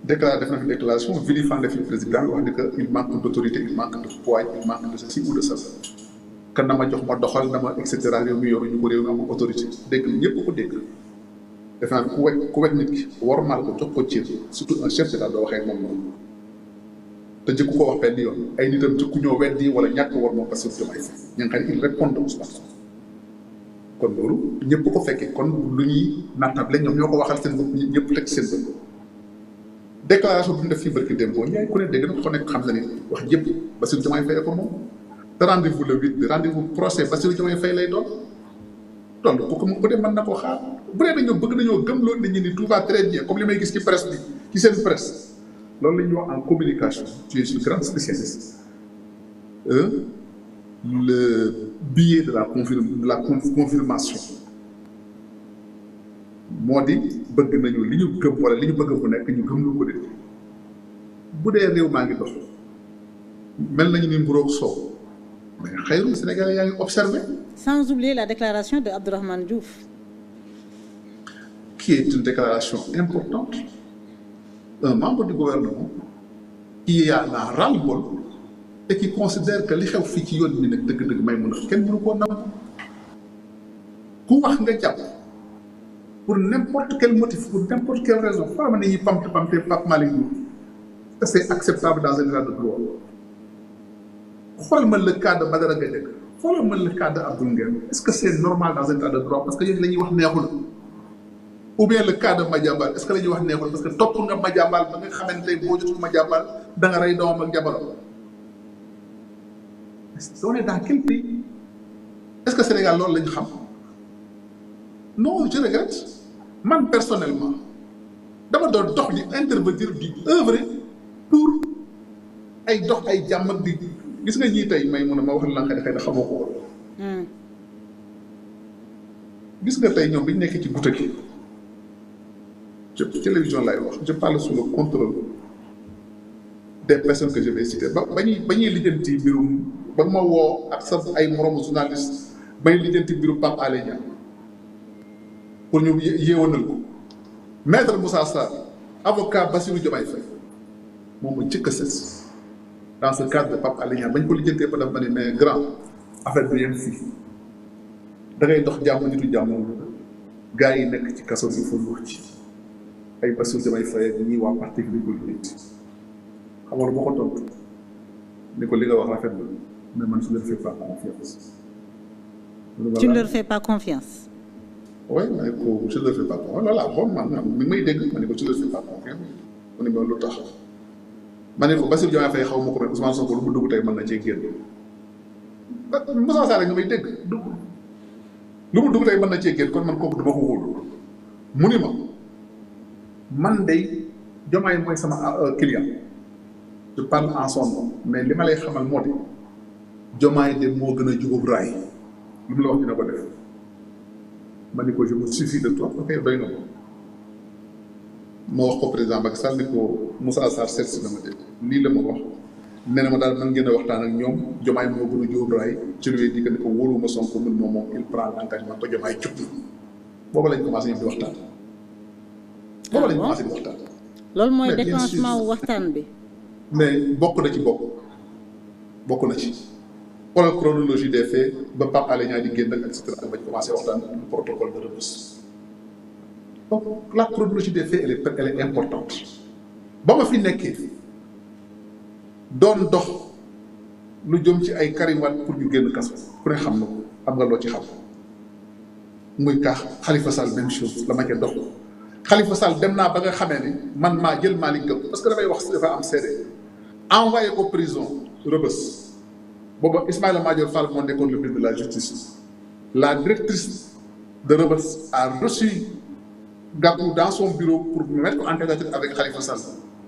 def na fi déclaration vilifiant le président wax ni que il manque d'autorité il manque de poids il manque de ceci ou de ça kan na ma jox ma doxal na ma et cetera réew mi yoru ñu ko réew mi am autorité dégg ñëpp ko dégg def naa ku wet nit ki warmal ko jox ko cër surtout un chef d'état doo waxee moom noonu te jëkku ko wax benn yoon ay nitam jëkku ñoo weddi wala ñàkk war moom parce que Diomaye Faye ñu ngi xam ne il répond de Ousmane kon loolu ñëpp ko fekkee kon lu ñuy nattable ñoom ñoo ko waxal seen bopp ñëpp teg seen bopp déclaration bi mu def fii barki démb Ndiaye ku ne dégg na ko nekk xam na ni wax jëpp Bassirou Diomaye Faye ko moom te rendez-vous le 8 bi rendez-vous procès Bassirou Diomaye Faye lay doon kooku moom bu dee mën na koo xaar bu dee dañoo bëgg nañoo gëm loolu nit ñi ni tout va très bien comme li may gis ci presse bi ci seen presse loolu la ñuy wax en communication tu es une grande spécialiste le billet de la confirmation moo di bëgg nañu li ñu gëm wala li ñu bëgg mu nekk ñu gëm lu ko def bu dee réew maa ngi dox mel nañu ni mburoog soow mais xëy Sénégalais yaa ngi observé. Sans oublier la déclaration de Abdourahmane Diouf. qui est une déclaration importante, un membre du gouvernement qui a la ras-le-bol et qui considère que li xew fii ci yoon bi nag dëgg-dëgg may mun a kenn mënu koo nangu ku wax nga jàpp pour n'importe quel motif, pour n'importe quelle raison. Pas ma ni pamte Pape Malick Ndour. Est-ce que c'est acceptable dans un état de droit? Xool ma le cas de Badara Gadiaga, xoolal ma le cas de Abdoul Nguer. Est-ce que c'est normal dans un état de droit? Parce que yéen la ñuy wax neexul. Ou bien le cas de Madiambal, est-ce que la ñuy wax neexul? Parce que topp nga Madiambal ba nga xamante ne boo jotul Madiambal da nga rey doomam ak jabaram. On est dans quel pays? Est-ce que Sénégal loolu la ñu xam? Non, je regrette. Man personnellement, dama doon dox di intervenir di œuvrer pour ay dox ay jàmm ak di gis nga ñii tey may mun a ma wax la xëy na xamoo ko woon. Gis nga tey ñoom bi ñu nekk ci guddi gi ci télévision lay wax je parle sous le contrôle des personnes que je vais citer ba ñuy lijjanti mbirum ba ma woo ak sa ay moromu journaliste bay lijjanti mbirum Pape Alé Niang pour ñu yéewanal ko maître Moussa Sarr avocat Bassirou Diomaye Faye moom ma njëkk a ses dans ce cadre de Pape Alé Niang bañ ko lijjantee ba daf ma ne mais grand affaire bi yem fii da ngay dox jàmm nitu jàmm gars yi nekk ci kaso bi il faut ñu wax ci ay Bassirou Diomaye Faye ñii waa parti bi ko lijjanti xam nga boo ko tontu ni ko li nga wax rafet na mais man je ne leur fais pas confiance. Tu ne leur fais pas confiance. Oui, ma ne ko je ne leur fais pas confiance. Voilà, bon, mi may dégg ma ne ko je ne leur fais pas confiance. ma ne ma lu tax ma ne ko Bassirou Diomaye Faye xaw ma ko mais Ousmane Sonko lu mu dugg tey mën na cee génn. Moussa Sarr rek nga may dégg lu mu dugg tey mën na cee génn kon man kooku du ma ko wóolu. mu ni ma man de Diomaye mooy sama client. Je parle en son nom mais li ma lay xamal moo di Diomaye de moo gën a jubóob raay lu mu la wax dina ko def ma ni ko je me suffis de toi ok doy na ko ma wax ko président Macky Sall ni ko Moussa Sarr seet si na ma de lii la ma wax nee na ma daal man ngeen a waxtaan ak ñoom Diomaye moo gën a jubóob raay ci lu di que ni ko wóoruma Sonko mun moom il prend l'engagement ko Diomaye jub booba lañ commencé ñoom di waxtaan. booba lañ commencé di waxtaan. loolu mooy déclenchement wu waxtaan bi. mais bokk na ci bokk na ci xoolal chronologie des faits ba Pape Alé Niang di génn ak et cetera bañ commencé waxtaan le protocole de Rebeuss donc la chronologie des faits elle est importante ba ma fi nekkee doon dox lu jëm ci ay Karim Wade pour ñu génn kaso ku ne xam na ko am nga loo ci xam muy kaax Khalifa Sall même chose la ma ca dox Khalifa Sall dem naa ba nga xamee ni man maa jël Malick Gakou parce que dafay wax dafa am seede envoyé ko prison Rebeuss booba Ismaïla Madior Fall moo nekkoon le ministre de la justice la directrice de Rebeuss a reçu Gakou dans son bureau pour mettre en tête à tête avec Khalifa Sall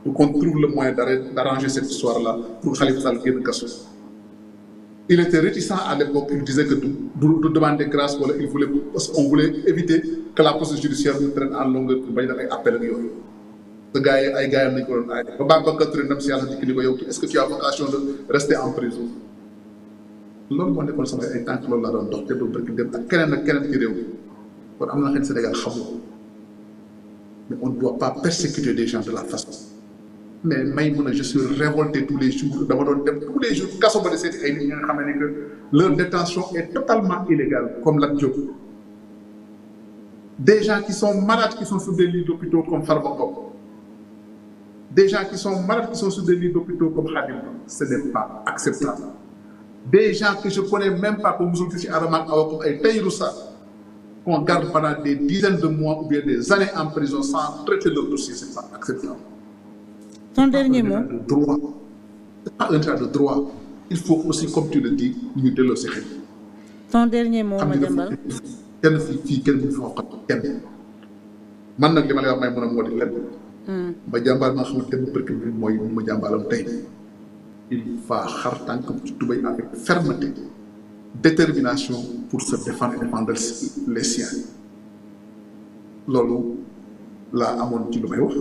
pour qu'on trouve le moyen d'arranger cette histoire là pour Khalifa Sall génn kaso. Il était réticent à l'époque, il disait que du demander grâce wala il voulait on voulait éviter que la procédure judiciaire nous traîne en longueur pour bañ def ay appel ak yooyu. te gars yi ay gars yi nañu ko doon aay ba Babacar Touré ndam si yàlla dikk ni ko yow est-ce que tu as vocation de rester en prison. loolu moo nekkoon sama ay tànk loolu laa doon dox te du bëgg dem ak keneen ci réew mi kon am na xëy Sénégal xamu ko mais on ne doit pas persécuter des gens de la façon. mais may mun a je suis révolté tous les jours dama doon dem tous les jours kaso ba de seeti ay nit ñi nga xam ne que leur détention est totalement illégale comme Lat Diop. Des gens qui sont malades qui sont sur des lits d'hôpitaux comme Farba Ngom. Des gens qui sont malades qui sont sur des lits d'hôpitaux comme Khadim. Ce n'est pas acceptable. Des gens que je ne connais même pas comme Moussoulti Aramak comme Taïrou Sarr qu'on garde pendant des dizaines de mois ou bien des années en prison sans traiter leur dossier, ce n'est pas acceptable. Ton dernier mot. C'est pas un état de droit. Il faut aussi, comme tu le dis, nous déloger. Ton dernier mot, Madiambal. Kenn fii kenn bu fi waxat kenn man nag li ma lay wax may mën a moo di lenn. Madiambal ma xamante ne barke bi mooy Madiambalam tey il va xar tànk ci tubéy avec fermeté détermination pour se défendre et défendre les siens loolu laa amoon ci lu may wax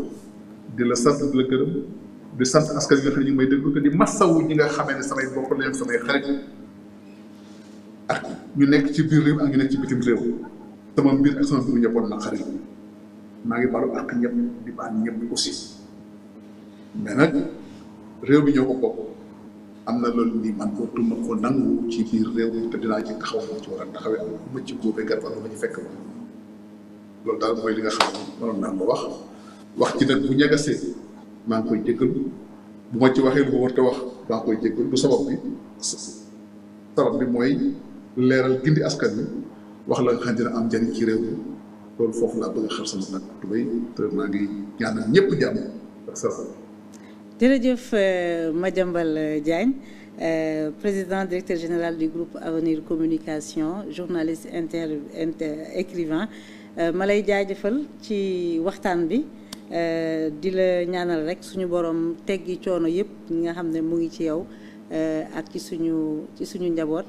di la sant di la gërëm di sant askan yi nga xam ne ñu ngi may déglu te di massawu ñi nga xamee ne samay bokk leen samay xarit ak ñu nekk ci biir réew ak ñu nekk ci bitim réew sama mbir ak sama mbiru njaboot na xarit maa ngi balu ak ñëpp di baal ñëpp aussi mais nag réew mi ñoo ko bokk am na loolu ni man dootuma ko nangu ci biir réew mi te dinaa ci taxaw moo ci war a taxawee am ma ci góobee gat wala ma ci fekk ma loolu daal mooy li nga xam ne mënoon naa ko wax ci nag bu ñagasee maa ngi koy jéggalu bu ma ci waxee lu ma war te wax maa ngi koy jéggalu du sabab bi mooy leeral gindi askan wi wax la nga xam dina am njëriñ ci réew mi loolu foofu laa bëgg a xar sama nag tubéy te maa ngi ñaanal ñëpp jàmm ak salaam. jërëjëf Madiambal Diagne président directeur général du groupe Avenir Communication journaliste écrivain ma lay jaajëfal ci waxtaan bi di la ñaanal rek suñu borom teggi coono yëpp nga xam ne mu ngi ci yow ak ci suñu njaboot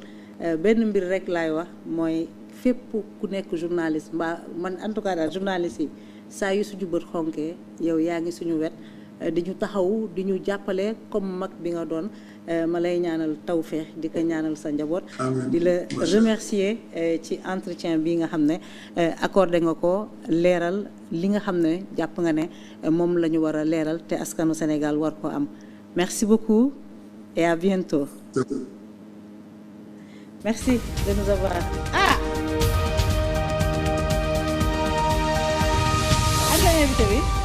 benn mbir rek laay wax mooy fépp ku nekk journaliste mbaa man en tout cas daal journaliste yi saa yu suñu bët xonkee yow yaa ngi suñu wet di ñu taxaw di ñu jàppale comme mag bi nga doon ma lay ñaanal tawfeex di ko ñaanal sa njaboot di la remercier ci entretien bi nga xam ne accordé nga ko leeral li nga xam ne jàpp nga ne moom la ñu war a leeral te askanu Sénégal war ko am merci beaucoup et à bientôt. Merci de nous avoir. Ah! Ak la invité bi.